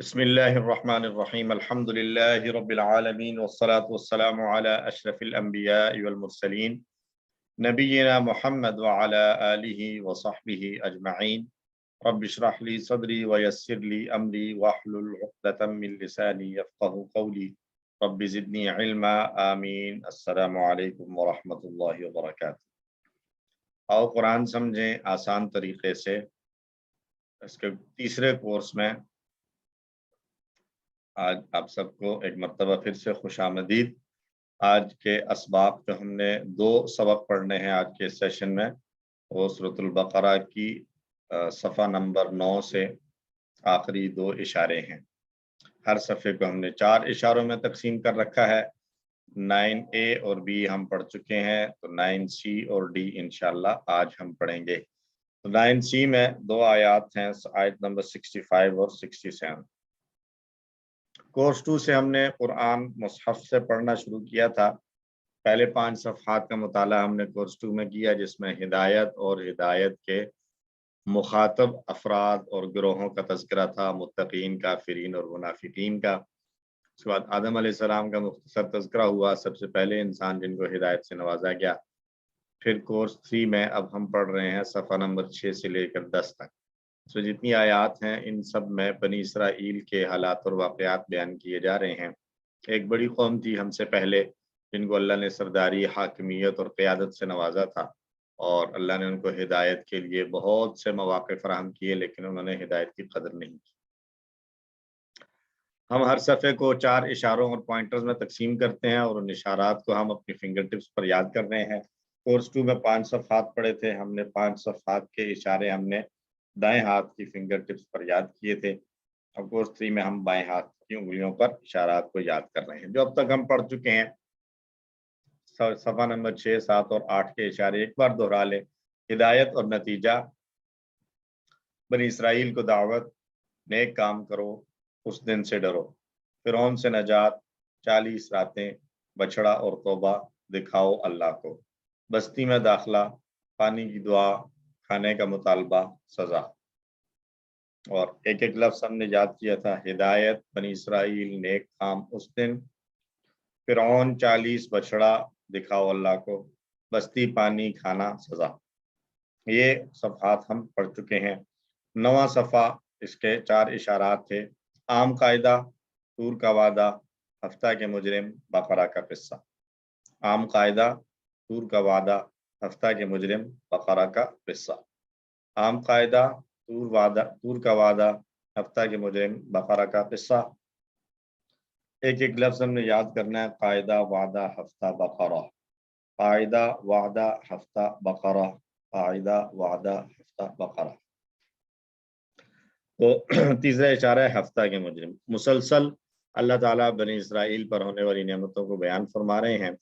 بسم الله الرحمن الرحيم الحمد لله رب العالمين والصلاة والسلام على أشرف الأنبياء والمرسلين نبينا محمد وعلى آله وصحبه أجمعين رب اشرح لي صدري ويسر لي أمري واحلل عقدة من لساني يفقه قولي رب زدني علما آمين السلام عليكم ورحمة الله وبركاته۔ आओ कुरान समझें आसान तरीके से। इसके तीसरे कोर्स में आज आप सबको एक मर्तबा फिर से खुशामदीद। आज के असबाब जो हमने दो सबक पढ़ने हैं आज के सेशन में, वो सूरतुल बकरा की सफ़ा नंबर 9 से आखिरी दो इशारे हैं। हर सफ़े को हमने 4 इशारों में तकसीम कर रखा है। 9A और B हम पढ़ चुके हैं, तो 9C और D इंशाल्लाह आज हम पढ़ेंगे। तो 9C में दो आयात हैं, आयत नंबर 65 और 67। कोर्स 2 से हमने कुरान मुसहफ से पढ़ना शुरू किया था। पहले 5 सफ़हात का मुताला हमने कोर्स 2 में किया, जिसमें हिदायत और हिदायत के मुखातब अफराद और गिरोहों का तज़किरा था, मुत्तकीन, काफिरीन और मुनाफिकीन का। उसके बाद आदम अलैहिस्सलाम का मुख्तसर तज़किरा हुआ, सबसे पहले इंसान जिनको हिदायत से नवाजा गया। फिर कोर्स 3 में अब हम पढ़ रहे हैं सफ़ा नंबर 6 से लेकर 10 तक। तो जितनी आयात हैं इन सब में बनी इसराइल के हालात और वाक़यात बयान किए जा रहे हैं। एक बड़ी कौम थी हमसे पहले, जिनको अल्लाह ने सरदारी, हाकिमियत और क़यादत से नवाजा था, और अल्लाह ने उनको हिदायत के लिए बहुत से मौक़े फ़राहम किए, लेकिन उन्होंने हिदायत की कदर नहीं की। हम हर सफ़े को 4 इशारों और पॉइंटर्स में तकसीम करते हैं, और उन इशारात को हम अपनी फिंगर टिप्स पर याद कर रहे हैं। कोर्स 2 में 5 सफ़हात पढ़े थे हमने। 5 सफ़हात के इशारे हमने दाएं हाथ की फिंगर टिप्स पर याद किए थे। अब कोर्स 3 में हम बाएं हाथ की उंगलियों पर इशारात को याद कर रहे हैं, जो अब तक हम पढ़ चुके हैं। सफ़ा नंबर 6, 7 और 8 के इशारे एक बार दोहरा लें। हिदायत और नतीजा, बनी इसराइल को दावत, नेक काम करो, उस दिन से डरो, फिरौन से नजात, 40 रातें, बछड़ा और तौबा, दिखाओ अल्लाह को, बस्ती में दाखिला, पानी की दुआ, खाने का मुतालबा, सजा। और एक एक लफ्ज़ हमने याद किया था। हिदायत, बनी इसराइल, नेक काम, उस दिन, फिरौन, 40, बछड़ा, दिखाओ अल्लाह को, बस्ती, पानी, खाना, सजा। ये सफ़हात हम पढ़ चुके हैं। 9वां सफ़ा, इसके 4 इशारात थे। आम कायदा, तूर का वादा, हफ्ता के मुजरिम, बकरा का किस्सा। आम कायदा, तूर का वादा, हफ्ता के मुजरिम, बकरा का किस्सा। आम कायदा, तूर का वादा, हफ्ता के मुजरिम, बकरा का किस्सा। एक एक लफ्ज़ हमने याद करना है। कायदा, वादा, हफ्ता, बकरा। कायदा, वादा, हफ्ता, बकरा। कायदा, वादा, हफ्ता, बकरा। तो तीसरा इशारा है हफ्ता के मुजरिम। मुसलसल अल्लाह ताला बनी इसराइल पर होने वाली नेमतों को बयान फरमा रहे हैं,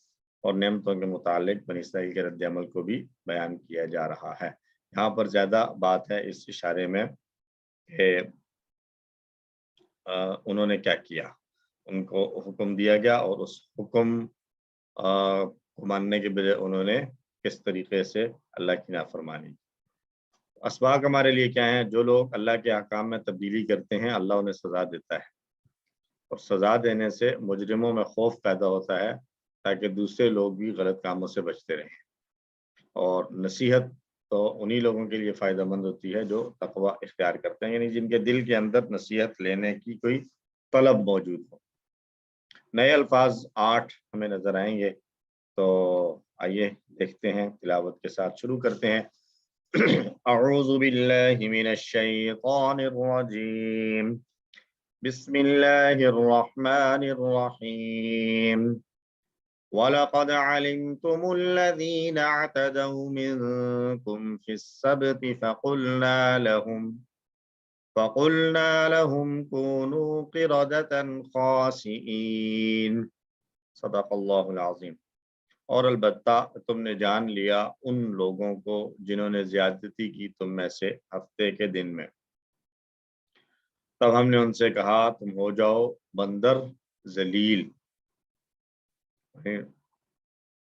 और नेमतों के मुतालिक बनी इसराइल के रद्द अमल को भी बयान किया जा रहा है। यहाँ पर ज़्यादा बात है इस इशारे में कि उन्होंने क्या किया, उनको हुक्म दिया गया, और उस हुक्म को मानने के बजाय उन्होंने किस तरीके से अल्लाह की नाफरमानी की। असबाब हमारे लिए क्या हैं? जो लोग अल्लाह के अहकाम में तब्दीली करते हैं, अल्लाह उन्हें सज़ा देता है, और सज़ा देने से मुजरिमों में खौफ पैदा होता है, ताकि दूसरे लोग भी गलत कामों से बचते रहें। और नसीहत तो उन्हीं लोगों के लिए फ़ायदेमंद होती है जो तक़वा इख्तियार करते हैं, यानी जिनके दिल के अंदर नसीहत लेने की कोई तलब मौजूद हो। नए अल्फाज 8 हमें नज़र आएंगे, तो आइए देखते हैं, तिलावत के साथ शुरू करते हैं। अऊज़ु बिल्लाहि मिनश शैतानिर रजीम, बिस्मिल्लाहिर रहमानिर रहीम। वलक़द अलिमतुमुल्लज़ीना अतदौ मिनकुम फ़िस्सब्ति फ़क़ुलना लहुम कूनू क़िरदतन ख़ासिईन। सदक़ल्लाहुल अज़ीम। और अलबत्ता तुमने जान लिया उन लोगों को जिन्होंने ज्यादती की तुम में से हफ्ते के दिन में। तब हमने उनसे कहा, तुम हो जाओ बंदर जलील,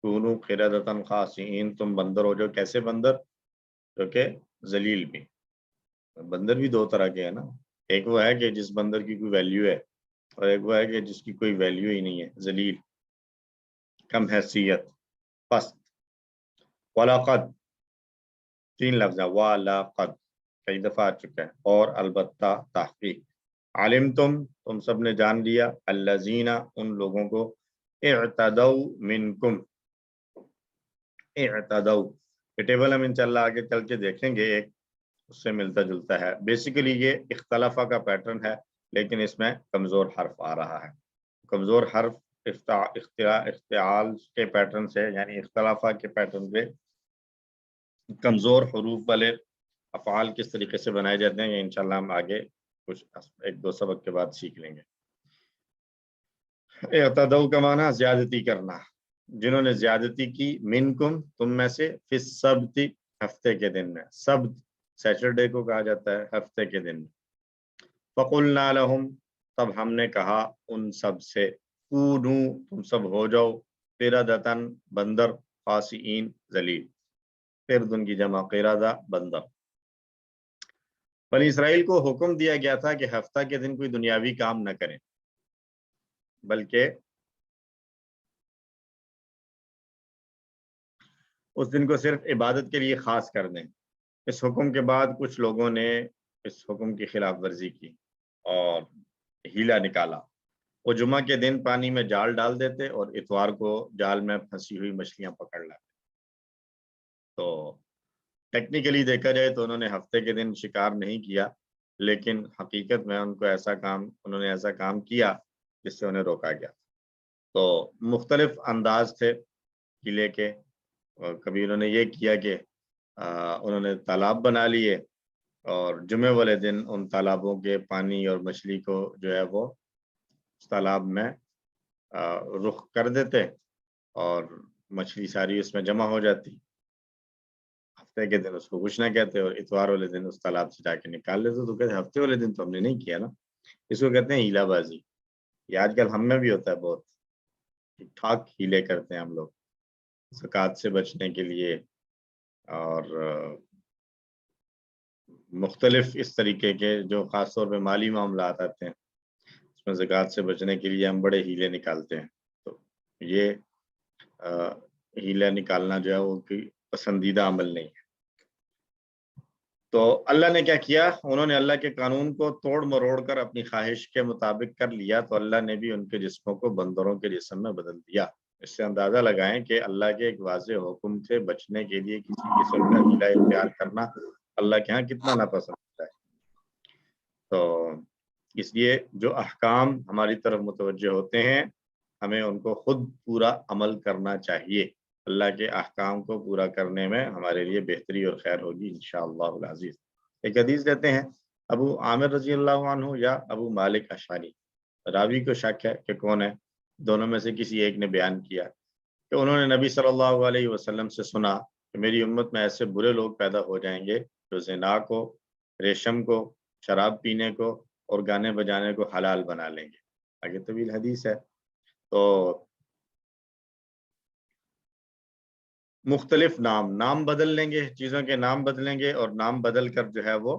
कूनू क़िरदतन ख़ासिईन, तुम बंदर हो जाओ। कैसे बंदर? जो कि जलील भी। बंदर भी दो तरह के हैं ना, ایک وہ ہے کہ جس بندر کی کوئی ویلیو ہے، اور ایک وہ ہے کہ جس کی کوئی ویلیو ہی نہیں ہے، ذلیل، کم حیثیت، پست۔ وَلَقَدْ، 3 لفظ ہے، وَلَقَدْ کئی دفعہ آ چکا ہے، اور البتہ تحقیق، علمتم تم سب نے جان لیا، الذین ان لوگوں کو، اعتدوا منکم، اعتدوا، یہ ٹیبل ہم انشاءاللہ آگے چل کے دیکھیں گے، ایک اس سے ملتا جلتا ہے۔ بیسیکلی یہ اختلافہ کا پیٹرن ہے، لیکن اس میں کمزور حرف آ رہا ہے۔ کمزور حرف افتعال کے پیٹرن سے، یعنی اختلافہ کے پیٹرن پہ کمزور حروف والے افعال کس طریقے سے بنائے جاتے ہیں، یہ انشاءاللہ ہم آگے کچھ 1-2 سبق کے بعد سیکھ لیں گے۔ اعتدوا کا معنی زیادتی کرنا، جنہوں نے زیادتی کی، منکم تم میں سے، فی السبت ہفتے کے دن میں، سبت سیٹرڈے کو کہا جاتا ہے، ہفتے کے دن میں۔ فقلنا لہم تب ہم نے کہا ان سب سے، کونوا تم سب ہو جاؤ، قردۃ بندر، خاسئین ذلیل، قردن کی جمع قردہ بندر۔ بنی اسرائیل کو حکم دیا گیا تھا کہ ہفتہ کے دن کوئی دنیاوی کام نہ کریں، بلکہ اس دن کو صرف عبادت کے لیے خاص کر دیں۔ اس حکم کے بعد کچھ لوگوں نے اس حکم کی خلاف ورزی کی اور ہیلا نکالا۔ وہ جمعہ کے دن پانی میں جال ڈال دیتے اور اتوار کو جال میں پھنسی ہوئی مچھلیاں پکڑ لاتے۔ تو ٹیکنیکلی دیکھا جائے تو انہوں نے ہفتے کے دن شکار نہیں کیا، لیکن حقیقت میں انہوں نے ایسا کام کیا جس سے انہیں روکا گیا۔ تو مختلف انداز تھے قلعے کے، کبھی انہوں نے یہ کیا کہ انہوں نے تالاب بنا لیے اور جمعے والے دن ان تالابوں کے پانی اور مچھلی کو جو ہے وہ اس تالاب میں رخ کر دیتے اور مچھلی ساری اس میں جمع ہو جاتی۔ ہفتے کے دن اس کو کچھ نہ کہتے اور اتوار والے دن اس تالاب سے جا کے نکال لیتے، تو کہتے ہفتے والے دن تو ہم نے نہیں کیا نا۔ اس کو کہتے ہیں ہیلا بازی۔ یہ آج کل ہم میں بھی ہوتا ہے، بہت ٹھیک ٹھاک ہیلے کرتے ہیں ہم لوگ زکوٰۃ سے بچنے کے لیے، اور مختلف اس طریقے کے جو خاص طور پہ مالی معاملات آتے ہیں اس میں زکوٰۃ سے بچنے کے لیے ہم بڑے ہیلے نکالتے ہیں۔ تو یہ ہیلہ نکالنا جو ہے وہ کوئی پسندیدہ عمل نہیں ہے۔ تو اللہ نے کیا کیا، انہوں نے اللہ کے قانون کو توڑ مروڑ کر اپنی خواہش کے مطابق کر لیا، تو اللہ نے بھی ان کے جسموں کو بندروں کے جسم میں بدل دیا۔ اس سے اندازہ لگائیں کہ اللہ کے ایک واضح حکم سے بچنے کے لیے کسی قسم کا ہیلہ اختیار کرنا اللہ کے ہاں کتنا ناپسند ہے۔ تو اس لیے جو احکام ہماری طرف متوجہ ہوتے ہیں ہمیں ان کو خود پورا عمل کرنا چاہیے۔ اللہ کے احکام کو پورا کرنے میں ہمارے لیے بہتری اور خیر ہوگی انشاءاللہ العزیز۔ ایک حدیث دیتے ہیں، ابو عامر رضی اللہ عنہ یا ابو مالک اشعری، راوی کو شک ہے کہ کون ہے، دونوں میں سے کسی ایک نے بیان کیا کہ انہوں نے نبی صلی اللہ علیہ وسلم سے سنا کہ میری امت میں ایسے برے لوگ پیدا ہو جائیں گے جو زنا کو، ریشم کو، شراب پینے کو اور گانے بجانے کو حلال بنا لیں گے۔ آگے طویل حدیث ہے۔ تو مختلف نام بدل لیں گے، چیزوں کے نام بدلیں گے، اور نام بدل کر جو ہے وہ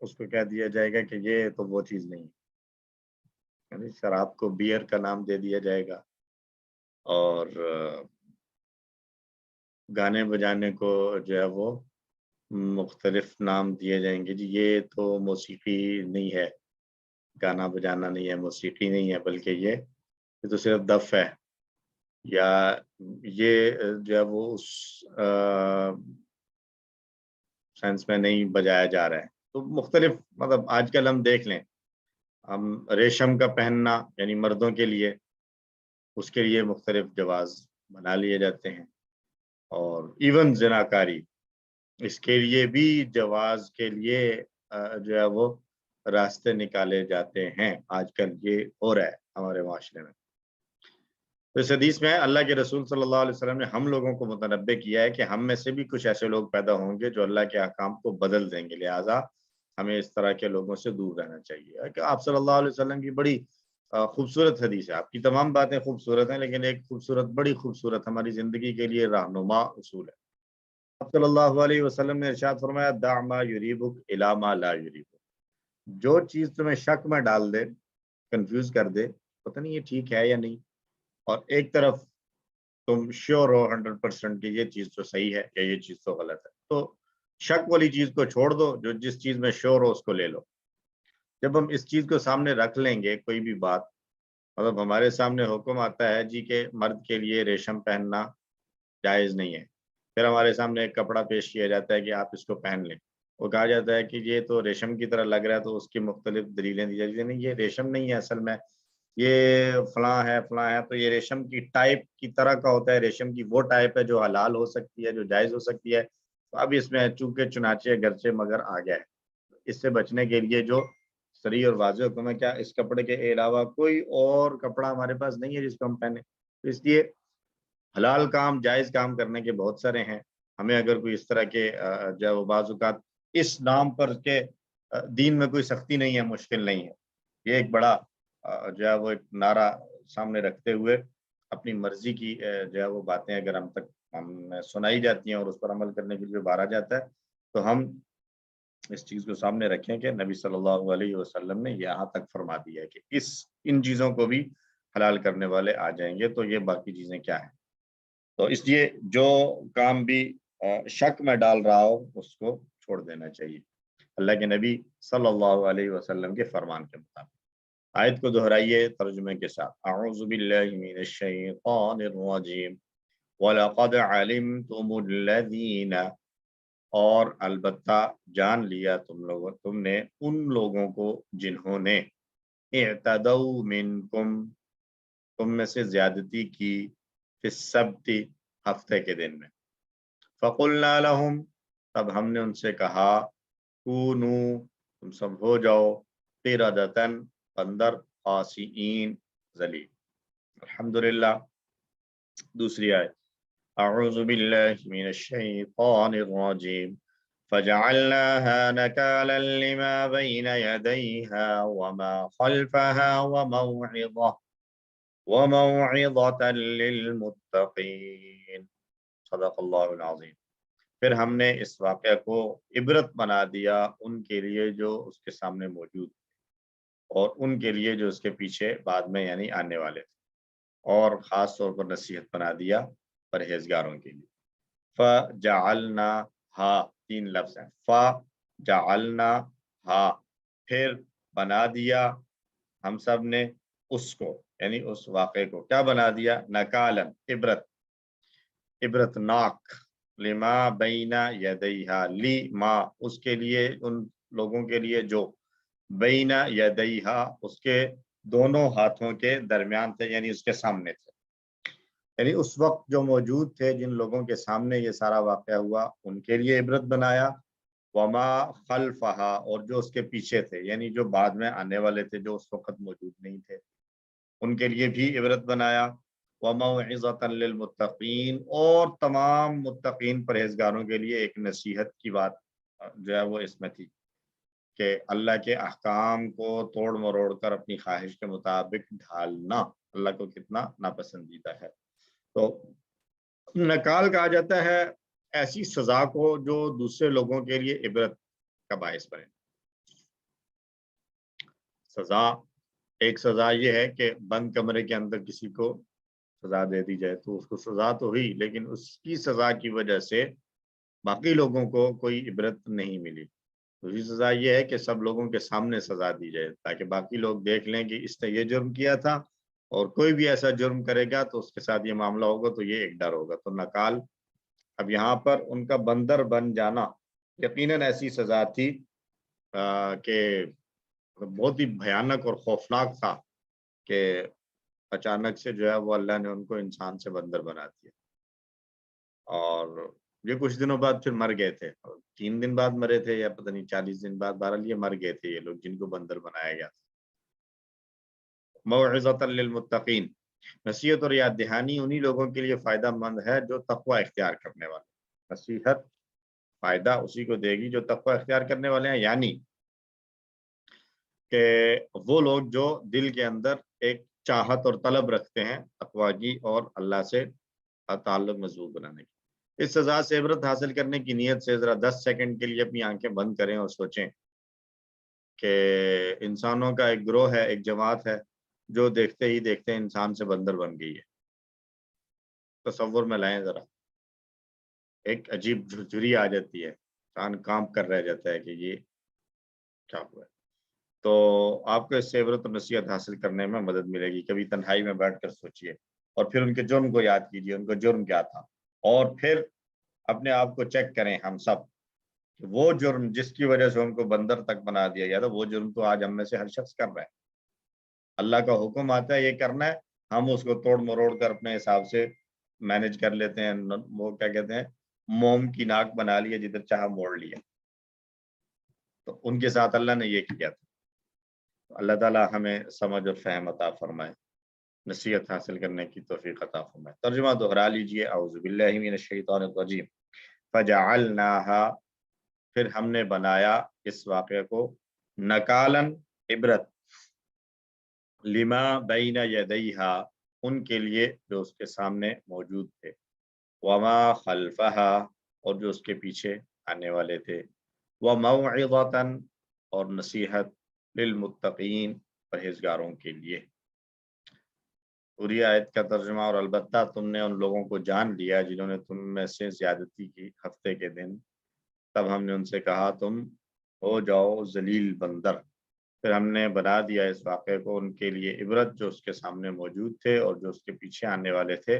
اس کو کہہ دیا جائے گا کہ یہ تو وہ چیز نہیں، یعنی شراب کو بیئر کا نام دے دیا جائے گا، اور گانے بجانے کو جو ہے وہ مختلف نام دیے جائیں گے، جی یہ تو موسیقی نہیں ہے، گانا بجانا نہیں ہے، موسیقی نہیں ہے، بلکہ یہ تو صرف دف ہے، یا یہ جو ہے وہ اس سینس میں نہیں بجایا جا رہا ہے۔ تو مختلف مطلب آج کل ہم دیکھ لیں، ہم ریشم کا پہننا یعنی مردوں کے لیے، اس کے لیے مختلف جواز بنا لیے جاتے ہیں، اور ایون زناکاری اس کے لیے بھی جواز کے لیے جو ہے وہ راستے نکالے جاتے ہیں۔ آج کل یہ ہو رہا ہے ہمارے معاشرے میں۔ تو اس حدیث میں اللہ کے رسول صلی اللہ علیہ وسلم نے ہم لوگوں کو متنبع کیا ہے کہ ہم میں سے بھی کچھ ایسے لوگ پیدا ہوں گے جو اللہ کے احکام کو بدل دیں گے، لہٰذا ہمیں اس طرح کے لوگوں سے دور رہنا چاہیے۔ کہ آپ صلی اللہ علیہ وسلم کی بڑی خوبصورت حدیث ہے، آپ کی تمام باتیں خوبصورت ہیں، لیکن ایک خوبصورت، بڑی خوبصورت ہماری زندگی کے لیے رہنما اصول ہے۔ آپ صلی اللہ علیہ وسلم نے ارشاد فرمایا دع ما یریبک الی ما لا یریبک، جو چیز تمہیں شک میں ڈال دے، کنفیوز کر دے، پتہ نہیں یہ ٹھیک ہے یا نہیں، اور ایک طرف تم شیور ہو 100% کہ یہ چیز تو صحیح ہے یا یہ چیز تو غلط ہے، تو شک والی چیز کو چھوڑ دو، جو جس چیز میں شیور ہو اس کو لے لو۔ جب ہم اس چیز کو سامنے رکھ لیں گے، کوئی بھی بات، مطلب ہمارے سامنے حکم آتا ہے جی کہ مرد کے لیے ریشم پہننا جائز نہیں ہے، پھر ہمارے سامنے ایک کپڑا پیش کیا جاتا ہے کہ آپ اس کو پہن لیں، وہ کہا جاتا ہے کہ یہ تو ریشم کی طرح لگ رہا ہے، تو اس کی مختلف دلیلیں دی جاتی ہیں، نہیں یہ ریشم نہیں ہے، اصل میں یہ فلاں ہے، تو یہ ریشم کی ٹائپ کی طرح کا ہوتا ہے، ریشم کی وہ ٹائپ ہے جو حلال ہو سکتی ہے، جو جائز ہو سکتی ہے، تو اب اس میں چونکہ چنانچہ گرچہ مگر آ گیا ہے، اس سے بچنے کے لیے جو صریح اور واضح حکم ہے، کیا اس کپڑے کے علاوہ کوئی اور کپڑا ہمارے پاس نہیں ہے جس کو ہم پہنے، تو اس لیے حلال کام جائز کام کرنے کے بہت سارے ہیں، ہمیں اگر کوئی اس طرح کے جو ہے وہ بعض اوقات اس نام پر کہ دین میں کوئی سختی نہیں ہے، مشکل نہیں ہے، یہ ایک بڑا جو ہے وہ ایک نعرہ سامنے رکھتے ہوئے اپنی مرضی کی جو ہے وہ باتیں اگر ہم سنائی جاتی ہیں اور اس پر عمل کرنے کے لیے بارا جاتا ہے، تو ہم اس چیز کو سامنے رکھیں کہ نبی صلی اللہ علیہ وسلم نے یہاں تک فرما دیا ہے کہ ان چیزوں کو بھی حلال کرنے والے آ جائیں گے، تو یہ باقی چیزیں کیا ہیں، تو اس لیے جو کام بھی شک میں ڈال رہا ہو اس کو چھوڑ دینا چاہیے اللہ کے نبی صلی اللہ علیہ وسلم کے فرمان کے مطابق۔ آیت کو دہرائیے ترجمے کے ساتھ، اعوذ باللہ من الشیطان الرجیم وَلَقَدْ عَلِمْتُمُ الَّذِينَ، اور البتہ جان لیا تم نے ان لوگوں کو جنہوں نے اعتدوا منکم، تم میں سے زیادتی کی، فی السبت، ہفتے کے دن میں، فَقُلْنَا لَهُمْ، تب ہم نے ان سے کہا، کونو، تم سب ہو جاؤ، قردۃ، بندر، خاسئین، ذلیل۔ الحمدللہ۔ دوسری آیت، اعوذ باللہ من الشیطان الرجیم فجعلناها نكالا لما بين يديها وما خلفها وموعظة للمتقین، صدق اللہ العظیم۔ پھر ہم نے اس واقعہ کو عبرت بنا دیا ان کے لیے جو اس کے سامنے موجود اور ان کے لیے جو اس کے پیچھے بعد میں یعنی آنے والے تھے، اور خاص طور پر نصیحت بنا دیا پرہیزگاروں کے لیے۔ فَجَعَلْنَاهَا، تین لفظ ہیں، فَجَعَلْنَاهَا، پھر بنا دیا ہم سب نے اس کو، یعنی اس واقعے کو کیا بنا دیا، نکالن، عبرتناک، لما بین یدیہا، لی ما، اس کے لیے، ان لوگوں کے لیے جو بین یدیہا، اس کے دونوں ہاتھوں کے درمیان تھے، یعنی اس کے سامنے تھے، یعنی اس وقت جو موجود تھے، جن لوگوں کے سامنے یہ سارا واقعہ ہوا ان کے لیے عبرت بنایا، وما خلفہا، اور جو اس کے پیچھے تھے، یعنی جو بعد میں آنے والے تھے، جو اس وقت موجود نہیں تھے، ان کے لیے بھی عبرت بنایا، وَمَوْعِظَةً لِّلْمُتَّقِينَ، اور تمام متقین پرہیزگاروں کے لیے ایک نصیحت کی بات جو ہے وہ اس میں تھی کہ اللہ کے احکام کو توڑ مروڑ کر اپنی خواہش کے مطابق ڈھالنا اللہ کو کتنا ناپسندیدہ ہے۔ تو نکال کہا جاتا ہے ایسی سزا کو جو دوسرے لوگوں کے لیے عبرت کا باعث بنے۔ سزا، ایک سزا یہ ہے کہ بند کمرے کے اندر کسی کو سزا دے دی جائے تو اس کو سزا تو ہوئی، لیکن اس کی سزا کی وجہ سے باقی لوگوں کو کوئی عبرت نہیں ملی۔ دوسری سزا یہ ہے کہ سب لوگوں کے سامنے سزا دی جائے تاکہ باقی لوگ دیکھ لیں کہ اس نے یہ جرم کیا تھا، اور کوئی بھی ایسا جرم کرے گا تو اس کے ساتھ یہ معاملہ ہوگا، تو یہ ایک ڈر ہوگا۔ تو نکال، اب یہاں پر ان کا بندر بن جانا یقیناً ایسی سزا تھی کہ بہت ہی بھیانک اور خوفناک تھا کہ اچانک سے جو ہے وہ اللہ نے ان کو انسان سے بندر بنا دیا، اور یہ کچھ دنوں بعد پھر مر گئے تھے، 3 دن بعد مرے تھے یا پتہ نہیں 40 دن بعد، بہرحال یہ مر گئے تھے یہ لوگ جن کو بندر بنایا گیا تھا۔ موعظۃ للمتقین، نصیحت اور یاد دہانی انہی لوگوں کے لیے فائدہ مند ہے جو تقوی اختیار کرنے والے، نصیحت فائدہ اسی کو دے گی جو تقوی اختیار کرنے والے ہیں، یعنی کہ وہ لوگ جو دل کے اندر ایک چاہت اور طلب رکھتے ہیں تقوی کی اور اللہ سے تعلق مضبوط بنانے کی۔ اس سزا سے عبرت حاصل کرنے کی نیت سے ذرا 10 سیکنڈ کے لیے اپنی آنکھیں بند کریں اور سوچیں کہ انسانوں کا ایک گروہ ہے، ایک جماعت ہے جو دیکھتے ہی دیکھتے انسان سے بندر بن گئی ہے۔ تصور میں لائیں ذرا، ایک عجیب جھرجھری آ جاتی ہے، انسان کانپ کر رہ جاتا ہے کہ یہ کیا ہوا ہے۔ تو آپ کو اس سے عبرت و نصیحت حاصل کرنے میں مدد ملے گی۔ کبھی تنہائی میں بیٹھ کر سوچئے اور پھر ان کے جرم کو یاد کیجئے، ان کا جرم کیا تھا، اور پھر اپنے آپ کو چیک کریں ہم سب، وہ جرم جس کی وجہ سے ان کو بندر تک بنا دیا گیا تھا، وہ جرم تو آج ہم میں سے ہر شخص کر رہا ہے۔ اللہ کا حکم آتا ہے یہ کرنا ہے، ہم اس کو توڑ مروڑ کر اپنے حساب سے مینج کر لیتے ہیں، وہ کیا کہتے ہیں، موم کی ناک بنا لیا، جدھر چاہا موڑ لیا۔ تو ان کے ساتھ اللہ نے یہ کیا تھا۔ اللہ تعالی ہمیں سمجھ اور فہم عطا فرمائے، نصیحت حاصل کرنے کی توفیق عطا فرمائے۔ ترجمہ دوہرا لیجئے، اعوذ باللہ من الشیطان الرجیم، فجعلناها، پھر ہم نے بنایا اس واقعے کو، نکالن، عبرت، لما بین یدیہا، ان کے لیے جو اس کے سامنے موجود تھے، وما خلفہا، اور جو اس کے پیچھے آنے والے تھے، وموعظۃ، اور نصیحت، للمتقین، پرہیزگاروں کے لیے۔ پوری آیت کا ترجمہ، اور البتہ تم نے ان لوگوں کو جان لیا جنہوں نے تم میں سے زیادتی کی ہفتے کے دن، تب ہم نے ان سے کہا تم ہو جاؤ ذلیل بندر، پھر ہم نے بنا دیا اس واقعے کو ان کے لیے عبرت، جو اس کے سامنے موجود تھے اور جو اس کے پیچھے آنے والے تھے،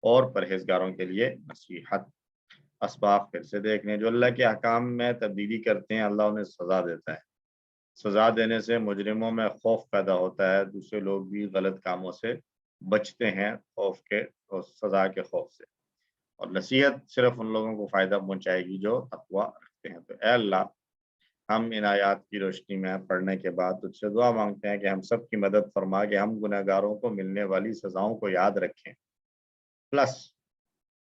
اور پرہیزگاروں کے لیے نصیحت۔ اسباق پھر سے دیکھنے، جو اللہ کے احکام میں تبدیلی کرتے ہیں اللہ انہیں سزا دیتا ہے۔ سزا دینے سے مجرموں میں خوف پیدا ہوتا ہے، دوسرے لوگ بھی غلط کاموں سے بچتے ہیں خوف کے اور سزا کے خوف سے، اور نصیحت صرف ان لوگوں کو فائدہ پہنچائے گی جو تقویٰ رکھتے ہیں۔ تو اے اللہ، ہم ان آیات کی روشنی میں پڑھنے کے بعد تجھ سے دعا مانگتے ہیں کہ ہم سب کی مدد فرما کہ ہم گناہ گاروں کو ملنے والی سزاؤں کو یاد رکھیں، پلس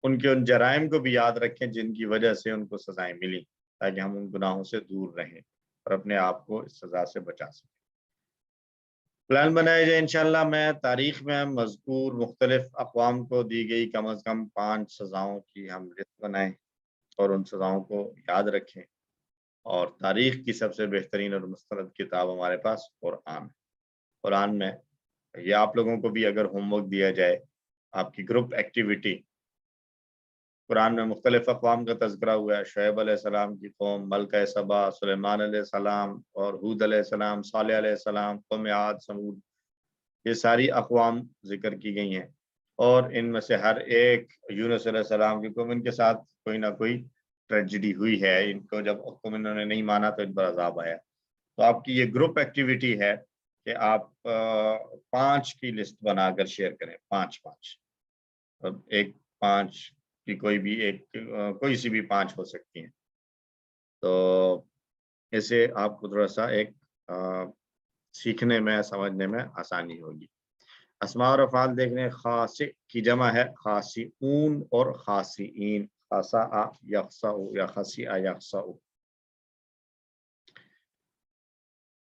ان کے ان جرائم کو بھی یاد رکھیں جن کی وجہ سے ان کو سزائیں ملی، تاکہ ہم ان گناہوں سے دور رہیں اور اپنے آپ کو اس سزا سے بچا سکیں۔ پلان بنایا جائے انشاءاللہ، میں تاریخ میں مذکور مختلف اقوام کو دی گئی کم از کم 5 سزاؤں کی ہم لسٹ بنائیں اور ان سزاؤں کو یاد رکھیں، اور تاریخ کی سب سے بہترین اور مستند کتاب ہمارے پاس قرآن ہے۔ قرآن میں یہ آپ لوگوں کو بھی اگر ہوم ورک دیا جائے، آپ کی گروپ ایکٹیویٹی، قرآن میں مختلف اقوام کا تذکرہ ہوا ہے، شعیب علیہ السلام کی قوم، ملکہ سبا، سلیمان علیہ السلام اور ہود علیہ السلام، صالح علیہ السلام، قوم عاد، سمود، یہ ساری اقوام ذکر کی گئی ہیں، اور ان میں سے ہر ایک، یونس علیہ السلام کی قوم، ان کے ساتھ کوئی نہ کوئی ٹریجڈی ہوئی ہے، ان کو جب حکم انہوں نے نہیں مانا تو ان پر عذاب آیا۔ تو آپ کی یہ گروپ ایکٹیویٹی ہے کہ آپ 5 کی لسٹ بنا کر شیئر کریں، 5 ایک 5 کی کوئی سی بھی 5 ہو سکتی ہیں، تو اسے آپ کو تھوڑا سا ایک سیکھنے میں، سمجھنے میں آسانی ہوگی۔ اسماء اور افعال دیکھنے، خاص کی جمع ہے خاصئون اور خاصئین، خاصا یخصا یا خاصا یخصا۔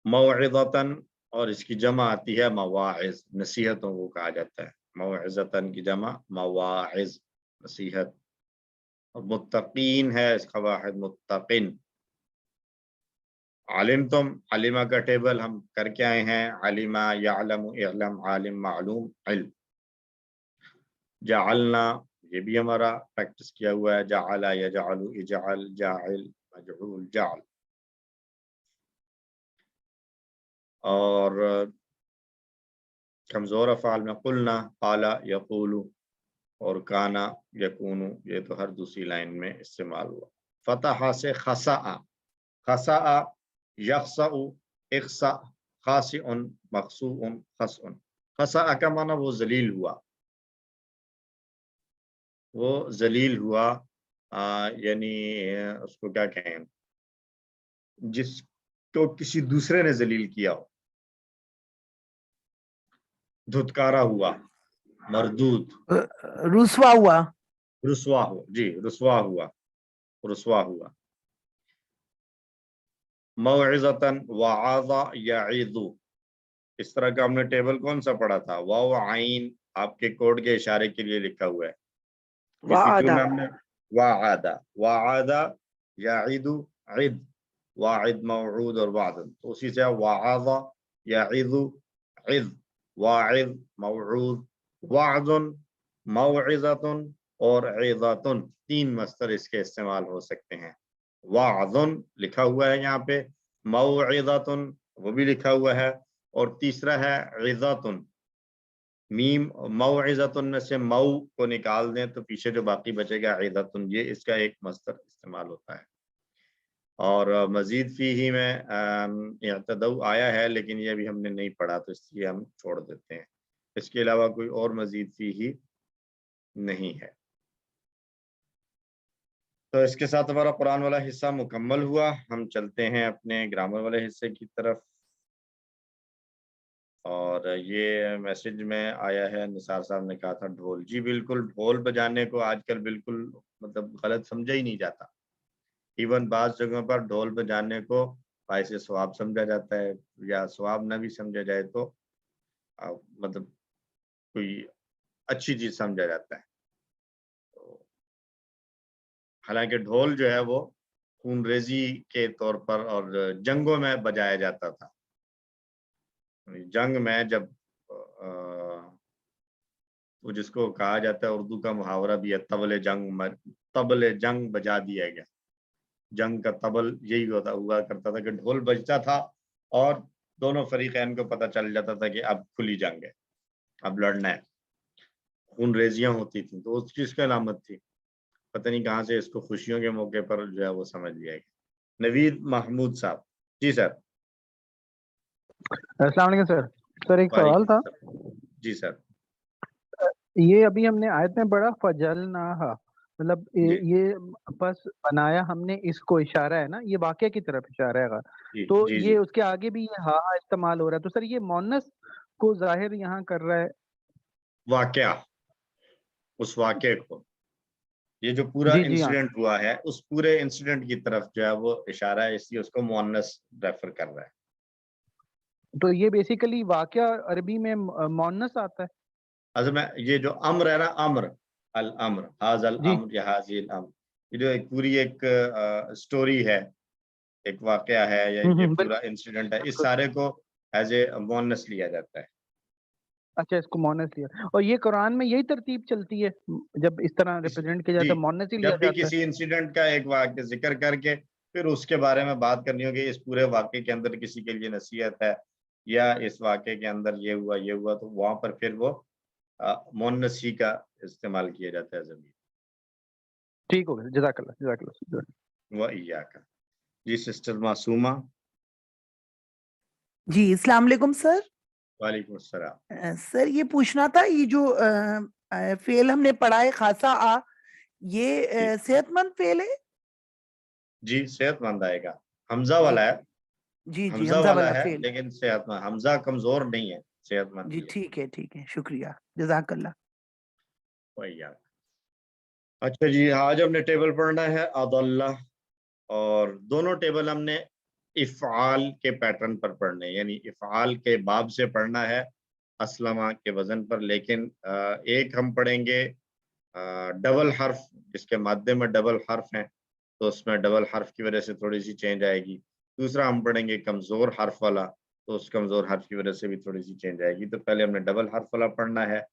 موعظتن، اور اس کی جمع آتی ہے مواعظ، نصیحتوں کو کہا جاتا ہے، موعظتن کی جمع مواعظ، نصیحت۔ اور متقین ہے اس کا واحد متقن۔ علمتم، علمہ کا ٹیبل ہم کر کے آئے ہیں، علمہ، یعلم، اعلم، عالم، معلوم، علم۔ جعلنا، یہ بھی ہمارا پریکٹس کیا ہوا ہے، جعل، یجعل، اجعل، جاعل، مجعول، جعل۔ اور کمزور افعال میں قلنا، قال، یقول، اور کانا، یکون، یہ تو ہر دوسری لائن میں استعمال ہوا۔ فتح سے خسا، خسا، یخسا، اخسا، خاسئ، مخسوء، خسء۔ خسا کا معنی وہ ذلیل ہوا، وہ ذلیل ہوا، یعنی اس کو کیا کہیں، جس کو کسی دوسرے نے ذلیل کیا ہو، دھتکارا ہوا، مردود، رسوا ہوا، رسوا ہوا، جی رسوا ہوا، رسوا ہوا۔ موعظتن، وعظ، یعظ، اس طرح کا ہم نے ٹیبل کون سا پڑھا تھا، واو عین، آپ کے کوڈ کے اشارے کے لیے لکھا ہوا ہے۔ کسی ٹیبل میں ہم نے वादा, वादा याइदु इद, वाइद मौऊद और वादन, तो उसी से वादा याइदु इद, वाइद मौऊद वादन मौइज़तुन और इज़तुन, 3 मस्तर इसके इस्तेमाल हो सकते हैं। वादन लिखा हुआ है यहाँ पे, मौइज़तुन वो भी लिखा हुआ है, और तीसरा है इज़तुन। मीम मौइज़तुन में से मऊ को निकाल दें तो पीछे जो बाकी बचेगा इज़तुन, ये इसका एक मस्तर इस्तेमाल होता है। और मजीद फीही में इअ्तदौ आया है, लेकिन ये अभी हमने नहीं पढ़ा तो इसलिए हम छोड़ देते हैं। इसके अलावा कोई और मजीद फीही नहीं है। तो इसके साथ हमारा कुरान वाला हिस्सा मुकम्मल हुआ। हम चलते हैं अपने ग्रामर वाले हिस्से की तरफ। और ये मैसेज में आया है, निसार साहब ने कहा था ढोल। जी बिल्कुल, ढोल बजाने को आजकल बिल्कुल मतलब गलत समझा ही नहीं जाता। इवन बाज़ जगहों पर ढोल बजाने को बाइसे सवाब समझा जाता है, या सवाब न भी समझा जाए तो मतलब कोई अच्छी चीज समझा जाता है। तो हालांकि ढोल जो है वो खूनरेजी के तौर पर और जंगों में बजाया जाता था। जंग में जब वो जिसको कहा जाता है, उर्दू का मुहावरा भी है, तबले जंग बजा दिया गया। जंग का तबल यही हुआ करता था कि ढोल बजता था और दोनों फरीकैन को पता चल जाता था कि अब खुली जंग है, अब लड़ना है। खूनरेजियां होती थी तो उस चीज की अलामत थी। पता नहीं कहाँ से इसको खुशियों के मौके पर जो है वो समझ लिया गया। नवीद महमूद साहब। जी सर। अस्सलाम वालेकुम सर। सर एक सवाल था। जी सर। ये अभी हमने आयत में पढ़ा फजलनाहा, मतलब ये बस बनाया हमने, इसको इशारा है ना, ये वाक़या की तरफ इशारा है। तो जी, ये जी। उसके आगे भी ये हा इस्तेमाल हो रहा है, तो सर ये मोनस को जाहिर यहाँ कर रहा है। वाकया, उस वाक़े को, ये जो पूरा जी जी हाँ। इंसिडेंट हुआ है उस पूरे इंसिडेंट की तरफ जो है वो इशारा है, इसलिए उसको मुअन्नस रेफर कर रहा है। तो ये बेसिकली वाक़या अरबी में मोनस आता है। असल में ये जो अम्र है ना, अम्र, अल अम्र, हाज़ल जी अम्र या हाज़िल अम्र, ये जो एक पूरी एक स्टोरी है, एक वाकया है, या ये पूरा इंसिडेंट है, इस सारे को एज ए मुअन्नस लिया जाता है। अच्छा, इसको मोनस लिया, और ये कुरान में यही तरतीब चलती है, जब इस तरह रिप्रेजेंट किया जाता है मोनस ही लिया जब भी जाता है। किसी इंसिडेंट का एक वाक्य जिक्र करके फिर उसके बारे में बात करनी होगी, इस पूरे वाक्य के अंदर किसी के लिए नसीहत है या इस वाक्य के अंदर ये हुआ, तो वहां पर फिर वो मुअन्नस ही का इस्तेमाल किया जाता है ज़मीर। ठीक हो गया, जज़ाकल्लाह जज़ाकल्लाह। व इय्याका। जी सिस्टर मासूमा। जी अस्सलाम वालेकुम सर। वालेकुम अस्सलाम। सर ये पूछना था, ये जो फेल हमने पढ़ा है खासा आ, ये सेहतमंद फेल है? जी सेहतमंद आएगा, हमजा वाला है। जी जी हमजा हमजा वाला वाला है फेल। लेकिन सेहतमंद, हमजा कमजोर नहीं है, सेहतमंद जी ही है। ठीक है, शुक्रिया, जज़ाकल्लाह। व इय्याका। अच्छा जी, आज हमने टेबल पढ़ना है अदल्ला, और दोनों टेबल हमने इफ़आल के पैटर्न पर पढ़ने, यानी इफ़आल के बाब से पढ़ना है, असलमा के वजन पर। लेकिन एक हम पढ़ेंगे डबल हर्फ, जिसके मादे में डबल हर्फ हैं, तो उसमें डबल हर्फ की वजह से थोड़ी सी चेंज आएगी। दूसरा हम पढ़ेंगे कमज़ोर हर्फ वाला, तो उस कमज़ोर हर्फ की वजह से भी थोड़ी सी चेंज आएगी। तो पहले हमने डबल हर्फ वाला पढ़ना है।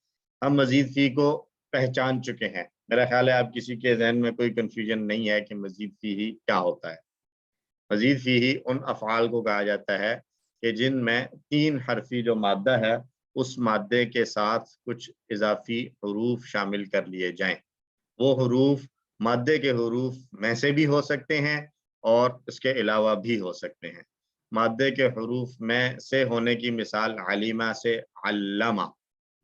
हम मजीद फी को पहचान चुके हैं, मेरा ख्याल है आप किसी के जहन में कोई कन्फ्यूजन नहीं है कि मजीद फी ही क्या होता है। मजीद फी ही उन अफ़आल को कहा जाता है कि जिनमें 3 हरफी जो मादा है, उस मादे के साथ कुछ इजाफी हरूफ शामिल कर लिए जाएं। वो हरूफ मादे के हरूफ में से भी हो सकते हैं और इसके अलावा भी हो सकते हैं। मादे के हरूफ में से होने की मिसाल अलीमा से अल्लमा।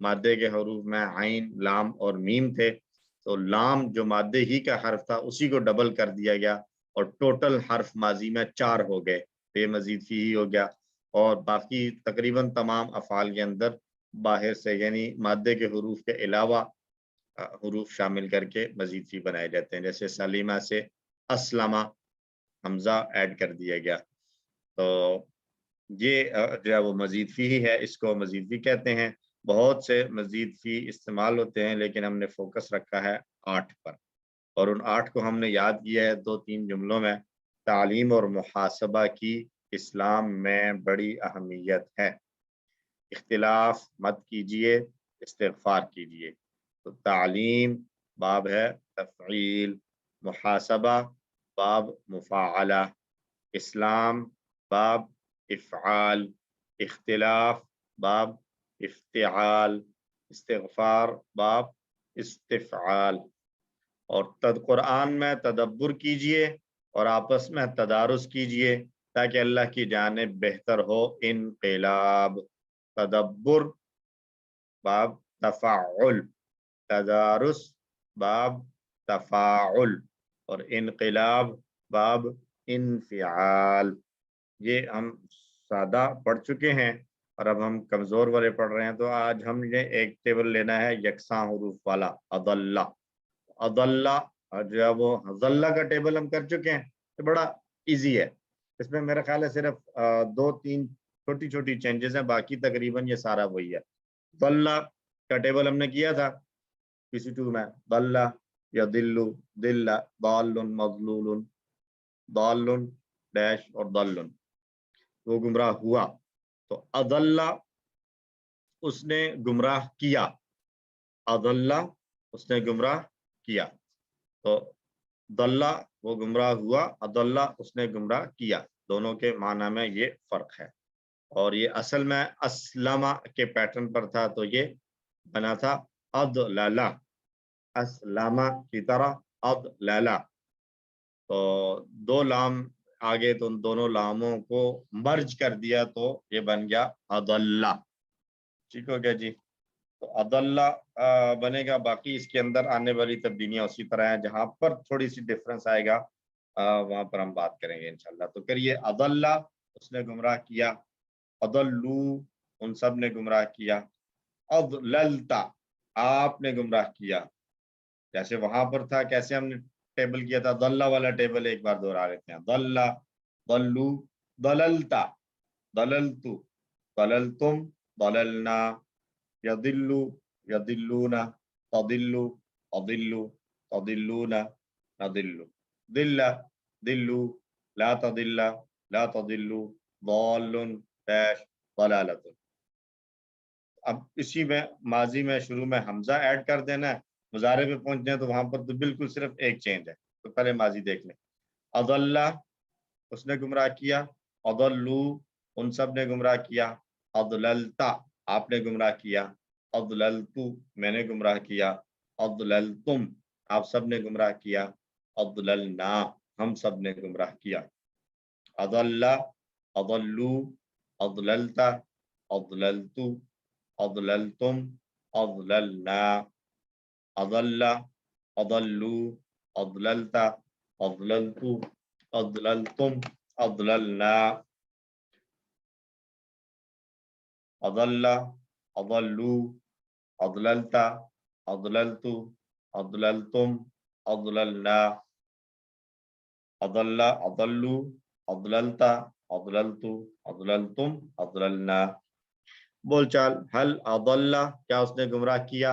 मादे के हरूफ में आइन, लाम और मीम थे, तो लाम जो मादे ही का हर्फ था उसी को डबल कर दिया गया और टोटल हर्फ माजी में 4 हो गए, बेमजीद फी ही हो गया। और बाकी तकरीबन तमाम अफ़ाल के अंदर बाहर से यानी मादे के हरूफ के अलावा हरूफ शामिल करके मजीद फी बनाए जाते हैं। जैसे सलीमा से असलमा, हमजा ऐड कर दिया गया, तो ये जो है वो मजीद फी ही है, इसको मजीद फी कहते हैं। बहुत से मजीद फी इस्तेमाल होते हैं लेकिन हमने फोकस रखा है 8 पर। اور ان 8 کو ہم نے یاد کیا ہے 2-3 جملوں میں. تعلیم اور محاسبہ کی اسلام میں بڑی اہمیت ہے. اختلاف مت کیجیے، استغفار کیجیے. تو تعلیم باب ہے تفعیل، محاسبہ باب مفاعلہ، اسلام باب افعال، اختلاف باب افتعال، استغفار باب استفعال. اور قرآن میں تدبر کیجئے اور آپس میں تدارس کیجئے تاکہ اللہ کی جانب بہتر ہو. انقلاب، تدبر باب تفاعل، تدارس باب تفاعل، اور انقلاب باب انفعال. یہ ہم سادہ پڑھ چکے ہیں اور اب ہم کمزور والے پڑھ رہے ہیں. تو آج ہم نے ایک ٹیبل لینا ہے یکساں حروف والا، اضلہ. اضلہ جو ہے وہ ضلہ کا ٹیبل ہم کر چکے ہیں، یہ بڑا ایزی ہے. اس میں میرا خیال ہے صرف 2-3 چھوٹی چھوٹی چینجز ہیں، باقی تقریباً یہ سارا وہی ہے. ضلہ کا ٹیبل ہم نے کیا تھا PC2 میں. ضلہ یا دلو، دلہ، ضال، مضلول، ضال ڈیش اور ضل، وہ گمراہ ہوا. تو اضلہ اس نے گمراہ کیا، اضلہ اس نے گمراہ کیا. تو ضلہ وہ گمراہ ہوا، اضلہ اس نے گمراہ کیا. دونوں کے معنی میں یہ فرق ہے. اور یہ اصل میں اسلمہ کے پیٹرن پر تھا، تو یہ بنا تھا اضللہ، اسلمہ کی طرح اضللہ. تو 2 لام آگے، تو ان دونوں لاموں کو مرج کر دیا تو یہ بن گیا اضلہ. ٹھیک ہو گیا جی. تو اضلہ بنے گا. باقی اس کے اندر آنے والی تبدیلیاں اسی طرح ہیں، جہاں پر تھوڑی سی ڈفرنس آئے گا وہاں پر ہم بات کریں گے انشاءاللہ. تو کریے اضلہ اس نے گمراہ کیا، اضلو ان سب نے گمراہ کیا، اضللتا آپ نے گمراہ کیا. جیسے وہاں پر تھا، کیسے ہم نے ٹیبل کیا تھا، ضلہ والا ٹیبل ایک بار دوہرا لیتے ہیں. ضلہ، ضلو، ضللتا، ضللتو، ضللتم، ضللنا، یضلو، یضلون، تضلو، تضلو، تضلون، نضلو، ضل، ضلو، لا تضل، لا تضلو، ضال ڈیش ضلالۃ. اب اسی میں ماضی میں شروع میں حمزہ ایڈ کر دینا ہے، مضارع پہ پہنچنا ہے تو وہاں پر تو بالکل صرف ایک چینج ہے. تو پہلے ماضی دیکھ لیں. اضلہ اس نے گمراہ کیا، اضلو ان سب نے گمراہ کیا، اضللتا آپ نے گمراہ کیا، اضللتو میں نے گمراہ کیا، اضللتم آپ سب نے گمراہ کیا، اضللنا ہم سب نے گمراہ کیا. اضلہ، اضلو، اضللتا، اضللتو، اضللتم، اضللنا، اضلہ، اضلو، اضللتا، اضللتو، اضللتم، اضللنا، اضلہ، اضلو، اضللتا، اضللتو، اضللتم، اضللنا، اضلہ، اضلو، اضللتا، اضللتو، اضللتم، اضللنا. بول چال، حل اضلہ کیا اس نے گمراہ کیا؟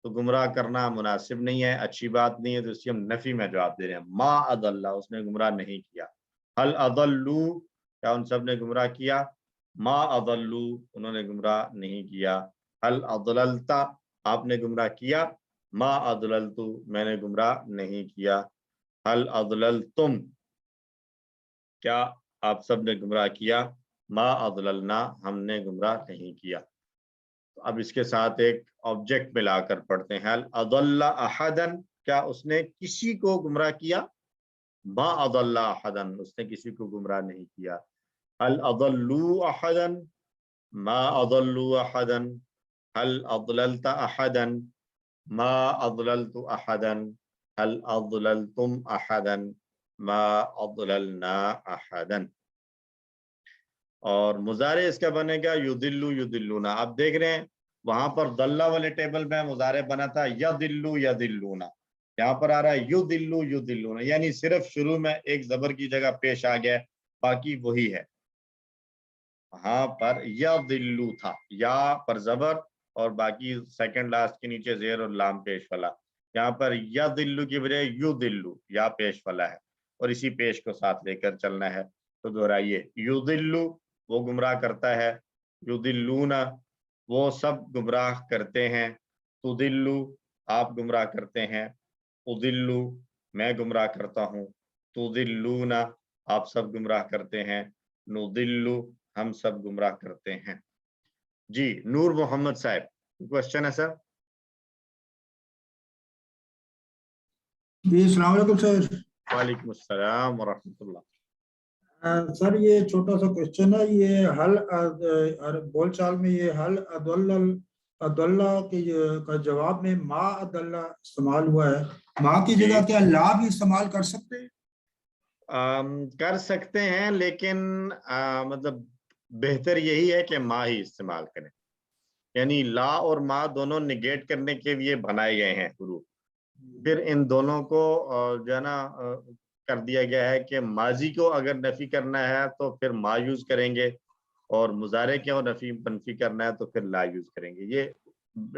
تو گمراہ کرنا مناسب نہیں ہے، اچھی بات نہیں ہے، تو اس کی ہم نفی میں جواب دے رہے ہیں. ما اضلہ اس نے گمراہ نہیں کیا. حل اضلو کیا ان سب نے گمراہ کیا؟ ما اضلو انہوں نے گمراہ نہیں کیا. حل اضللتا آپ نے گمراہ کیا؟ ما اضللتو میں نے گمراہ نہیں کیا. حل اضللتم کیا آپ سب نے گمراہ کیا؟ ما اضللنا ہم نے گمراہ نہیں کیا. اب اس کے ساتھ ایک آبجیکٹ ملا کر پڑھتے ہیں. حل اضل احدا کیا اس نے کسی کو گمراہ کیا؟ ما اضل احدا اس نے کسی کو گمراہ نہیں کیا. حل اضلوا احدا ما اضلوا احدا. حل اضللت احدا ما اضللت احدا. حل اضللتم احدا ما اضللنا احدا. اور مضارع اس کا بنے گا یضلو یضلونا. آپ دیکھ رہے ہیں وہاں پر ضلہ والے ٹیبل میں مضارع بنا تھا یضلو یضلونا، یہاں پر آ رہا ہے یضلو یضلونا، یعنی صرف شروع میں ایک زبر کی جگہ پیش آ گیا، باقی وہی ہے. وہاں پر یضلو تھا، یا پر زبر اور باقی سیکنڈ لاسٹ کے نیچے زیر اور لام پیش والا. यहाँ पर या दिल्लू की बजाय यू दिल्लू, या पेश वाला है और इसी पेश को साथ लेकर चलना है। तो दोहराइए, यू दिल्लू वो गुमराह करता है, यू दिल्लूना वो सब गुमराह करते हैं, तो दिल्लू आप गुमराह करते हैं, उदिल्लू मैं गुमराह करता हूँ, तो दिल्लूना आप सब गुमराह करते हैं, नुदिल्लू हम सब गुमराह करते हैं। जी नूर मोहम्मद साहब, क्वेश्चन है सर? जी अस्सलाम वालेकुम सर। वालेकुम अस्सलाम व रहमतुल्लाह। सर ये छोटा सा क्वेश्चन है, ये हल बोलचाल में ये हल अदल्ला के का जवाब में मा अदल्ला इस्तेमाल हुआ है, माँ की जगह क्या ला भी इस्तेमाल कर सकते हैं? कर सकते हैं, लेकिन मतलब बेहतर यही है कि माँ ही इस्तेमाल करें, यानी ला और माँ दोनों निगेट करने के लिए बनाए गए हैं हुरूफ। फिर इन दोनों को जो है ना कर दिया गया है कि माजी को अगर नफी करना है तो फिर मा यूज करेंगे, और मुजारे को नफी मनफी करना है तो फिर ला यूज करेंगे। ये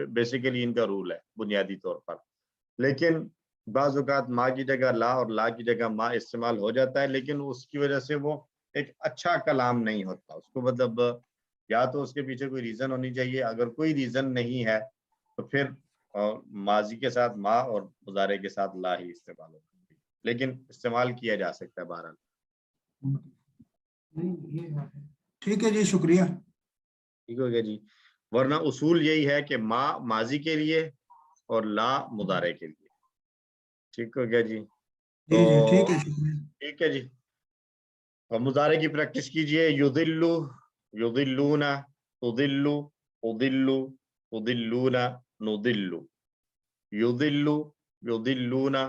बेसिकली इनका रूल है बुनियादी तौर पर। लेकिन बाज़ औक़ात माँ की जगह ला और ला की जगह माँ इस्तेमाल हो जाता है, लेकिन उसकी वजह से वो एक अच्छा कलाम नहीं होता। उसको मतलब या तो उसके पीछे कोई रीजन होनी चाहिए, अगर कोई रीजन नहीं है तो फिर माजी के साथ माँ और मुजारे के साथ ला ही इस्तेमाल होता है, लेकिन इस्तेमाल किया जा सकता है बहरहाल। ठीक है जी, शुक्रिया। ठीक हो गया जी, वरना उसूल यही है कि माँ माजी के लिए और ला मुदारे के लिए। ठीक हो गया जी, जी जी ठीक तो है, शुक्रिया। ठीक है जी। और मुदारे की प्रैक्टिस कीजिए, युदिल्लु युदिल्लूना, तुदिल्लु उदिल्लु उदिल्लूना नुदिल्लु, युदिल्लु युदिल्लूना,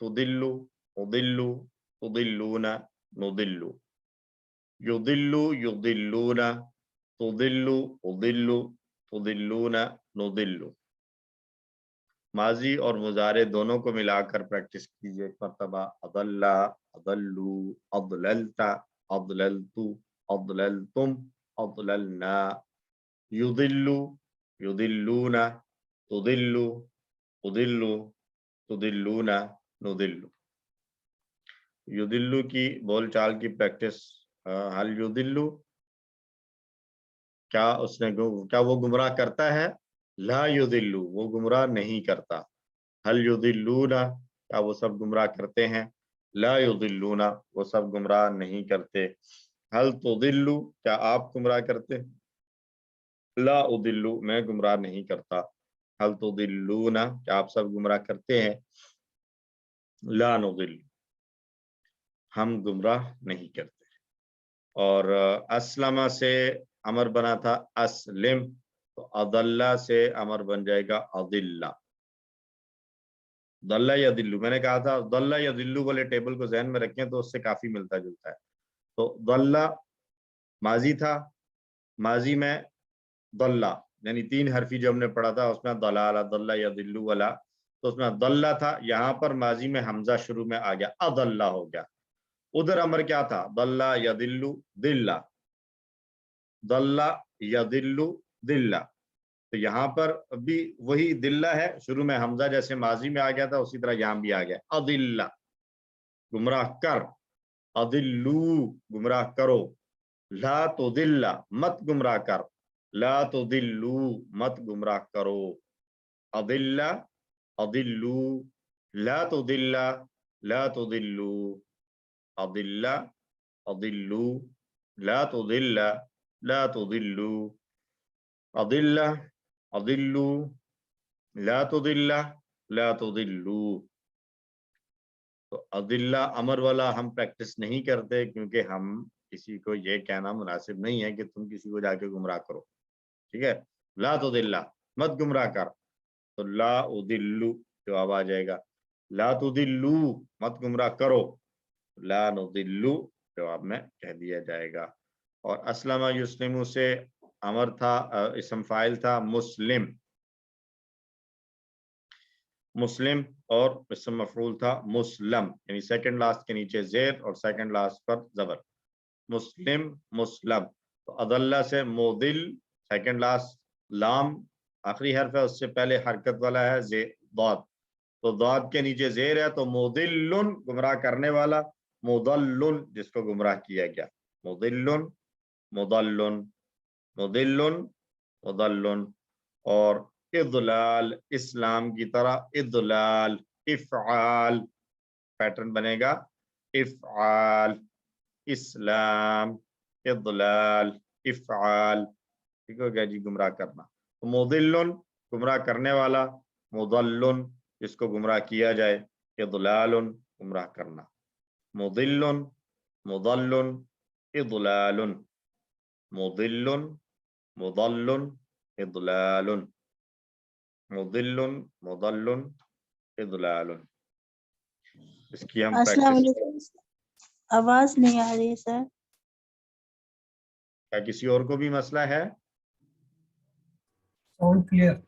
तुदिल्लु उदिल्लु उदिल्लूना नुदिल्लु, युदिल्लु युदिल्लूना, तुदिल्लु उदिल्लु तुदिल्लूना नुदिल्लु। माजी और मुजारे दोनों को मिलाकर प्रैक्टिस कीजिए एक मरतबा। अदल्ला अदल्लू अदललता अदललतु अदललतुम अदललना, युदिल्लु युदिल्लूना, तुदिल्लु उदिल्लु तुदिल्लूना नुदिल्लु। युदिल्लु की बोलचाल की प्रैक्टिस, हल युदिल्लु क्या क्या वो गुमराह करता है? ला युदिल्लु वो गुमराह नहीं करता। हल युदिल्लूना क्या वो सब गुमराह करते हैं? ला युदिल्लूना वो सब गुमराह नहीं करते। हल तुदिल्लु क्या आप गुमराह करते? ला उदिल्लु मैं गुमराह नहीं करता। हल तुदिल्लूना क्या आप सब गुमराह करते हैं? ला नुदिल्लु हम गुमराह नहीं करते। और अस्लमा से अमर बना था अस्लिम, तो अदल्ला से अमर बन जाएगा अदिल्ला। दल्ला या दिल्लू, मैंने कहा था दल्ला या दिल्लू वाले टेबल को ज़हन में रखें तो उससे काफी मिलता जुलता है। तो दल्ला माजी था, माजी में दल्ला यानी 3 हरफी जो हमने पढ़ा था उसमें दलाला दल्ला या दिल्लू वाला, तो उसमें दल्ला था। यहाँ पर माजी में हमजा शुरू में आ गया, अदल्ला हो गया। उधर अमर क्या था? दल्ला या दिल्लू दिल्ला, दल्ला या दिल्लू दिल्ला। तो यहाँ पर भी वही दिल्ला है, शुरू में हमजा जैसे माजी में आ गया था उसी तरह यहाँ भी आ गया अदिल्ला गुमराह कर, अदिल्लू गुमराह करो, ला तो दिल्ला मत गुमराह कर, ला तो दिल्लू मत गुमराह करो, अदिल्ला अदिल्लू ला तो दिल्ला ला तो दिल्लू, अदिल्ला अदिल्लू ला तो दिल्ला ला तो दिल्लू, अदिल्ला अदिल्लू ला तुदिल्ला ला तुदिल्लू। तो अदिल्ला अमर वाला हम प्रैक्टिस नहीं करते, क्योंकि हम किसी को ये कहना मुनासिब नहीं है कि तुम किसी को जाके गुमराह करो। ठीक है, ला तुदिल्ला मत गुमराह कर, तो ला उदिल्लू जवाब आ जाएगा। ला तुदिल्लू मत गुमराह करो, ला नुदिल्लू जवाब में कह दिया जाएगा। और अस्लमा युस्लिमु से अमर था, इसम फाइल था मुस्लिम, मुस्लिम, और इसम मफरूल था मुस्लम, यानी सेकंड लास्ट के नीचे जेर और सेकंड लास्ट पर जबर, मुस्लिम मुस्लम। तो अदल्ला से मोदिल, सेकंड लास्ट लाम आखिरी हर्फ है, उससे पहले हरकत वाला है जे दौद, تو दाद के नीचे जेर है, तो मुदिल्लुन गुमराह करने वाला, मुदल्लुन जिसको गुमराह किया गया, मुदिल्लुन मुदल्लुन मुदिल्लुन मुदल्लुन। और इदलाल इस्लाम की तरह, इदलाल इफ़आल पैटर्न बनेगा, इफ़आल इस्लाम इदलाल इफ़आल, ठीक हो गया जी, गुमराह करना। तो मुदिल्लुन गुमराह करने वाला, मुदल्लुन जिसको गुमराह किया जाए, इदलालुन गुमराह करना, मुदिल्लुन मुदल्लुन इदलालुन, मुदिल्लुन मुदल्लुन इदलालुन, मुदिल्लुन मुदल्लुन इदलालुन। इसकी हम अस्सलाम प्रैक्टिस। वालेकुम। आवाज नहीं आ रही सर। क्या किसी और को भी मसला है? Sound clear.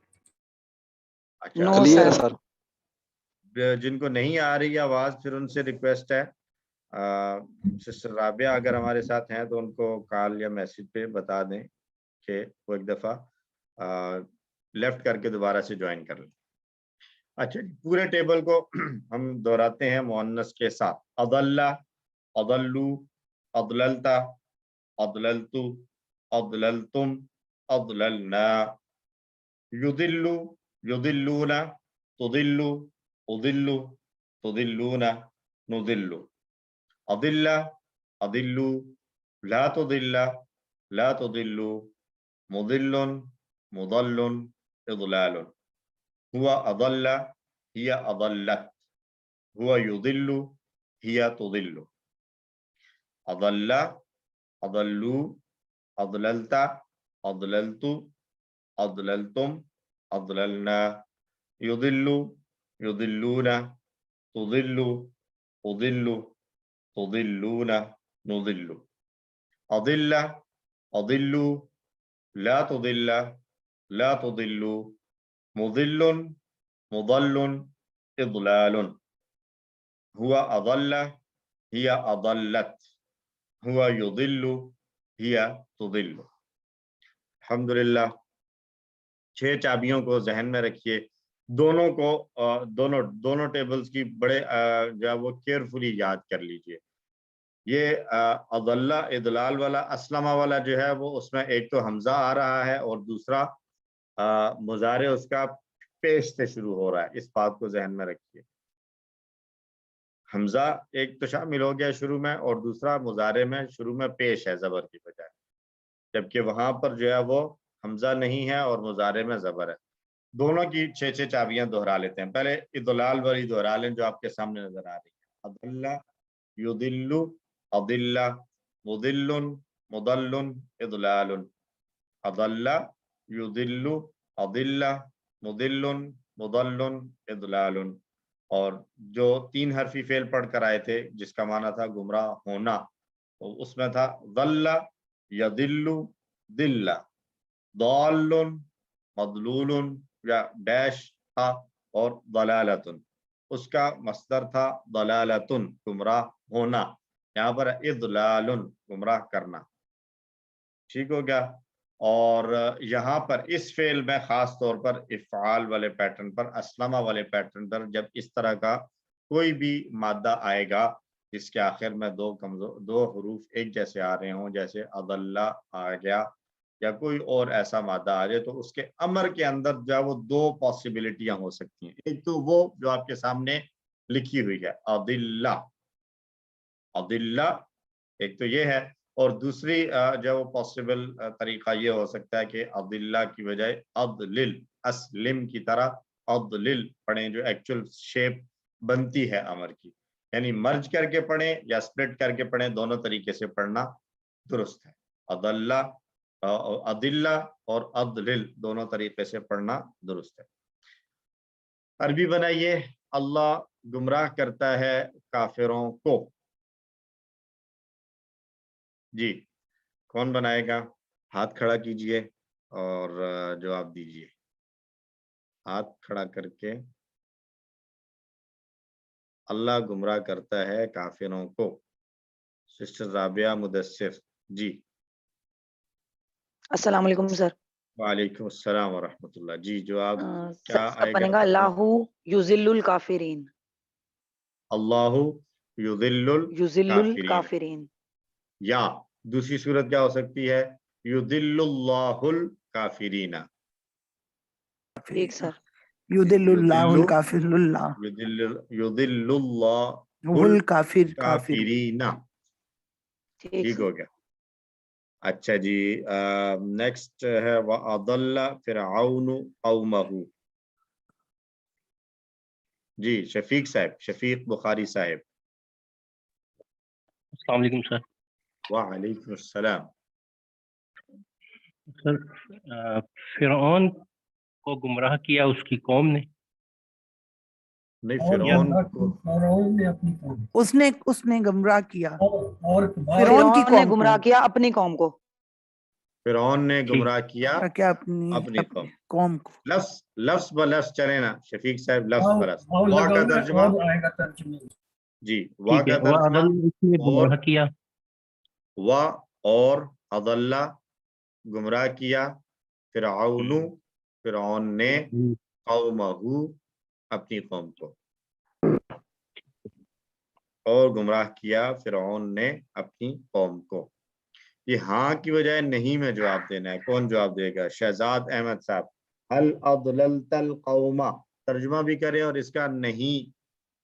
अच्छा, नो क्लियर है सर। सर। जिनको नहीं आ रही आवाज, फिर उनसे रिक्वेस्ट है, सिस्टर राबिया अगर हमारे साथ हैं तो उनको कॉल या मैसेज पे बता दें कि वो एक दफा लेफ्ट करके दोबारा से ज्वाइन कर लें। अच्छा, पूरे टेबल को हम दोहराते हैं मुअन्नस के साथ। अदल्ला अदल्लू अदललता अदललतु अदललतुम अदललना, युदिल्लु युदिल्लूना तुदिल्लु उदिल्लु तुदिल्लूना नुदिल्लु, अदिल्ला अदिल्लु ला तुदिल्ला ला तुदिल्लु, मुदिल्लुन मुदल्लुन इदलालुन, हुवा अदल्ला हिया अदल्लत, हुवा युदिल्लु हिया तुदिल्लु, अदल्ला अदल्लू अदललता अदललतु अदललतुम अदललना, युदिल्लु युदिल्लूना तुदिल्लु उदिल्लु तुदिल्लूना नुदिल्लु, अदिल्ला अदिल्लु ला तुदिल्ला ला तुदिल्लु, मुदिल्लुन मुदल्लुन इदलालुन, हुवा अदल्ला हिया अदल्लत, हुवा युदिल्लु हिया तुदिल्लु। अल्हम्दुलिल्लाह, 6 चाबियों को जहन में रखिए। दोनों को दोनों टेबल्स की बड़े जो है वो केयरफुली याद कर लीजिए। ये अदल्ला इदलाल वाला, अस्लमा वाला जो है वो, उसमें एक तो हमजा आ रहा है और दूसरा मुजारे उसका पेश से शुरू हो रहा है। इस बात को जहन में रखिए। हमजा एक तो शामिल हो गया शुरू में, और दूसरा मुजारे में शुरू में पेश है जबर की बजाय, जबकि वहां पर जो है वो हमजा नहीं है और मुजारे में जबर है। दोनों की 6 चाबियां दोहरा लेते हैं। पहले इदलाल वाली दोहरा लें जो आपके सामने नजर आ रही है। अदल्ला युदिल्लु अदिल्ला मुदिल्लुन मुदल्लुन इदलालुन, अदल्ला युदिल्लु अदिल्ला मुदिल्लुन मुदल्लुन इदलालुन। और जो 3 हरफी फेल पढ़ कर आए थे जिसका माना था गुमराह होना, तो उसमें था दल्ला यदिल्लु दिल्ला, दालुन मदलूलुन या डैश था, और दलालतुन उसका मस्दर था दलालतुन गुमराह होना। यहाँ पर इदलालुन गुमराह करना, ठीक हो गया। और यहाँ पर इस फेल में खास तौर पर इफ़आल वाले पैटर्न पर, अस्लमा वाले पैटर्न पर, जब इस तरह का कोई भी मादा आएगा जिसके आखिर में दो हरूफ एक जैसे आ रहे हों, जैसे अदल्ला आ गया या कोई और ऐसा मादा आ जाए, तो उसके अमर के अंदर जो वो 2 पॉसिबिलिटियां हो सकती हैं। एक तो वो जो आपके सामने लिखी हुई है अदिल्ला अदिल्ला, एक तो ये है, और दूसरी जो पॉसिबल तरीका ये हो सकता है कि अदिल्ला की बजाय अदलिल, अस्लिम की तरह अदलिल पढ़ें, जो एक्चुअल शेप बनती है अमर की, यानी मर्ज करके पढ़ें या स्प्लिट करके पढ़ें, दोनों तरीके से पढ़ना दुरुस्त है। अदल्ला अदिल्ला और अदलिल दोनों तरीके से पढ़ना दुरुस्त है। अरबी बनाइए। अल्लाह गुमराह करता है काफिरों को। जी, कौन बनाएगा? हाथ खड़ा कीजिए और जवाब दीजिए। हाथ खड़ा करके। अल्लाह गुमराह करता है काफिरों को। सिस्टर राबिया मुदस्सिर जी। अस्सलाम वालेकुम सर। वालेकुम अस्सलाम व रहमतुल्लाह। जी जवाब क्या सर, आएगा? बनेगा अल्लाहु युजिल्लुल काफिरीन। अल्लाहु युदिल्लुल युजिल्लुल काफिरीन। काफिरीन। या दूसरी सूरत क्या हो सकती है? युदिल्लुल्लाहुल काफिरीना। ठीक सर। युदिल्लुल्लाहुल काफिरुल्लाह युदिल्लुल्लाहुल हुल काफिर काफिरीना। ठीक ठीक सर। हो गया। अच्छा जी, नेक्स्ट है व अदल्ला फिरऔनु कौमहु। जी शफीक साहब, शफीक बुखारी साहब। अस्सलाम वालेकुम सर। वालेकुम अस्सलाम। सर फिरौन को गुमराह किया उसकी कौम ने। नहीं, फिरौन को उसने गुमराह किया फिरौन फिरौन की ने कौम गुमराह को। किया अपनी कौम को। फिरौन ने गुमराह किया क्या अपनी अपनी कौम। कौम को। लफ्ज लफ्ज ब लफ्ज चले ना शफीक साहब, लफ्ज ब लफ्ज। वाह का तर्जुमा जी, वाह ठीक का है, वह तर्जुमा अदल उसने और गुमराह किया। वाह और अदल्ला गुमराह किया, फिरऔनु फिरौन ने, कौमहु अपनी कौम को, और गुमराह किया फिरौन ने अपनी कौम को। ये हाँ की बजाय नहीं में जवाब देना है। कौन जवाब देगा? शहजाद अहमद साहब। हल अदललतल कौमा, तर्जुमा भी करें और इसका नहीं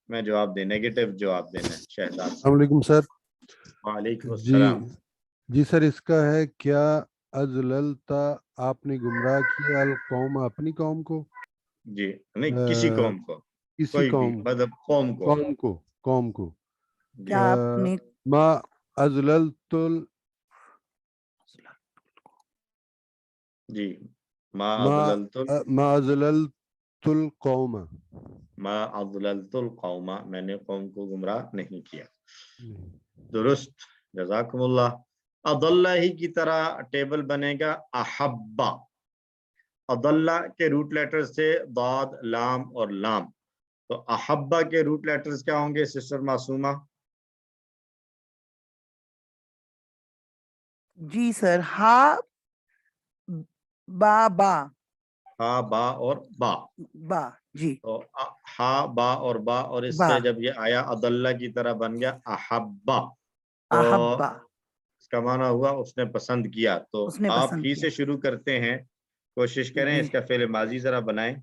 में जवाब दे, नेगेटिव जवाब देना है। शहजाद। अस्सलाम वालेकुम सर। वालेकुम जी अस्सलाम। जी सर, इसका है क्या अजललता आपने गुमराह किया अल कौम अपनी कौम को। जी नहीं, किसी कौम को, किसी कोई भी कौम मतलब कौम को। कौम को जी क्या आपने मा अजललतुल जी मा अजललतुल कौम। मा अज़ललतुल कौमा, मैंने कौम को गुमराह नहीं किया। दुरुस्त, जज़ाकुमुल्लाह। अदल्ला ही की तरह टेबल बनेगा अहब्बा। अदल्ला के रूट लेटर्स थे दाद, लाम और लाम। तो अहब्बा के रूट लेटर्स क्या होंगे सिस्टर मासूमा? जी सर, हा बा बा हा बा और बा। बा जी तो हा बा और बा, और बा इससे जब ये आया अदल्ला की तरह बन गया अहब्बा, तो अहब्बा इसका माना हुआ उसने पसंद किया। तो उसने आप पसंद ही किया। से शुरू करते हैं, कोशिश करें जी इसका फेल माजी जरा बनाएं।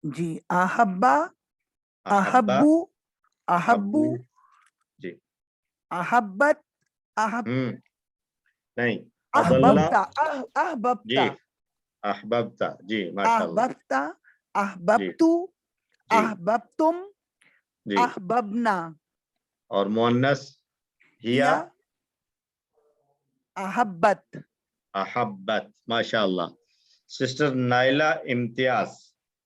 जी अहब्बा अहब्बा, अहब्बू अहब्बू। अहब्बू जी अहब्बत अहब नहीं, अदल्ला। अहबब्ता जी अहबब्ता अहबब्ता, जी माशाल्लाह। अहबब्ता जी अहबब्तु जी अहबब्तुम जी। अहबब्ना और मुअन्नस हिया, हिया अहब्बत। अहब्बत, माशाल्लाह। सिस्टर नाइला इम्तियाज,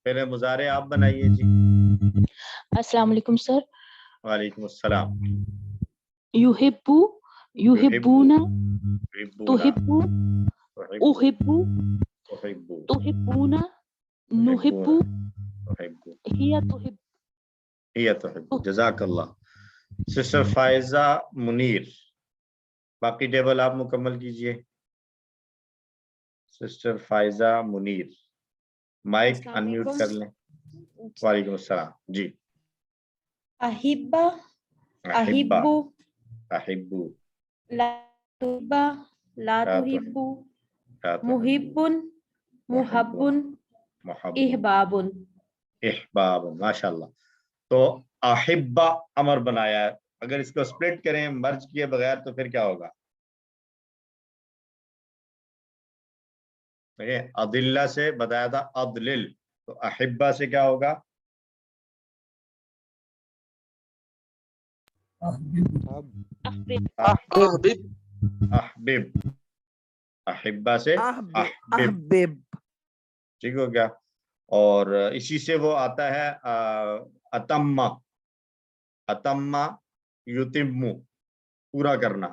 पहले मुजारे आप बनाइए जी। अस्सलाम वालेकुम सर। वालेकुम अस्सलाम। युहिब्बु युहिब्बु, युहिब्बूना युहिब्बूना, तुहिब्बु तुहिब्बु, उहिब्बु तुहिब्बु, तुहिब्बूना तुहिब्बूना, नुहिब्बु तुहिब्बु, हिया तुहिब्बु। हिया तुहिब्बु। जज़ाकल्लाह। सिस्टर फायजा मुनीर, बाकी टेबल आप मुकम्मल कीजिए। Sister Faiza Munir, mic unmute कर लें। वालेकुम अस्सलाम जी। अहिब्बा अहिब्बा, अहिब्बु अहिब्बु, ला तुहिब्बा ला ला तुहिब्बु ला तुहिब्बु, मुहिब्बुन मुहब्बुन मुहब्बुन, इहबाबुन। इहबाब, माशाल्लाह। तो अहिब्बा अमर बनाया है। अगर इसको स्प्लिट करें मर्ज किए बगैर तो फिर क्या होगा? देखिए, अदिल्ला से बताया था अदलिल, तो अहिब्बा से क्या होगा? अहबिब, अहिब्बा से अहबिब। अहबिब ठीक हो गया। और इसी से वो आता है अतम्मा, अतम्मा युतिम्मु, पूरा करना।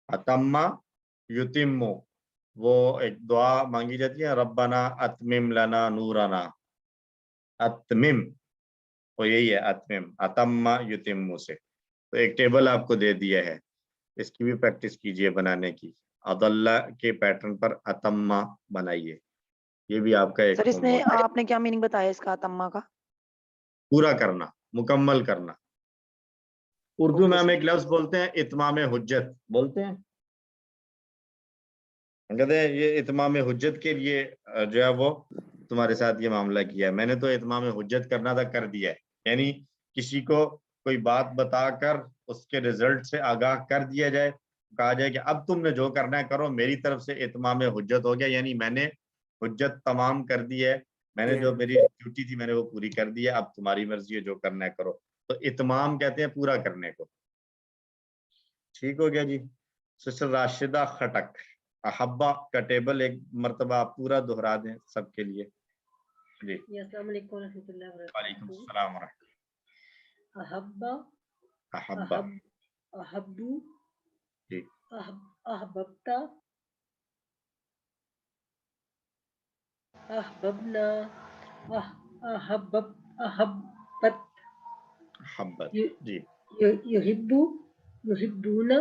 अतम्मा युतिम्मु, वो एक दुआ मांगी जाती है, रब्बना अतमिम लना नूरना। अतमिम, वो यही है अतमिम, अतम्मा युतिम्मु से। तो एक टेबल आपको दे दिया है, इसकी भी प्रैक्टिस कीजिए बनाने की। अदल्ला के पैटर्न पर अतम्मा बनाइए। ये भी आपका एक सर इसमें होमवर्क है। आपने क्या मीनिंग बताया इसका तम्मा का? पूरा करना, मुकम्मल करना। उर्दू ओके में हम सर। एक लफ्ज बोलते हैं इत्माम हुज्जत, बोलते हैं, कहते हैं ये इत्माम हुज्जत के लिए जो है वो तुम्हारे साथ ये मामला किया है। मैंने तो इत्माम हुज्जत करना था, कर दिया है। यानी किसी को कोई बात बताकर उसके रिजल्ट से आगाह कर दिया जाए, कहा जाए कि अब तुमने जो करना है करो, मेरी तरफ से इत्माम हुज्जत हो गया, यानी मैंने हुज्जत तमाम कर दी है, मैंने जो मेरी ड्यूटी थी मैंने वो पूरी कर दी है, अब तुम्हारी मर्जी है जो करना है करो। तो इत्माम कहते हैं पूरा करने को। ठीक हो गया जी। सिस्टर राशिदा खटक, अहब्बा का टेबल एक मर्तबा आप पूरा दोहरा दें सबके लिए जी। अस्सलाम वालेकुम रहमतुल्लाहि व वालेकुम बरकातहू। सलाम व अहब्बा, अहब्बा अहब्बू, जी, अहबब्ता, अहबबना, अहब्बत, हब्बत जी, युहिब्बु, युहिब्बूना,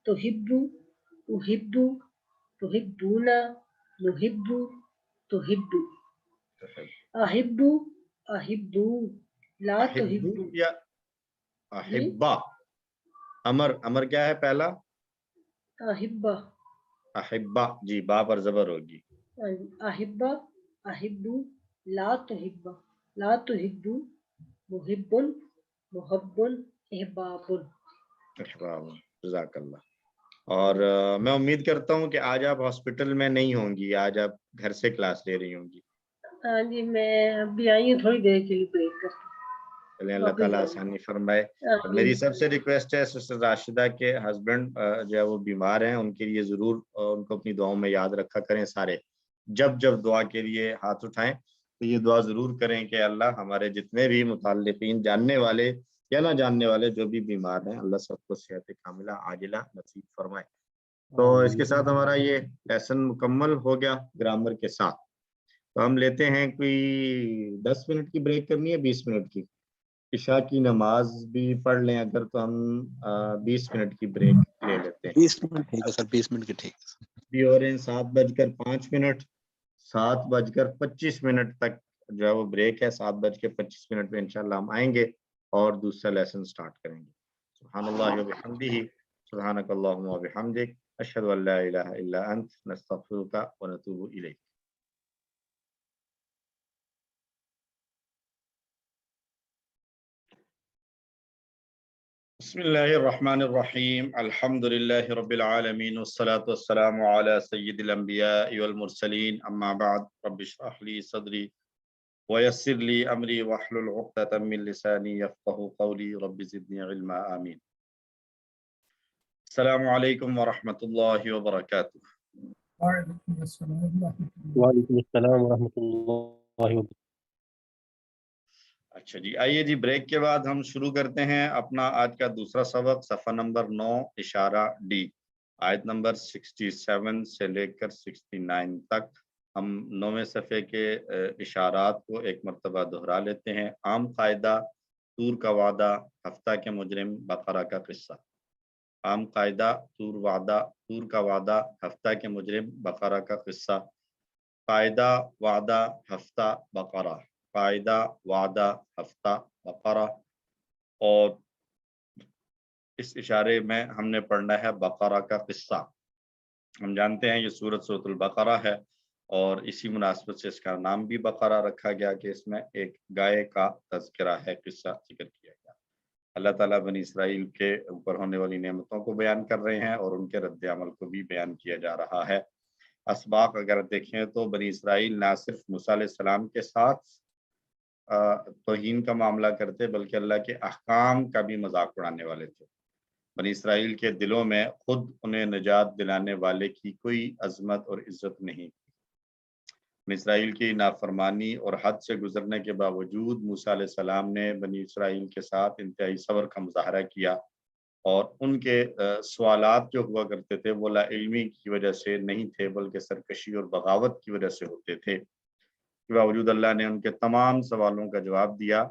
तुहिब्बु, उहिब्बु, तुहिब्बूना, नुहिब्बु, तुहिब्बु, अहिब्बु, अहिब्बू, ला अहिब्बु तुहिब्बु। या अहिब्बा। अमर, अमर क्या है पहला? अहिब्बा, अहिब्बा जी, बा पर जबर होगी। अहिब्बा, अहिब्बू, ला तुहिब्बा, ला तुहिब्बू, मुहिब्बुन, मुहब्बुन, इहबाबुन। जज़ाकल्लाह। और मैं उम्मीद करता हूँ कि आज आप हॉस्पिटल में नहीं होंगी, आज आप घर से क्लास ले रही होंगी। हाँ जी, मैं अभी आई हूँ थोड़ी देर के लिए ब्रेक कर। चलिए अल्लाह ताला आसानी फरमाए। और मेरी सबसे रिक्वेस्ट है, सिस्टर राशिदा के हस्बैंड जो है वो बीमार हैं, उनके लिए जरूर उनको अपनी दुआओं में याद रखा करें। सारे जब जब दुआ के लिए हाथ उठाएं तो ये दुआ जरूर करें कि अल्लाह हमारे जितने भी मुताल्लिकीन, जानने वाले या ना जानने वाले जो भी बीमार हैं, अल्लाह सबको सेहत कामिला आजिला नसीब फरमाए। तो इसके साथ हमारा ये लेसन मुकम्मल हो गया ग्रामर के साथ। तो हम लेते हैं कोई 10 मिनट की ब्रेक करनी है, 20 मिनट की। इशा की नमाज भी पढ़ लें अगर, तो हम 20 मिनट की ब्रेक ले लेते हैं। 20 मिनट ठीक है सर, 20 मिनट की ठीक है। भी हो रहे हैं 7:05, 7:25 तक जो है वो ब्रेक है। 7:25 पे इंशाल्लाह हम आएंगे और दूसरा लेसन स्टार्ट करेंगे। सुब्हानल्लाह व बिहम्दिही, सुब्हानकल्लाहुम्मा व बिहम्दिक, अशहदु अल्ला इलाहा इल्ला अंत, नस्तगफिरुका व नतूबु इलैक। बिस्मिल्लाहिर्रहमानिर्रहीम, अल्हम्दुलिल्लाहि रब्बिल आलमीन, वस्सलातु वस्सलामु अला सय्यिदिल अंबिया'i वल मुरसलीन, अम्मा बअद, रब्बि इश्रह ली सदरी व यस्सिर ली अमरी वहलुल उक़दतम मिन लिसानी यफ़क़हू क़ौली, रब्बि ज़िदनी इल्मा, आमीन। अस्सलामु अलैकुम व रहमतुल्लाहि व बरकातुहू। वालेकुम अस्सलाम व रहमतुल्लाहि व अच्छा जी, आइए जी, ब्रेक के बाद हम शुरू करते हैं अपना आज का दूसरा सबक, सफ़ा नंबर 9 इशारा डी, आयत नंबर 67 से लेकर 69 तक। हम 9वें सफ़े के इशारात को एक मरतबा दोहरा लेते हैं। आम कायदा, तूर का वादा, हफ्ता के मुजरिम, बकरा का किस्सा। आम कायदा, तूर का वादा, हफ्ता के मुजरिम, बकरा का किस्सा। कायदा, वादा, हफ्ता, बकरा। कायदा, वादा, हफ्ता, बकरा। और इस इशारे में हमने पढ़ना है बकरा का किस्सा। हम जानते हैं ये सूरतुल बकरा है और इसी मुनासबत से इसका नाम भी बकरा रखा गया कि इसमें एक गाय का तज़किरा है, किस्सा जिक्र किया गया। अल्लाह ताला बनी इसराइल के ऊपर होने वाली नेमतों को बयान कर रहे हैं और उनके रद्द अमल को भी बयान किया जा रहा है। असबाक अगर देखें तो बनी इसराइल ना सिर्फ मूसा अलैहिस्सलाम के साथ तौहीन का मामला करते, बल्कि अल्लाह के अहकाम का भी मजाक उड़ाने वाले थे। बनी इसराइल के दिलों में खुद उन्हें निजात दिलाने वाले की कोई अजमत और इज्जत नहीं थी। बनी इसराइल की नाफरमानी और हद से गुजरने के बावजूद मूसा अलैहिस्सलाम ने बनी इसराइल के साथ इंतहाई सब्र का मुजाहरा किया और उनके सवालात जो हुआ करते थे वो ला इल्मी की वजह से नहीं थे, बल्कि सरकशी और बगावत की वजह से होते थे। के बावजूद अल्लाह ने उनके तमाम सवालों का जवाब दिया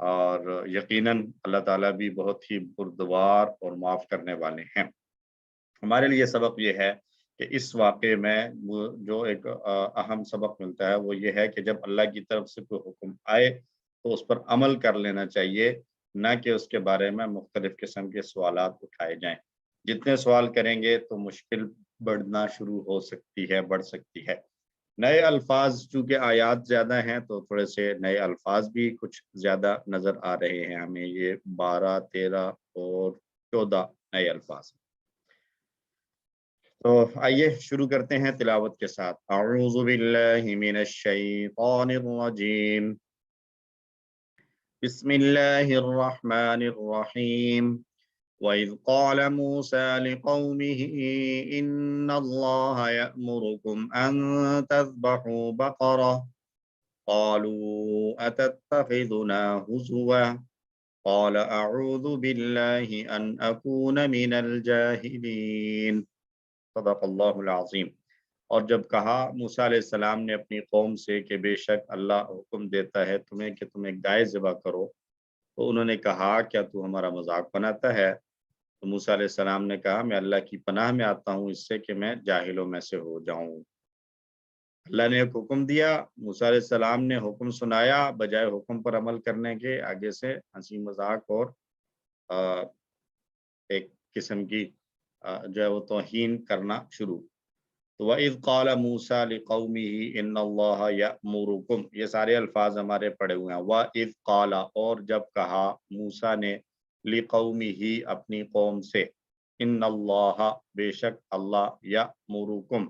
और यकीनन अल्लाह ताला भी बहुत ही बुरदवार और माफ़ करने वाले हैं। हमारे लिए सबक ये है کہ اس واقعے میں وہ جو ایک اہم سبق ملتا ہے وہ یہ ہے کہ جب اللہ کی طرف سے کوئی حکم آئے تو اس پر عمل کر لینا چاہیے، نہ کہ اس کے بارے میں مختلف قسم کے سوالات اٹھائے جائیں۔ جتنے سوال کریں گے تو مشکل بڑھنا شروع ہو سکتی ہے، بڑھ سکتی ہے۔ نئے الفاظ چونکہ آیات زیادہ ہیں تو تھوڑے سے نئے الفاظ بھی کچھ زیادہ نظر آ رہے ہیں ہمیں، یہ 12، 13 اور 14 نئے الفاظ۔ تو آئیے شروع کرتے ہیں تلاوت کے ساتھ۔ اعوذ باللہ من الشیطان الرجیم، بسم اللہ الرحمن الرحیم۔ وَإِذْ قَالَ مُوسَى لِقَوْمِهِ إِنَّ اللَّهَ يَأْمُرُكُمْ أَن تَذْبَحُوا بَقَرَةً قَالُوا أَتَتَّخِذُنَا هُزُوًا قَالَ أَعُوذُ بِاللَّهِ أَنْ أَكُونَ مِنَ الْجَاهِلِينَ۔ صدق اللہ العظیم۔ اور جب کہا موسیٰ علیہ السلام نے اپنی قوم سے کہ بے شک اللہ حکم دیتا ہے تمہیں کہ تم ایک گائے ذبح کرو، تو انہوں نے کہا کیا تو ہمارا مذاق بناتا ہے؟ تو موسیٰ علیہ السلام نے کہا میں اللہ کی پناہ میں آتا ہوں اس سے کہ میں جاہلوں میں سے ہو جاؤں۔ اللہ نے ایک حکم دیا، موسیٰ علیہ السلام نے حکم سنایا، بجائے حکم پر عمل کرنے کے آگے سے ہنسی مذاق اور ایک قسم کی جو ہے وہ توہین کرنا شروع۔ تو وَإِذْ قَالَ مُوسَى لِقَوْمِهِ إِنَّ اللَّهَ يَأْمُرُكُمْ، یہ سارے الفاظ ہمارے پڑھے ہوئے ہیں۔ وَإِذْ قَالَ، اور جب کہا موسیٰ نے، لِقَوْمِهِ اپنی قوم سے، إِنَّ اللَّهَ بے شک اللہ، يَأْمُرُكُمْ،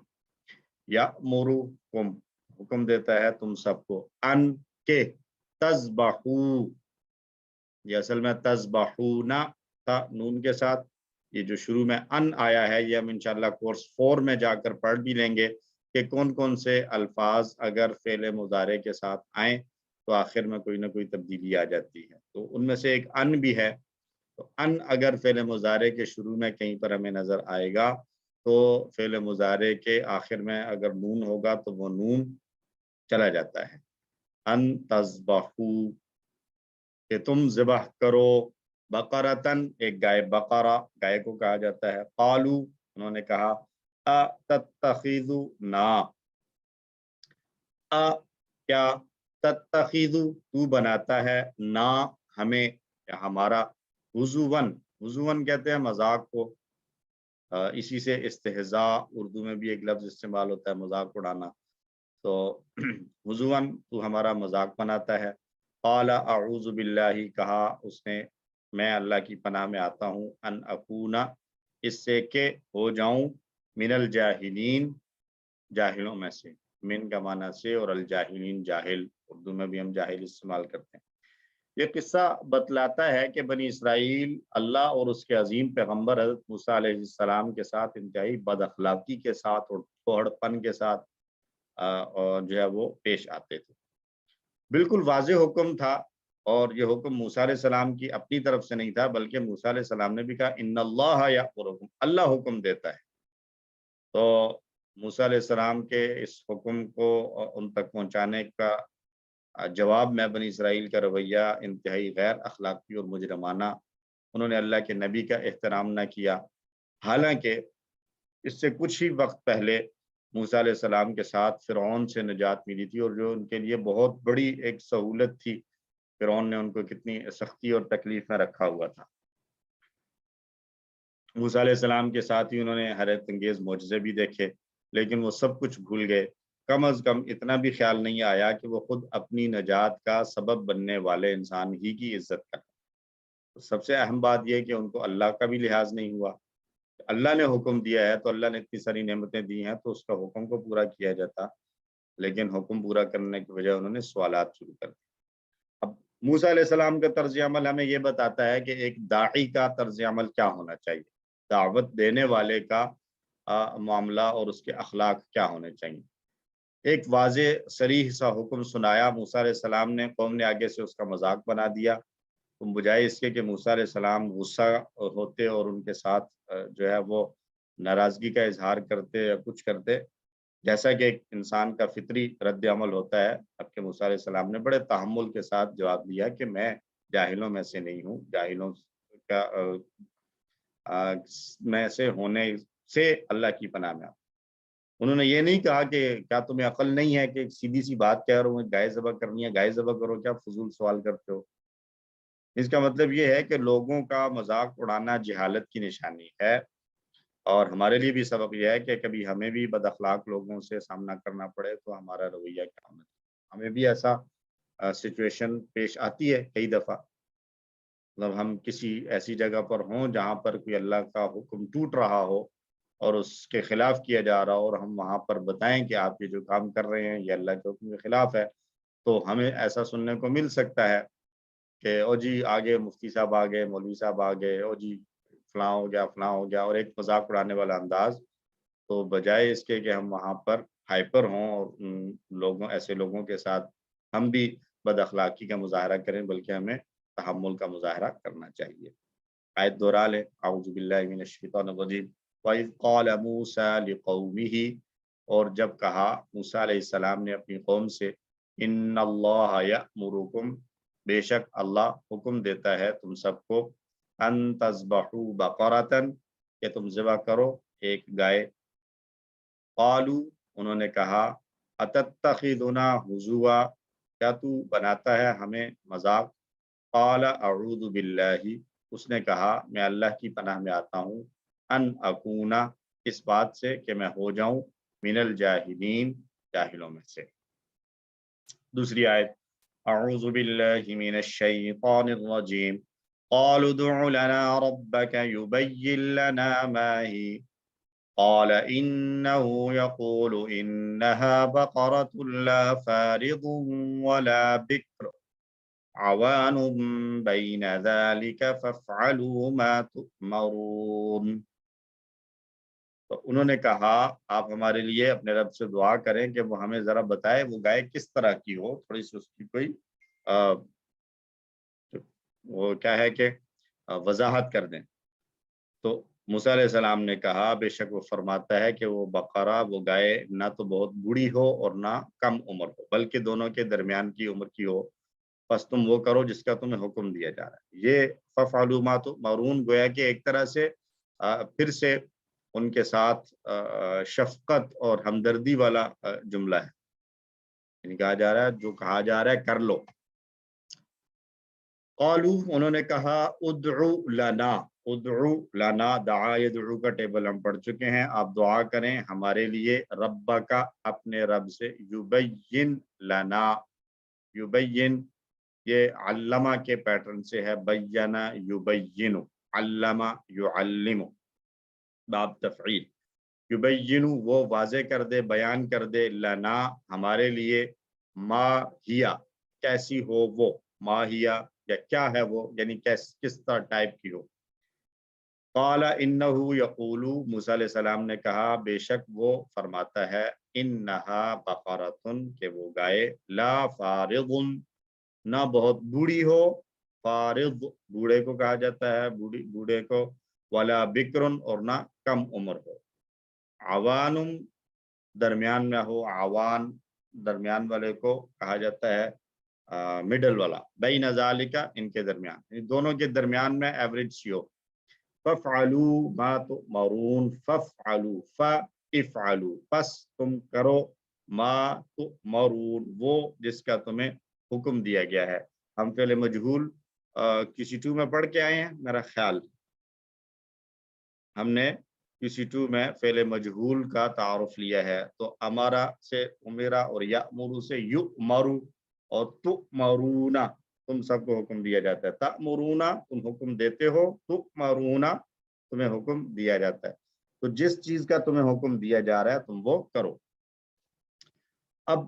يَأْمُرُكُمْ حکم دیتا ہے تم سب کو، ان کے تذبحوا، یہ اصل میں تذبحون تھا نون کے ساتھ، یہ جو شروع میں ان آیا ہے یہ ہم انشاءاللہ کورس 4 میں جا کر پڑھ بھی لیں گے کہ کون کون سے الفاظ اگر فعل مضارع کے ساتھ آئیں تو آخر میں کوئی نہ کوئی تبدیلی آ جاتی ہے، تو ان میں سے ایک ان بھی ہے۔ تو ان اگر فعل مضارع کے شروع میں کہیں پر ہمیں نظر آئے گا تو فعل مضارع کے آخر میں اگر نون ہوگا تو وہ نون چلا جاتا ہے۔ ان تذبحوا، کہ تم ذبح کرو، بقرتن ایک گائے، بقرہ گائے کو کہا جاتا ہے۔ قالو انہوں نے کہا، اتتخذنا، کیا، تتخذو تو بناتا ہے، نا ہمیں یا ہمارا، ہزون، ہزون کہتے ہیں مذاق کو، اسی سے استہزاء اردو میں بھی ایک لفظ استعمال ہوتا ہے مذاق اڑانا، تو ہزون تو ہمارا مذاق بناتا ہے۔ قال اعوذ باللہ، کہا اس نے میں اللہ کی پناہ میں آتا ہوں، ان اکون اس سے کہ ہو جاؤں، من الجاہلین جاہلوں میں سے، من کا معنی سے اور الجاہلین جاہل، اردو میں بھی ہم جاہل استعمال کرتے ہیں۔ یہ قصہ بتلاتا ہے کہ بنی اسرائیل اللہ اور اس کے عظیم پیغمبر حضرت موسیٰ علیہ السلام کے ساتھ انتہائی بد اخلاقی کے ساتھ اور پھوڑ پن کے ساتھ اور جو ہے وہ پیش آتے تھے۔ بالکل واضح حکم تھا، اور یہ حکم موسیٰ علیہ السلام کی اپنی طرف سے نہیں تھا بلکہ موسیٰ علیہ السلام نے بھی کہا ان اللہ یأمرکم، اللہ حکم دیتا ہے۔ تو موسیٰ علیہ السلام کے اس حکم کو ان تک پہنچانے کا جواب میں بنی اسرائیل کا رویہ انتہائی غیر اخلاقی اور مجرمانہ، انہوں نے اللہ کے نبی کا احترام نہ کیا، حالانکہ اس سے کچھ ہی وقت پہلے موسیٰ علیہ السلام کے ساتھ فرعون سے نجات ملی تھی، اور جو ان کے لیے بہت بڑی ایک سہولت تھی، فرعون نے ان کو کتنی سختی اور تکلیف میں رکھا ہوا تھا۔ موسیٰ علیہ السلام کے ساتھ ہی انہوں نے حیرت انگیز معجزے بھی دیکھے، لیکن وہ سب کچھ بھول گئے، کم از کم اتنا بھی خیال نہیں آیا کہ وہ خود اپنی نجات کا سبب بننے والے انسان ہی کی عزت کریں۔ سب سے اہم بات یہ کہ ان کو اللہ کا بھی لحاظ نہیں ہوا، اللہ نے حکم دیا ہے تو اللہ نے اتنی ساری نعمتیں دی ہیں تو اس کا حکم کو پورا کیا جاتا، لیکن حکم پورا کرنے کی بجائے انہوں نے سوالات شروع کر دیے۔ اب موسیٰ علیہ السلام کا طرز عمل ہمیں یہ بتاتا ہے کہ ایک داعی کا طرز عمل کیا ہونا چاہیے، دعوت دینے والے کا معاملہ اور اس کے اخلاق کیا ہونے چاہیے۔ ایک واضح صریح سا حکم سنایا موسیٰ علیہ السلام نے، قوم نے آگے سے اس کا مذاق بنا دیا، تو بجائے اس کے کہ موسیٰ علیہ السلام غصہ ہوتے اور ان کے ساتھ جو ہے وہ ناراضگی کا اظہار کرتے یا کچھ کرتے، جیسا کہ ایک انسان کا فطری رد عمل ہوتا ہے، اب کہ موسیٰ علیہ السلام نے بڑے تحمل کے ساتھ جواب دیا کہ میں جاہلوں میں سے نہیں ہوں، جاہلوں کا میں سے ہونے سے اللہ کی پناہ میں آتا ہوں۔ انہوں نے یہ نہیں کہا کہ کیا تمہیں عقل نہیں ہے کہ ایک سیدھی سی بات کہہ رہا ہوں گائے ذبح کرنی ہے گائے ذبح کرو، کیا فضول سوال کرتے ہو؟ اس کا مطلب یہ ہے کہ لوگوں کا مذاق اڑانا جہالت کی نشانی ہے، اور ہمارے لیے بھی سبق یہ ہے کہ کبھی ہمیں بھی بد اخلاق لوگوں سے سامنا کرنا پڑے تو ہمارا رویہ کیا ہونا چاہیے۔ ہمیں بھی ایسا سچویشن پیش آتی ہے کئی دفعہ، مطلب ہم کسی ایسی جگہ پر ہوں جہاں پر کوئی اللہ کا حکم ٹوٹ رہا ہو اور اس کے خلاف کیا جا رہا ہو، اور ہم وہاں پر بتائیں کہ آپ یہ جو کام کر رہے ہیں یہ اللہ کے حکم کے خلاف ہے، تو ہمیں ایسا سننے کو مل سکتا ہے کہ او جی آگے مفتی صاحب آ گئے، مولوی صاحب آ گئے، او جی فلاں ہو گیا، اور ایک مذاق اڑانے والا انداز۔ تو بجائے اس کے کہ ہم وہاں پر ہائپر ہوں اور ایسے لوگوں کے ساتھ ہم بھی بد اخلاقی کا مظاہرہ کریں، بلکہ ہمیں تحمل کا مظاہرہ کرنا چاہیے۔ آیت دوہرا لیں، اعوذ باللہ من الشیطان الرجیم، وَإِذْ قَالَ مُوسَىٰ لِقَوْمِهِ، اور جب کہا موسیٰ علیہ السلام نے اپنی قوم سے، إِنَّ اللَّهَ يَأْمُرُكُمْ، بے شک اللہ حکم دیتا ہے تم سب کو، ان تذبحوا بقرۃ، کہ تم ذبح کرو ایک گائے۔ قالوا، انہوں نے کہا، اتتخذنا ہزوا، کیا تو بناتا ہے ہمیں مذاق؟ قال اعوذ باللہ، اس نے کہا میں اللہ کی پناہ میں آتا ہوں، ان اکونا، اس بات سے کہ میں ہو جاؤں، من الجاہلین، جاہلوں میں سے۔ دوسری آیت، اعوذ باللہ من الشیطان الرجیم، قالوا ادع لنا ربك يبين لنا ما هي، قال إنه يقول إنها بقرة لا فارض ولا بكر عوان بين ذلك فافعلوا ما تؤمرون۔ تو انہوں نے کہا آپ ہمارے لیے اپنے رب سے دعا کریں کہ وہ ہمیں ذرا بتائے وہ گائے کس طرح کی ہو، تھوڑی سی اس کی کوئی وہ کیا ہے کہ وضاحت کر دیں۔ تو موسیٰ علیہ السلام نے کہا بے شک وہ فرماتا ہے کہ وہ بقرہ، وہ گائے نہ تو بہت بوڑھی ہو اور نہ کم عمر ہو، بلکہ دونوں کے درمیان کی عمر کی ہو، بس تم وہ کرو جس کا تمہیں حکم دیا جا رہا ہے۔ یہ فَفْعَلُوا مَا تُؤْمَرُونَ گویا کہ ایک طرح سے پھر سے ان کے ساتھ شفقت اور ہمدردی والا جملہ ہے، یعنی کہا جا رہا ہے جو کہا جا رہا ہے کر لو۔ قالو، انہوں نے کہا ادعو لنا، ادعو لنا، دعا یدعو کا ٹیبل ہم پڑھ چکے ہیں، آپ دعا کریں ہمارے لیے، رب کا، اپنے رب سے، یبین لنا، یبین یہ علمہ کے پیٹرن سے ہے، بینا یبین، علمہ یعلم، باب تفعیل، یبین وہ واضح کر دے، بیان کر دے، لنا ہمارے لیے، ما ہیا کیسی ہو وہ، ما ہیا یا کیا ہے وہ، یعنی کس طرح ٹائپ کی ہو۔ قال انہ یقول، موسیٰ علیہ السلام نے کہا بے شک وہ فرماتا ہے، انہا بقرۃ، کہ وہ گائے، لا فارض، نہ بہت بوڑھی ہو، فارض بوڑھے کو کہا جاتا ہے، بوڑھے کو، ولا بکر، اور نہ کم عمر ہو، عوان درمیان میں ہو، عوان درمیان والے کو کہا جاتا ہے مڈل والا، بین ذالک ان کے درمیان، یعنی دونوں کے درمیان میں ایوریج سی ہو۔ فَافْعَلُوا مَا تُؤْمَرُونَ، فَافْعَلُوا فَافْعَلُوا، پس تم کرو، ما تُؤْمَرُونَ وہ جس کا تمہیں حکم دیا گیا ہے۔ ہم فعل مجہول QC2 میں پڑھ کے آئے ہیں میرا خیال، ہم نے QC2 میں فعل مجہول کا تعارف لیا ہے، تو امارا سے امیرا اور یأمرو سے یؤمرو اور تؤمرونا تم سب کو حکم دیا جاتا ہے، تأمرونا تم حکم دیتے ہو، تؤمرونا تمہیں حکم دیا جاتا ہے، تو جس چیز کا تمہیں حکم دیا جا رہا ہے تم وہ کرو۔ اب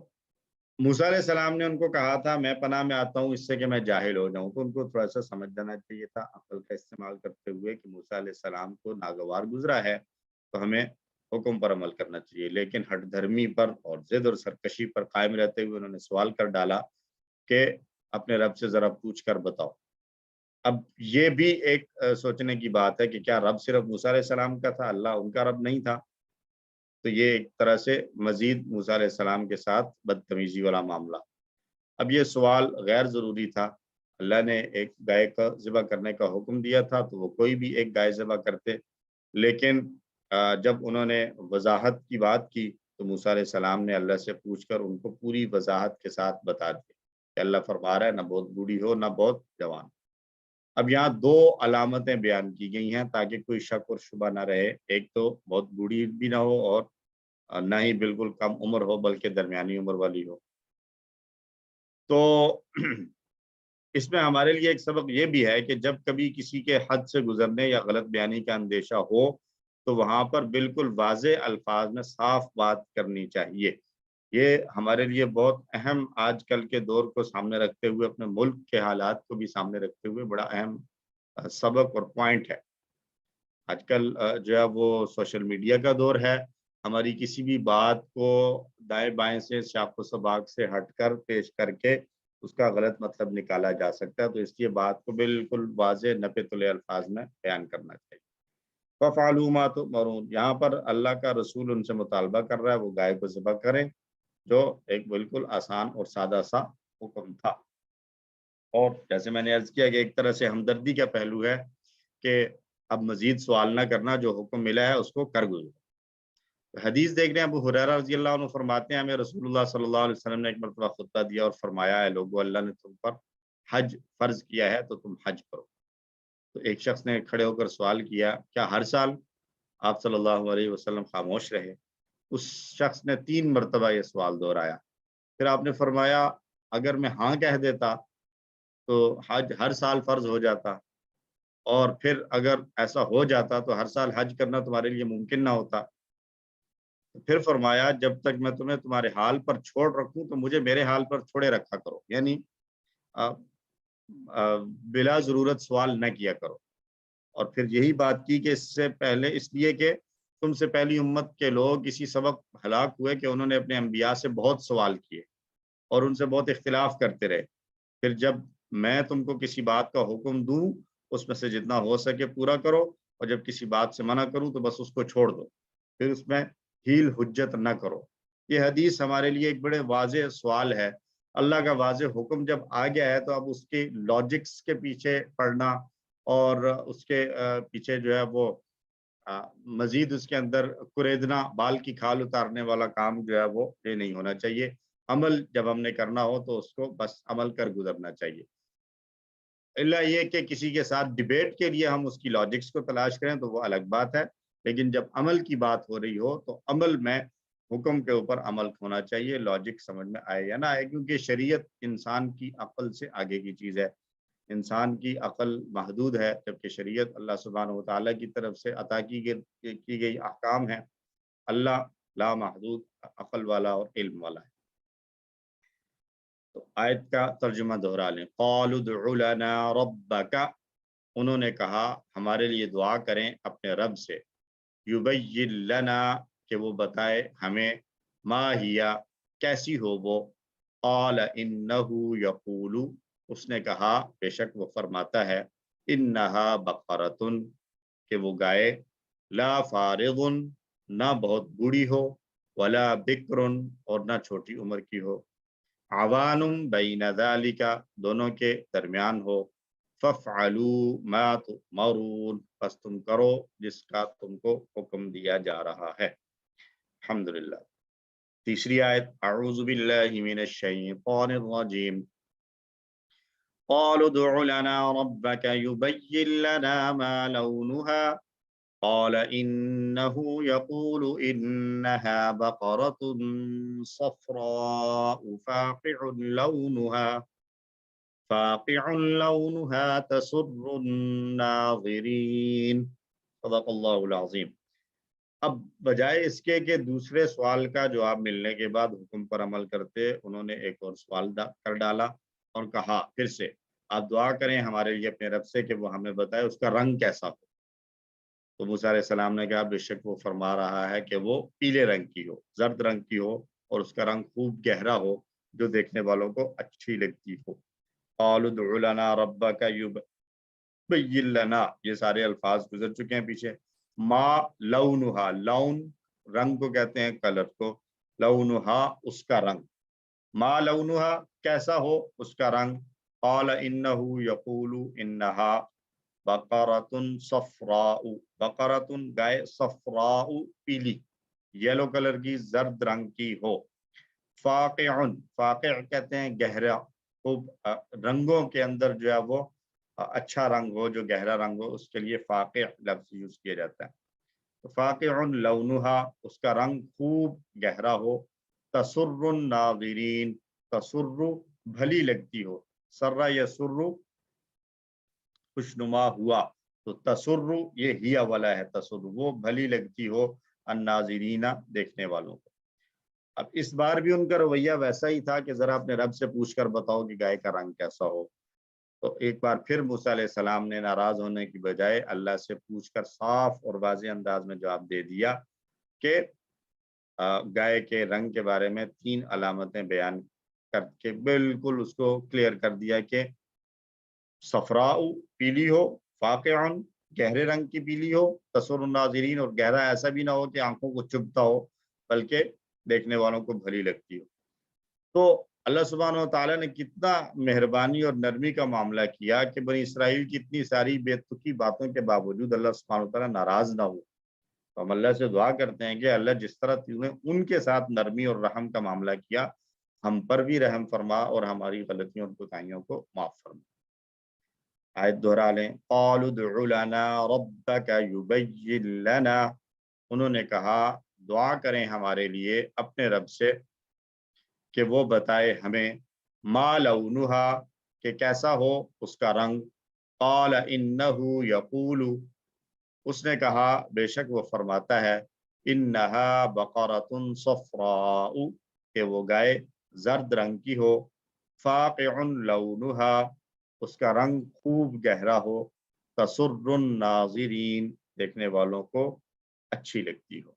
موسیٰ علیہ السلام نے ان کو کہا تھا میں پناہ میں آتا ہوں اس سے کہ میں جاہل ہو جاؤں، تو ان کو تھوڑا سا سمجھ جانا چاہیے تھا عقل کا استعمال کرتے ہوئے کہ موسیٰ علیہ السلام کو ناگوار گزرا ہے تو ہمیں حکم پر عمل کرنا چاہیے، لیکن ہٹ دھرمی پر اور ضد اور سرکشی پر قائم رہتے ہوئے انہوں نے سوال کر ڈالا کہ اپنے رب سے ذرا پوچھ کر بتاؤ۔ اب یہ بھی ایک سوچنے کی بات ہے کہ کیا رب صرف موسیٰ علیہ السلام کا تھا، اللہ ان کا رب نہیں تھا؟ تو یہ ایک طرح سے مزید موسیٰ علیہ السلام کے ساتھ بدتمیزی والا معاملہ۔ اب یہ سوال غیر ضروری تھا، اللہ نے ایک گائے کا ذبح کرنے کا حکم دیا تھا تو وہ کوئی بھی ایک گائے ذبح کرتے، لیکن جب انہوں نے وضاحت کی بات کی تو موسیٰ علیہ السلام نے اللہ سے پوچھ کر ان کو پوری وضاحت کے ساتھ بتا دیا کہ اللہ فرما رہا ہے نہ بہت بوڑھی ہو نہ بہت جوان۔ اب یہاں دو علامتیں بیان کی گئی ہیں تاکہ کوئی شک اور شبہ نہ رہے، ایک تو بہت بوڑھی بھی نہ ہو اور نہ ہی بالکل کم عمر ہو بلکہ درمیانی عمر والی ہو۔ تو اس میں ہمارے لیے ایک سبق یہ بھی ہے کہ جب کبھی کسی کے حد سے گزرنے یا غلط بیانی کا اندیشہ ہو تو وہاں پر بالکل واضح الفاظ میں صاف بات کرنی چاہیے۔ یہ ہمارے لیے بہت اہم آج کل کے دور کو سامنے رکھتے ہوئے، اپنے ملک کے حالات کو بھی سامنے رکھتے ہوئے بڑا اہم سبق اور پوائنٹ ہے۔ آج کل جو ہے وہ سوشل میڈیا کا دور ہے، ہماری کسی بھی بات کو دائیں بائیں سے شاخ و سباق سے ہٹ کر پیش کر کے اس کا غلط مطلب نکالا جا سکتا ہے، تو اس لیے بات کو بالکل واضح نپے تلے الفاظ میں بیان کرنا چاہیے۔ فَفْعَلُوا مَا تُؤْمَرُونَ، یہاں پر اللہ کا رسول ان سے مطالبہ کر رہا ہے وہ گائے کو ذبح کریں، جو ایک بالکل آسان اور سادہ سا حکم تھا۔ اور جیسے میں نے عرض کیا کہ ایک طرح سے ہمدردی کا پہلو ہے کہ اب مزید سوال نہ کرنا، جو حکم ملا ہے اس کو کر گزرو۔ حدیث دیکھ رہے ہیں، ابو ہریرہ رضی اللہ عنہ فرماتے ہیں ہمیں رسول اللہ صلی اللہ علیہ وسلم نے ایک مرتبہ خطبہ دیا اور فرمایا ہے لوگو، اللہ نے تم پر حج فرض کیا ہے تو تم حج کرو۔ تو ایک شخص نے کھڑے ہو کر سوال کیا کیا ہر سال؟ آپ صلی اللہ علیہ وسلم خاموش رہے۔ اس شخص نے 3 مرتبہ یہ سوال دہرایا، پھر آپ نے فرمایا اگر میں ہاں کہہ دیتا تو حج ہر سال فرض ہو جاتا، اور پھر اگر ایسا ہو جاتا تو ہر سال حج کرنا تمہارے لیے ممکن نہ ہوتا۔ پھر فرمایا جب تک میں تمہیں تمہارے حال پر چھوڑ رکھوں تو مجھے میرے حال پر چھوڑے رکھا کرو، یعنی بلا ضرورت سوال نہ کیا کرو۔ اور پھر یہی بات کی کہ اس سے پہلے اس لیے کہ تم سے پہلی امت کے لوگ اسی سبق ہلاک ہوئے کہ انہوں نے اپنے انبیاء سے بہت سوال کیے اور ان سے بہت اختلاف کرتے رہے۔ پھر جب میں تم کو کسی بات کا حکم دوں اس میں سے جتنا ہو سکے پورا کرو، اور جب کسی بات سے منع کروں تو بس اس کو چھوڑ دو، پھر اس میں ہیل حجت نہ کرو۔ یہ حدیث ہمارے لیے ایک بڑے واضح سوال ہے۔ اللہ کا واضح حکم جب آ گیا ہے تو اب اس کے لاجکس کے پیچھے پڑنا اور اس کے پیچھے جو ہے وہ مزید اس کے اندر کریدنا، بال کی کھال اتارنے والا کام جو ہے وہ یہ نہیں ہونا چاہیے۔ عمل جب ہم نے کرنا ہو تو اس کو بس عمل کر گزرنا چاہیے، اللہ یہ کہ کسی کے ساتھ ڈیبیٹ کے لیے ہم اس کی لاجکس کو تلاش کریں تو وہ الگ بات ہے، لیکن جب عمل کی بات ہو رہی ہو تو عمل میں حکم کے اوپر عمل ہونا چاہیے، لاجک سمجھ میں آئے یا نہ آئے، کیونکہ شریعت انسان کی عقل سے آگے کی چیز ہے۔ انسان کی عقل محدود ہے، جبکہ شریعت اللہ سبحانہ و تعالیٰ کی طرف سے عطا کی گئی احکام ہے۔ اللہ لا محدود عقل والا اور علم والا ہے۔ تو آیت کا ترجمہ دہرا لیں۔ قالوا ادع لنا ربک، انہوں نے کہا ہمارے لیے دعا کریں اپنے رب سے، یبین لنا، کہ وہ بتائے ہمیں، ما ہیا، کیسی ہو وہ، قال انہ یقول، اس نے کہا بے شک وہ فرماتا ہے، انہا بقرۃ، کہ وہ گائے، لا فارغ، نہ بہت بوڑھی ہو، ولا بکر، اور نہ چھوٹی عمر کی ہو، عوان بین ذالک، دونوں کے درمیان ہو، فافعلوا ما تؤمرون، پس تم کرو جس کا تم کو حکم دیا جا رہا ہے۔ الحمدللہ۔ تیسری آیت، اعوذ باللہ من الشیطان الرجیم، قالوا ادع لنا ربك يبين لنا ما لونها قال إنه يقول إنها بقرة صفراء فاقع لونها تسر الناظرين، صدق اللہ العظیم۔ اب بجائے اس کے کہ دوسرے سوال کا جواب ملنے کے بعد حکم پر عمل کرتے، انہوں نے ایک اور سوال کر ڈالا اور کہا پھر سے آپ دعا کریں ہمارے لیے اپنے رب سے کہ وہ ہمیں بتائے اس کا رنگ کیسا ہو۔ تو موسیٰ علیہ السلام نے کہا بے شک وہ فرما رہا ہے کہ وہ پیلے رنگ کی ہو، زرد رنگ کی ہو، اور اس کا رنگ خوب گہرا ہو جو دیکھنے والوں کو اچھی لگتی ہو۔ قالوا ادع لنا ربک یبین لنا، یہ سارے الفاظ گزر چکے ہیں پیچھے۔ ما لونہا، لون رنگ کو کہتے ہیں، کلر کو، لونہا اس کا رنگ، ما لونہا کیسا ہو اس کا رنگ، قال انہ یقول انہا بقرۃ صفراء، बकरतुन गाय, सफराउ पीली, येलो कलर की, जर्द रंग की हो। फाक़िउन, फाक़िअ कहते हैं गहरा, खूब रंगों के अंदर जो है वो अच्छा रंग हो, जो गहरा रंग हो, उसके लिए फाक़िअ लफ्ज़ यूज किया जाता है। तो फाक़िउन लौनुहा, उसका रंग खूब गहरा हो। तसुर्रुन नाज़िरीन, तसुर्रु भली लगती हो, सर्रा यसुर्रु खुशनुमा हुआ, तो तसुर्रु ये हिया वाला है, तसुर्रु वो भली लगती हो, अन्नाज़िरीना देखने वालों को। अब इस बार भी उनका रवैया वैसा ही था कि जरा अपने रब से पूछकर बताओ कि गाय का रंग कैसा हो। तो एक बार फिर मूसा अलैहिस्सलाम ने नाराज होने की बजाय अल्लाह से पूछकर साफ और वाज़ेह अंदाज में जवाब दे दिया कि गाय के रंग के बारे में 3 अलामतें बयान करके बिल्कुल उसको क्लियर कर दिया कि सफराउ पीली हो, फाक़िउन गहरे रंग की पीली हो, तसुर्रुन नाज़िरीन और गहरा ऐसा भी ना हो कि आंखों को चुभता हो, बल्कि देखने वालों को भली लगती हो। तो अल्लाह सुब्हानहू व तआला ने कितना मेहरबानी और नरमी का मामला किया कि बनी इसराइल की इतनी सारी बेतुकी बातों के बावजूद अल्लाह सुब्हानहू व तआला नाराज ना हो। तो हम अल्लाह से दुआ करते हैं कि अल्लाह जिस तरह तूने उनके साथ नरमी और रहम का मामला किया, हम पर भी रहम फरमा और हमारी गलतियों और कोताहियों को माफ फरमा। आयत दोहरा लें, क़ालू उदउ लना रब्बक युबय्यिन लना, उन्होंने कहा दुआ करें हमारे लिए अपने रब से कि वो बताए हमें, मा लौनुहा कि कैसा हो उसका रंग। क़ाल इन्नहु यक़ूलु, उसने कहा बेशक वो फरमाता है, इन्नहा बक़रतुन सफ़राउ कि वो गाय जर्द रंग की हो, फ़ाक़िउन लौनुहा उसका रंग खूब गहरा हो, तसुर्रुन नाज़िरीन देखने वालों को अच्छी लगती हो।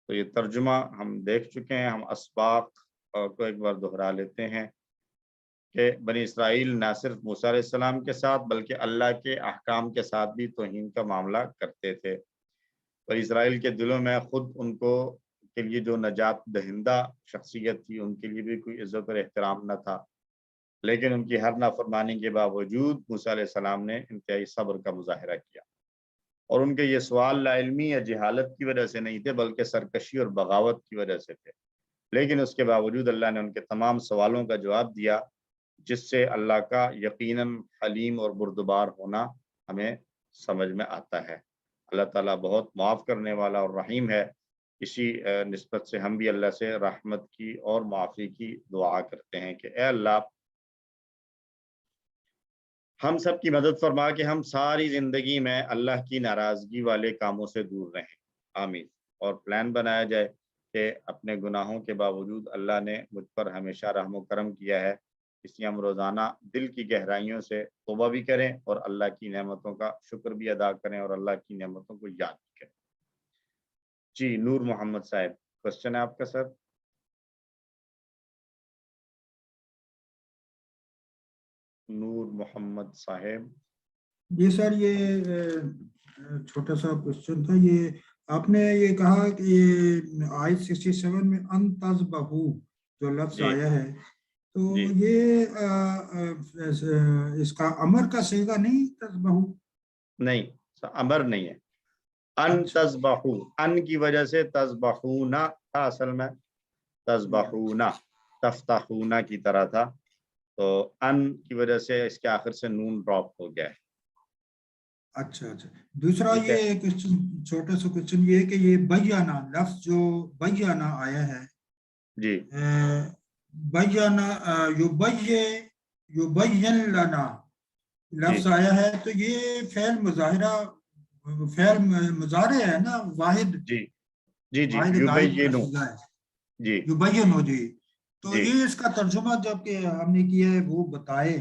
तो ये तर्जुमा हम देख चुके हैं, हम अस्बाक को एक बार दोहरा लेते हैं कि बनी इसराइल ना सिर्फ मूसा अलैहिस्सलाम के साथ बल्कि अल्लाह के अहकाम के साथ भी तौहीन का मामला करते थे। बनी इसराइल के दिलों में खुद उनको के लिए जो नजात दहिंदा शख्सियत थी, उनके लिए भी कोई इज्जत और एहतराम न था, लेकिन उनकी हर नाफरमानी के बावजूद मूसा अलैहिस्सलाम ने इंतहाई सब्र का मुजाहिरा किया। और उनके ये सवाल लाइल्मी या जहालत की वजह से नहीं थे, बल्कि सरकशी और बगावत की वजह से थे। लेकिन उसके बावजूद अल्लाह ने उनके तमाम सवालों का जवाब दिया, जिससे अल्लाह का यकीनन हलीम और बुर्दबार होना हमें समझ में आता है। अल्लाह ताला बहुत माफ़ करने वाला और रहीम है। इसी निस्बत से हम भी अल्लाह से रहमत की और माफ़ी की दुआ करते हैं कि ए अल्लाह, हम सब की मदद फरमा कि हम सारी ज़िंदगी में अल्लाह की नाराज़गी वाले कामों से दूर रहें। आमीन। और प्लान बनाया जाए कि अपने गुनाहों के बावजूद अल्लाह ने मुझ पर हमेशा रहम व करम किया है, इसलिए हम रोज़ाना दिल की गहराइयों से तौबा भी करें और अल्लाह की नेमतों का शुक्र भी अदा करें और अल्लाह की नेमतों को याद भी करें। जी, नूर मोहम्मद साहब, क्वेश्चन है आपका सर? नूर मोहम्मद साहेब। जी सर, ये छोटा सा क्वेश्चन था। ये आपने ये कहा कि ये आयत 67 में अनतज़बहू जो लफ्ज जी आया है, तो जी ये इसका अमर का सीगा नहीं, तज़बहू? नहीं, अमर नहीं है। अन अच्छा, तज़बहू, अन की वजह से तज़बहूना था, असल में तज़बहूना तफ्ताहूना की तरह था, तो अन की वजह से इसके आखिर से नून ड्रॉप हो गया है। अच्छा अच्छा। दूसरा ठीक है ये क्वेश्चन, छोटा सा क्वेश्चन ये है कि ये बयाना लफ्ज जो बयाना आया है, जी बयाना युबय्यन लना जी लफ्ज आया है, तो ये फेल मुजाहिरा, फेल मुजारे है ना, वाहिद जी जी जी वाहिद गायब का युबय्यिनु, सीगा है, जी युबय्यन हो जी। तो जी ये इसका तर्जुमा जब कि हमने किया है वो बताए,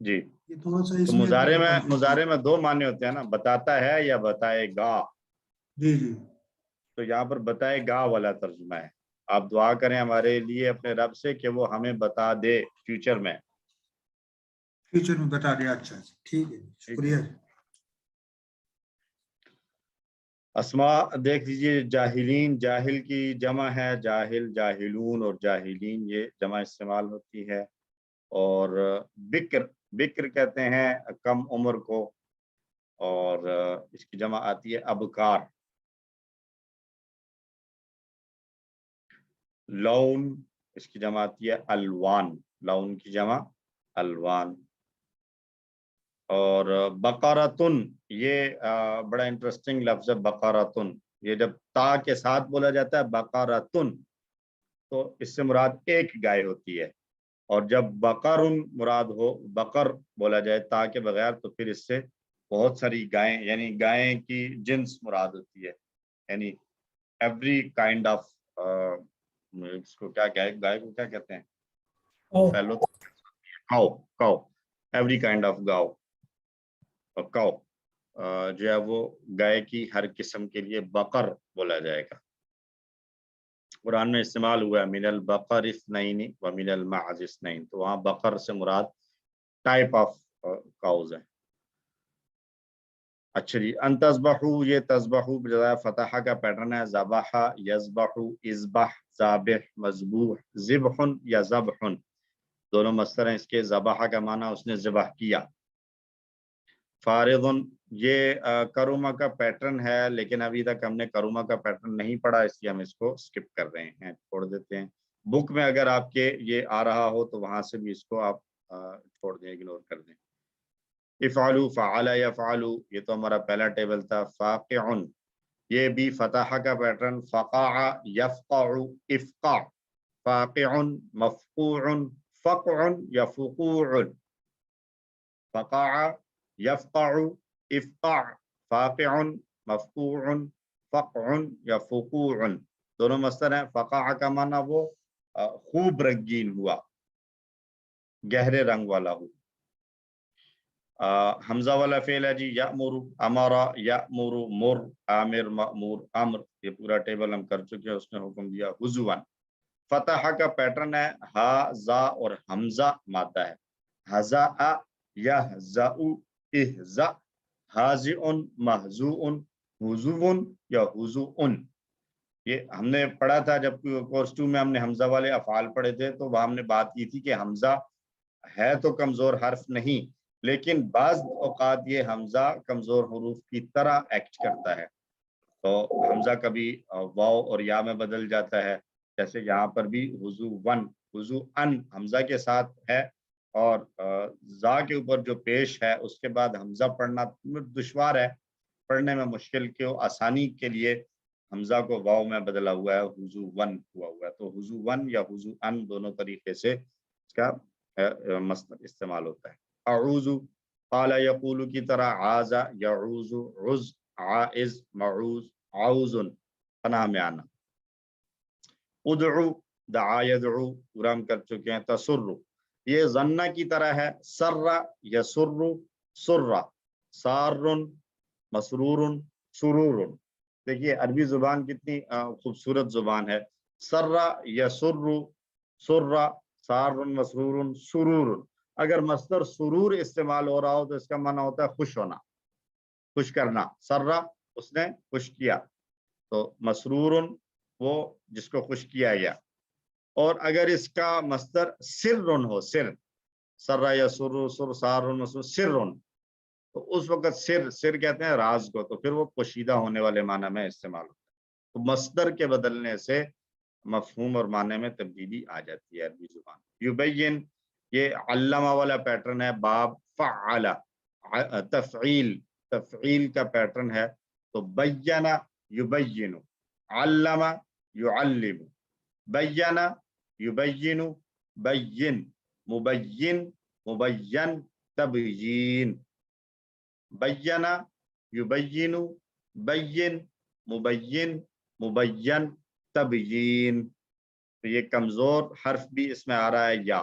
जी। ये थोड़ा सा तो इसमें कंफ्यूजन। मुजारे में 2 माने होते हैं ना, बताता है या बताएगा। जी जी, तो यहाँ पर बताएगा वाला तर्जुमा है। आप दुआ करें हमारे लिए अपने रब से कि वो हमें बता दे फ्यूचर में। फ्यूचर में बता दिया। अच्छा अच्छा, ठीक है, ठीक है। शुक्रिया। अस्मा देख लीजिए, जाहिलीन, जाहिल की जमा है जाहिल, जाहिलून और जाहिलीन ये जमा इस्तेमाल होती है। और बिक्र, बिक्र कहते हैं कम उम्र को, اور اس کی جمع آتی ہے ابکار. لون اس کی جمع آتی ہے الوان. لون کی جمع الوان. اور بقرتن یہ بڑا انٹرسٹنگ لفظ ہے بقرتن. یہ جب تا کے ساتھ بولا جاتا ہے بقرتن تو اس سے مراد ایک گائے ہوتی ہے، اور جب بقرن مراد ہو، بقر بولا جائے تا کے بغیر، تو پھر اس سے بہت ساری گائیں، یعنی گائیں کی جنس مراد ہوتی ہے. یعنی ایوری کائنڈ آف اس کو کیا گائے کو کیا کہتے ہیں؟ Fellow cow. Every kind of گاؤ جو ہے وہ گائے کی ہر قسم کے لیے بقر بولا جائے گا. قرآن میں استعمال ہوا ہے من البقر اثنین و من المعز اثنین، تو وہاں بقر سے مراد ٹائپ آف کاؤز ہے. اچھا جی، ان تذبحو، یہ تذبحو بجائے فتحہ کا پیٹرن ہے. ذبح، یذبح، اذبح، ذابح، مذبوح، ذبح یا ذبح دونوں مصدر ہیں اس کے. ذبح کا معنی اس نے ذبح کیا. فارغ یہ کروما کا پیٹرن ہے، لیکن ابھی تک ہم نے کروما کا پیٹرن نہیں پڑھا، اس لیے ہم اس کو سکپ کر رہے ہیں، چھوڑ دیتے ہیں. بک میں اگر آپ کے یہ آ رہا ہو تو وہاں سے بھی اس کو آپ چھوڑ دیں، اگنور کر دیں. افعلوا، فعل، یفعلوا یہ تو ہمارا پہلا ٹیبل تھا. فاقع یہ بھی فتح کا پیٹرن. فقع، یفقع، افقع. فاقع، مفقوع، فقع یا فقوع. فقع، یفقع، افقع. فاقع، مفقوع، فقع یا فقوع دونوں مصدر ہیں. فقع کا معنی وہ خوب رنگین ہوا، گہرے رنگ والا ہو. حمزہ والا فعل ہے جی. یأمر، امارا، یأمر، مر، آمر، مأمور، امر یہ پورا ٹیبل ہم کر چکے ہیں. اس نے حکم دیا حضواً. فتح کا پیٹرن ہے ہا، زا اور حمزہ مادہ ہے. حزا، یحزا، احزا. حازئ، محزوء، حزو یا حزوء. یہ ہم نے پڑھا تھا جب کورس 2 میں ہم نے حمزہ والے افعال پڑھے تھے، تو وہاں ہم نے بات کی تھی کہ حمزہ ہے تو کمزور حرف نہیں، لیکن بعض اوقات یہ حمزہ کمزور حروف کی طرح ایکٹ کرتا ہے. تو حمزہ کبھی واو اور یا میں بدل جاتا ہے، جیسے یہاں پر بھی حضوً، حضوً حمزہ کے ساتھ ہے، اور زا کے اوپر جو پیش ہے اس کے بعد حمزہ پڑھنا دشوار ہے، پڑھنے میں مشکل کیوں آسانی کے لیے حمزہ کو واو میں بدلا ہوا ہے، حضوً ہوا ہوا ہے. تو حضوً یا حضوً دونوں طریقے سے اس کا مصدر استعمال ہوتا ہے. اعوذ، قال یقول کی طرح. عاذ، یعوذ، عز، عائز، معوذ، عوذ پناہ میں آنا. ادعو، دعا یدعو پورا ہم کر چکے ہیں. تسر یہ ظنہ کی طرح ہے. سر، یسر، سر. سار، مسرور، سرور. دیکھیے عربی زبان کتنی خوبصورت زبان ہے. سر، یسر، سر، سار، مسرور، سرور. اگر مصدر سرور استعمال ہو رہا ہو تو اس کا معنی ہوتا ہے خوش ہونا، خوش کرنا. سرا اس نے خوش کیا، تو مسرور وہ جس کو خوش کیا گیا. اور اگر اس کا مصدر سر ہو، سر، سرا یا سر، سار، مسرور، سر، تو اس وقت سر کہتے ہیں راز کو، تو پھر وہ پوشیدہ ہونے والے معنی میں استعمال ہوتا ہے. تو مصدر کے بدلنے سے مفہوم اور معنی میں تبدیلی آ جاتی ہے عربی زبان. یبین یہ علامہ والا پیٹرن ہے. باب، فعل، تفعیل کا پیٹرن ہے. تو بینا، یبین، علم، یعلم. بینا، یبین، بین، مبین، مبین، تبیین. بینا، یبین، بین، مبین، مبین، تبیین. تو یہ کمزور حرف بھی اس میں آ رہا ہے یا،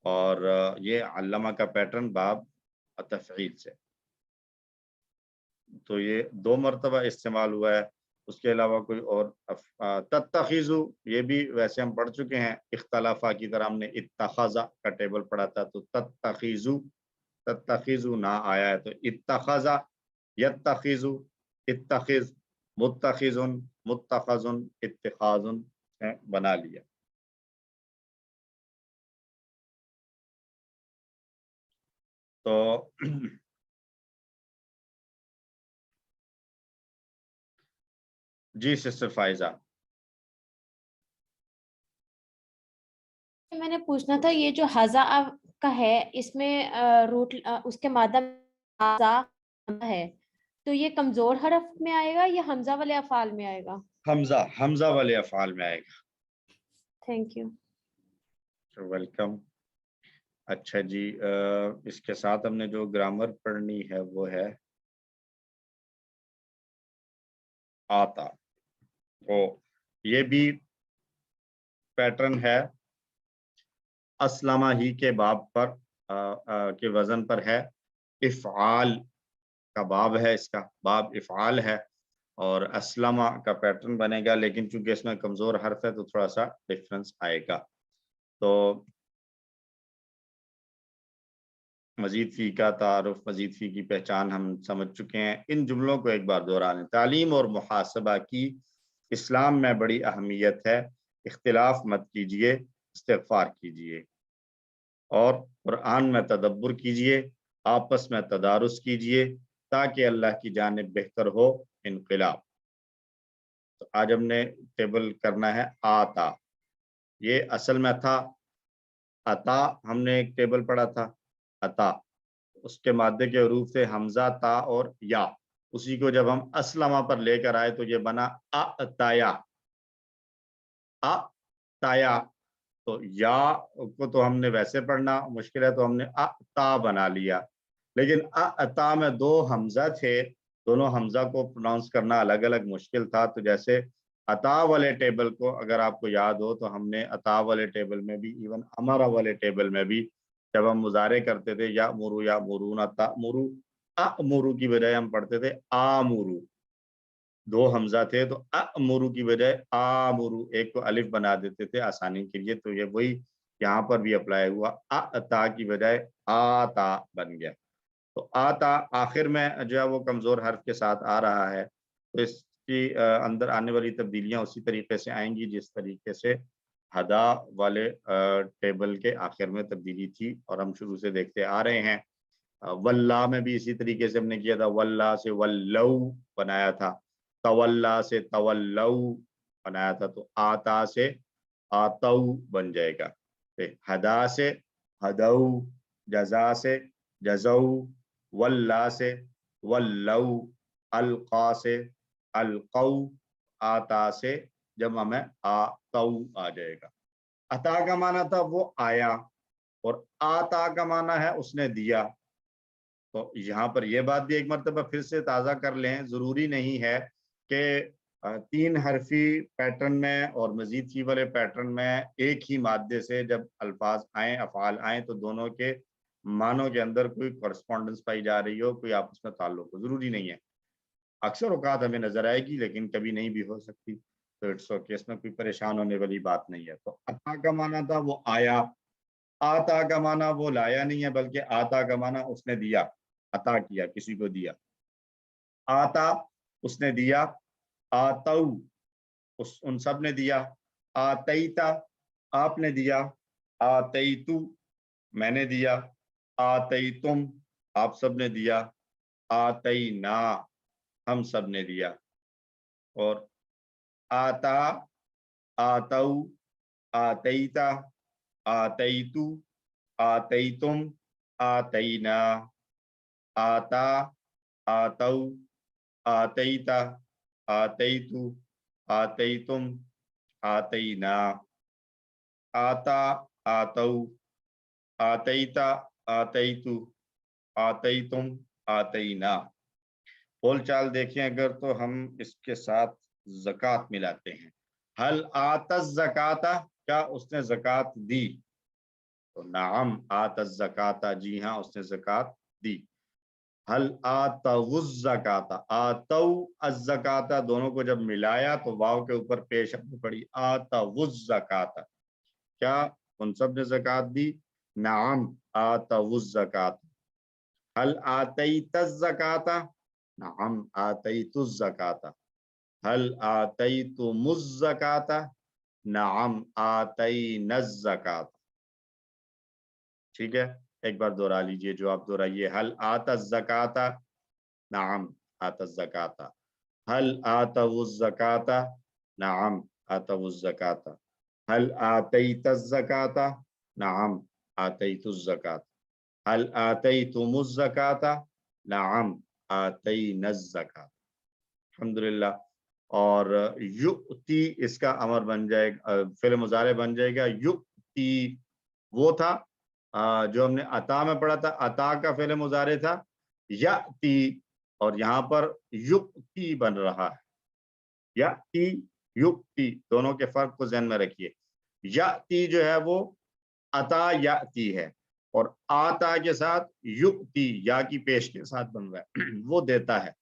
اور یہ علامہ کا پیٹرن باب تفعیل سے. تو یہ 2 مرتبہ استعمال ہوا ہے. اس کے علاوہ کوئی اور تتخذو یہ بھی ویسے ہم پڑھ چکے ہیں. اختلافہ کی طرح ہم نے اتخذا کا ٹیبل پڑھا تھا، تو تتخذو نہ آیا ہے، تو اتخذا، یتخذو، اتخذ، متخذن، متخذن، اتخاذن بنا لیا. تو जी सिस्टर फाइजा। मैंने पूछना था ये जो हजा का है इसमें रूट उसके मादा में हजा है, तो ये कमजोर हरफ में आएगा या हमजा वाले अफाल में आएगा? हमजा वाले अफाल में आएगा। Thank you. वेलकम। अच्छा जी, इसके साथ हमने जो ग्रामर पढ़नी है वो है आता। तो ये भी पैटर्न है, अस्लमा ही के बाब पर के वजन पर है। इफ़आल का बाब है, इसका बाब इफ़आल है और अस्लमा का पैटर्न बनेगा, लेकिन चूंकि इसमें कमजोर हर्फ है तो थोड़ा सा डिफरेंस आएगा। तो मजीद फी का तारुफ, मजीद फी की पहचान हम समझ चुके हैं। इन जुमलों को एक बार दोहरा लें। तालीम और मुहासबा की इस्लाम में बड़ी अहमियत है। इख्तिलाफ मत कीजिए, इस्तिग़फ़ार कीजिए और कुरान में तदब्बुर कीजिए, आपस में तदारुस कीजिए ताकि अल्लाह की जानिब बेहतर हो इनक़िलाब। तो आज हमने टेबल करना है आता। ये असल में था अता, हमने एक टेबल पढ़ा था अता, उसके मादे के हरूफ थे हमजा, ता और या। उसी को जब हम अस्लमा पर लेकर आए तो ये बना अताया। अताया, तो या को तो हमने वैसे पढ़ना मुश्किल है तो हमने अता बना लिया, लेकिन अता में दो हमजा थे, दोनों हमजा को प्रोनाउंस करना अलग अलग मुश्किल था। तो जैसे अता वाले टेबल को अगर आपको याद हो तो हमने अता वाले टेबल में भी, इवन अमरा वाले टेबल में भी जब हम मुजारे करते थे या मुरून अता मुरू, अमुरू की बजाय हम पढ़ते थे आमुरू। दो हमजा थे तो अमुरू की बजाय आमुरू, एक को अलिफ बना देते थे आसानी के लिए। तो ये वही यहाँ पर भी अप्लाई हुआ, अता की बजाय आता बन गया। तो आता आखिर में जो है वो कमजोर हर्फ के साथ आ रहा है, तो इसकी अंदर आने वाली तब्दीलियां उसी तरीके से आएंगी जिस तरीके से हदा वाले टेबल के आखिर में तब्दीली थी और हम शुरू से देखते आ रहे हैं। वल्ला में भी इसी तरीके से हमने किया था, वल्ला से वल्लऊ बनाया था, तवल्ला से तवल्लऊ बनाया था। तो आता से आतऊ बन जाएगा, हदा से हदऊ, जजा से जजऊ, वल्ला से वल्लऊ, अलका से अलकऊ, आता से जब हमें आतऊ आ जाएगा। अता का माना था वो आया और आता का माना है उसने दिया। तो यहाँ पर यह बात भी एक मरतबा फिर से ताज़ा कर लें, ज़रूरी नहीं है कि तीन हरफी पैटर्न में और मजीद फी वाले पैटर्न में एक ही मादे से जब अल्फाज आए, अफ़आल आए, तो दोनों के मानों के अंदर कोई कॉरस्पॉन्डेंस पाई जा रही हो, कोई आपस में ताल्लुक हो, ज़रूरी नहीं है। अक्सर औकात हमें नजर आएगी लेकिन कभी नहीं भी हो सकती। तो इट्स ओके, इसमें कोई परेशान होने वाली बात नहीं है। तो अता का माना था वो आया, आता का माना वो लाया नहीं है, बल्कि आता का माना उसने दिया, अता किया, किसी को दिया। आता उसने दिया, आतऊ उस उन सब ने दिया, आतईता आपने दिया, आतईतु मैंने दिया, आतईतुम आप सब ने दिया, आतईना हम सब ने दिया। और आता, आतऊ, आतईता, आतईतु, आतईतुम, आतईना, आता, आतऊ, आतईता, आतईतु, आतईतुम, आतईना, आता, आतऊ, आतईता, आतईतु, आतईतुम, आतईना। बोल चाल देखें अगर तो हम इसके साथ ज़कात मिलाते हैं। हल आतज़ ज़काता, क्या उसने ज़कात दी? तो नाम आतज़ ज़काता, जी हाँ उसने ज़कात दी। हल आतवुज़ ज़काता, आतऊ अज़ ज़काता, दोनों को जब मिलाया तो वाव के ऊपर पेश आनी पड़ी, आतवुज़ ज़काता, क्या उन सब ने ज़कात दी? नाम आतवुज़ ज़काता। हल आतईतज़ ज़काता, नाम आतईतुज़ ज़काता। हल आतईतुमुज़ ज़काता, नाम आतईनज़ ज़काता। ठीक है, एक बार दोहरा लीजिए, जो आप दोहराइए। हल आतज़ ज़काता, नाम आतज़ ज़काता। हल आतवुज़ ज़काता, नअम आतवुज़ ज़काता। हल आतैतज़ ज़काता, नअम आतैतुज़ ज़काता। हल आतैतुमुज़ ज़काता, नअम आतैनज़ ज़काता। अल्हम्दुलिल्लाह। और युक्ति इसका अमर बन जाएगा, फ़िल मुज़ारे बन जाएगा। युक्ति वो था जो हमने अता में पढ़ा था, अता का फ़िल मुज़ारे था याति, और यहाँ पर युक्ति बन रहा है। याति युक्ति, दोनों के फर्क को ज़हन में रखिए। याति जो है वो अता याति है, और आता के साथ युक्ति या की पेश के साथ बन रहा है, वो देता है।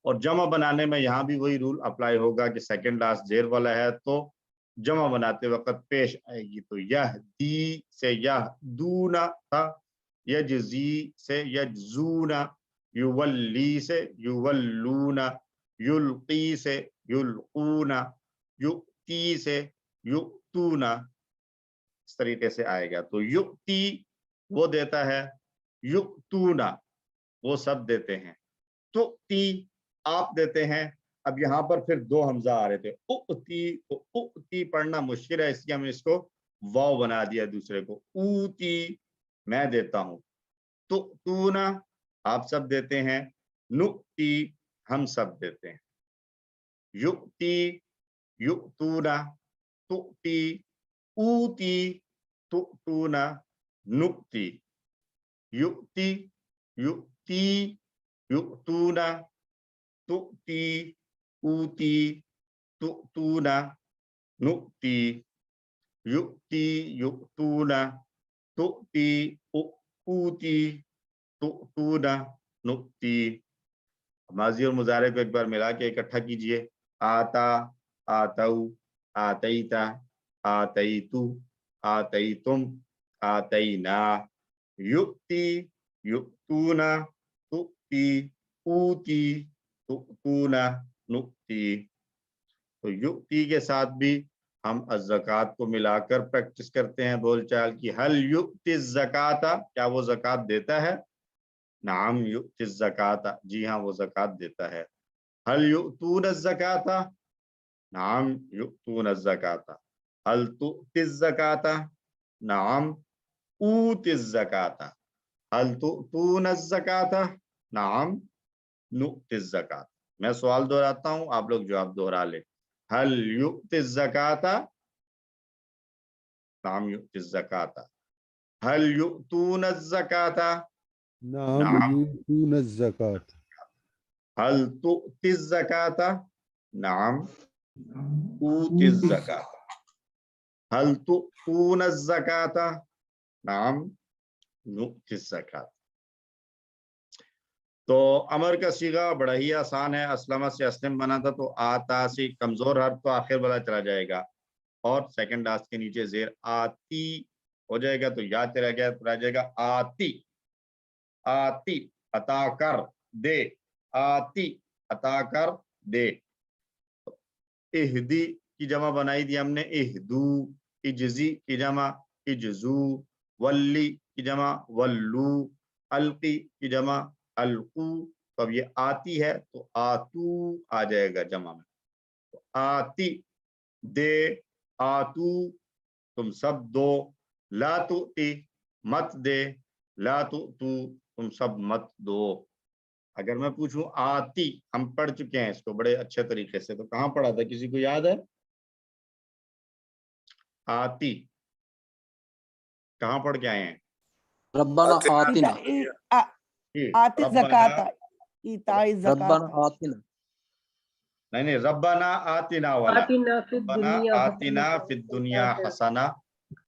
और जमा बनाने में यहाँ भी वही रूल अप्लाई होगा कि सेकंड लास्ट जेर वाला है तो जमा बनाते वक्त पेश आएगी। तो यह दी से यह दूना था, यजजी से यजूना, युवल्ली से युवल्लूना, युल्की से युल्कूना, युक्ति से युक्तूना, इस तरीके से आएगा। तो युक्ति वो देता है, युक्तूना वो सब देते हैं, तुक्ति आप देते हैं। अब यहाँ पर फिर दो हमजा आ रहे थे, उक्ति, तो उक्ति पढ़ना मुश्किल है, इसलिए हमने इसको वाव बना दिया दूसरे को। ऊती मैं देता हूँ, तुक्तूना आप सब देते हैं, नुक्ति हम सब देते हैं। युक्ति युक्तूना, तुक्ति ऊती, तुक्तूना, नुक्ति। युक्ति युक्ति युक्तूना, तुक्ति ऊती, तुक्तूना, नुक्ति। युक्ति युक्तूना, तुक्ति ऊती, तुक्तूना, नुक्ति। माजी और मुजारे को एक बार मिला के इकट्ठा कीजिए। आता, आतऊ, आतईता, आतईतु, आतईतुम, आतईना। युक्ति युक्तूना, तुक्ति ऊती, तुक्तूना, नुक्ति। तो युक्ति के साथ भी हम अज़्ज़कात को मिलाकर प्रैक्टिस करते हैं बोलचाल की। हल युक्ति ज़काता, क्या वो ज़कात देता है? नाम युक्ति ज़काता, जी हाँ वो ज़कात देता है। हल युक्तून ज़काता, नाम युक्तून ज़काता। हल तुअति ज़काता, नाम ऊति ज़काता। हल तुअतून ज़काता, नाम नुअति ज़काता। मैं सवाल दोहराता हूँ, आप लोग जवाब दोहरा ले। हल युक्ति ज़काता, नाम युक्ति ज़काता। हल युक्तून ज़काता, नाम नाम यूतून ज़कात। हल तुअति ज़काता, नाम ऊति ज़काता। हल तुअतून ज़काता, नाम नुअति ज़काता। तो अमर का सीगा बड़ा ही आसान है, असलमा से असलम बना था, तो आता से कमजोर हर्फ तो आखिर वाला चला जाएगा और सेकंड लास्ट के नीचे जेर आती हो जाएगा, तो याद रह गया तो रह जाएगा आती। आती अता कर दे, आती अता कर दे। इहदी की जमा बनाई थी हमने इहदू, इजजी की जमा इजजू, वल्ली की जमा वल्लू, अलकी की जमा अलकू। तो अब ये आती है तो आतू आ जाएगा जमा में। तो आती दे, आतू तुम सब दो, ला तुती मत दे, ला तुतू तुम सब मत दो। अगर मैं पूछूं आती, हम पढ़ चुके हैं इसको बड़े अच्छे तरीके से, तो कहाँ पढ़ा था, किसी को याद है? आती कहाँ पढ़ के आए हैं? रब्बाना आतिना, आति रब्बाना, ज़काता, इताई रब्बाना ज़काता। आतिना, नहीं रब्बाना आतिना वाला, आतिना फिद रब्बाना दुनिया आतिना हसना फिद दुनिया हसना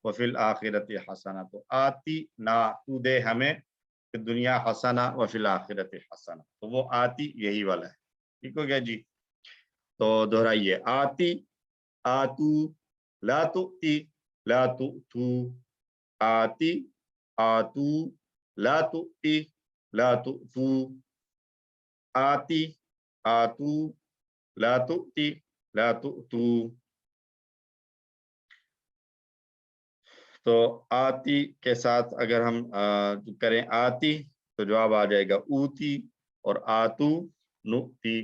व फिल आखिरति हसना। तो आती ना तू दे हमें, फिद दुनिया हसना व फिल आखिरति हसना, तो वो आती यही वाला है। ठीक हो गया जी? तो दोहराइए, आती आतू, ला तुती ला तुतू, आती आतू, ला तुती ला तुतू, आती आतू, ला तुती ला तुतू। तो आती के साथ अगर हम करें आती तो जवाब आ जाएगा ऊती, और आतू नुती,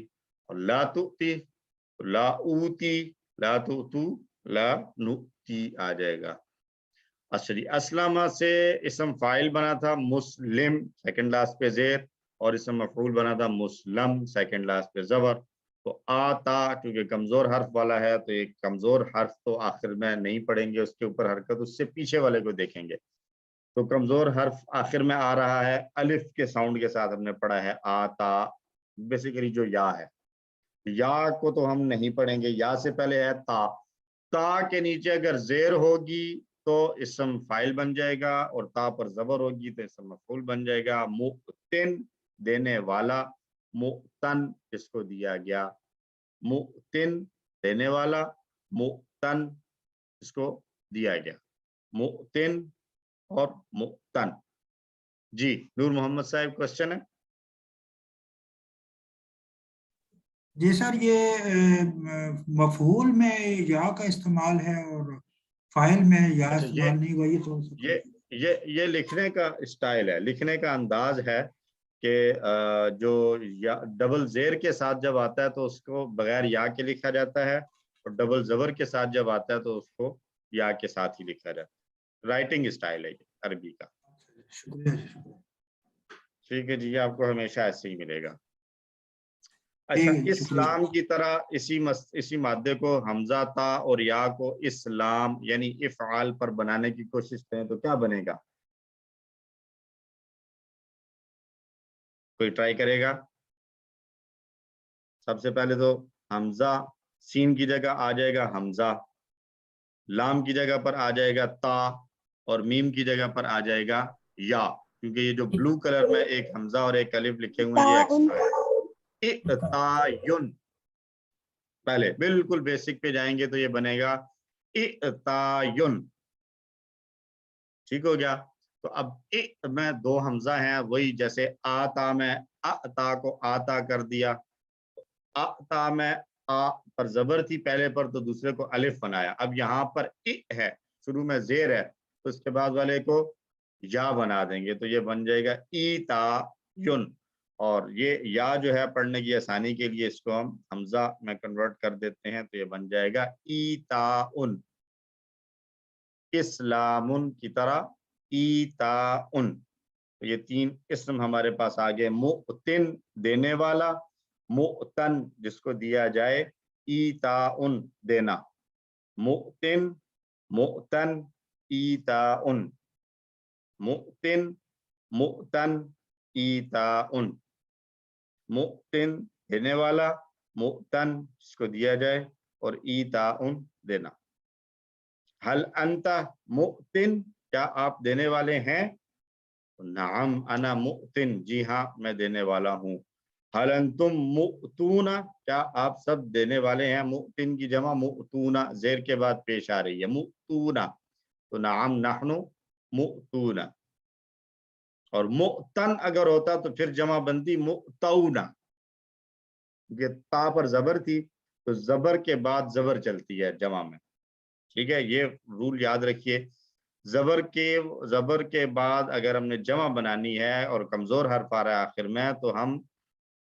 और ला तुती, ला ऊती, ला तुतू, ला नुती आ जाएगा। असली असलमा से इसम फाइल बना था मुस्लिम, सेकंड लास्ट पे जेर, और इसम मफूल बना था मुस्लम, सेकंड लास्ट पे जबर। तो आता क्योंकि कमजोर हर्फ वाला है तो एक कमजोर हर्फ तो आखिर में नहीं पढ़ेंगे, उसके ऊपर हरकत उससे पीछे वाले को देखेंगे। तो कमजोर हर्फ आखिर में आ रहा है, अलिफ के साउंड के साथ हमने पढ़ा है आता, बेसिकली जो या है। या को तो हम नहीं पढ़ेंगे, या से पहले है ता, ता के नीचे अगर जेर होगी तो इसम फाइल बन जाएगा, और ता पर जबर होगी तो इसम मफूल बन जाएगा। मुतिन देने वाला, मुतन जिसको दिया गया, मुतिन देने वाला, मुतन जिसको दिया गया, मुतिन और मुतन। जी नूर मोहम्मद साहब क्वेश्चन है? जी सर, ये मफूल में या का इस्तेमाल है और फाइल में या अच्छा, इस्तेमाल नहीं हुआ, ये थोड़ा सा ये लिखने का स्टाइल है, लिखने का अंदाज है कि जो या डबल जेर के साथ जब आता है तो उसको बगैर या के लिखा जाता है, और डबल जबर के साथ जब आता है तो उसको या के साथ ही लिखा जाता है। राइटिंग स्टाइल है ये अरबी का। शुक्रिया। ठीक है जी, आपको हमेशा ऐसे ही मिलेगा। ठीक अच्छा, है जी, शुक्रिया। इस्लाम की तरह इसी मादे को हमजा ता और या को इस्लाम यानी इफ़आल पर बनाने की कोशिश करें तो क्या बनेगा? कोई ट्राई करेगा? सबसे पहले तो हमजा सीन की जगह आ जाएगा हमजा, लाम की जगह पर आ जाएगा ता, और मीम की जगह पर आ जाएगा या, क्योंकि ये जो ब्लू कलर में एक हमजा और एक अलिफ लिखे हुए हैं ये एक्स्ट्रा है। इतायुन, पहले बिल्कुल बेसिक पे जाएंगे तो ये बनेगा इतायुन। ठीक हो गया? तो अब में दो हमजा हैं, वही जैसे आता में आता को आता कर दिया, आता में आ पर जबर थी पहले पर तो दूसरे को अलिफ बनाया। अब यहाँ पर इ है, शुरू में जेर है, तो उसके बाद वाले को या बना देंगे तो ये बन जाएगा ईतायुन। और ये या जो है पढ़ने की आसानी के लिए इसको हम हमजा में कन्वर्ट कर देते हैं तो ये बन जाएगा ईताउन। इस्लामुन की तरह ईताउन। तो ये तीन इस्म हमारे पास आ गए। मुतिन देने वाला, मुतन जिसको दिया जाए, ईताउन देना, मुतिन, मुतन, ईताउन, मुतिन, मुतन, ईताउन। मुतिन देने वाला, मुतन जिसको दिया जाए, और ईताउन देना। हल अंता मुतिन, क्या आप देने वाले हैं? नाम अना मुतिन, जी हाँ मैं देने वाला हूँ। हल अंतुम मुतूना, क्या आप सब देने वाले हैं? मुतिन की जमा मुतूना जेर के बाद पेश आ रही है, मुतूना, तो नाम नहनु मुतूना। और मुतन अगर होता तो फिर जमा बनती मुतौना, क्योंकि ता पर जबर थी तो जबर के बाद जबर चलती है जमा में। ठीक है, ये रूल याद रखिए। जबर के बाद अगर हमने जमा बनानी है और कमजोर हर्फ आ रहा है आखिर में, तो हम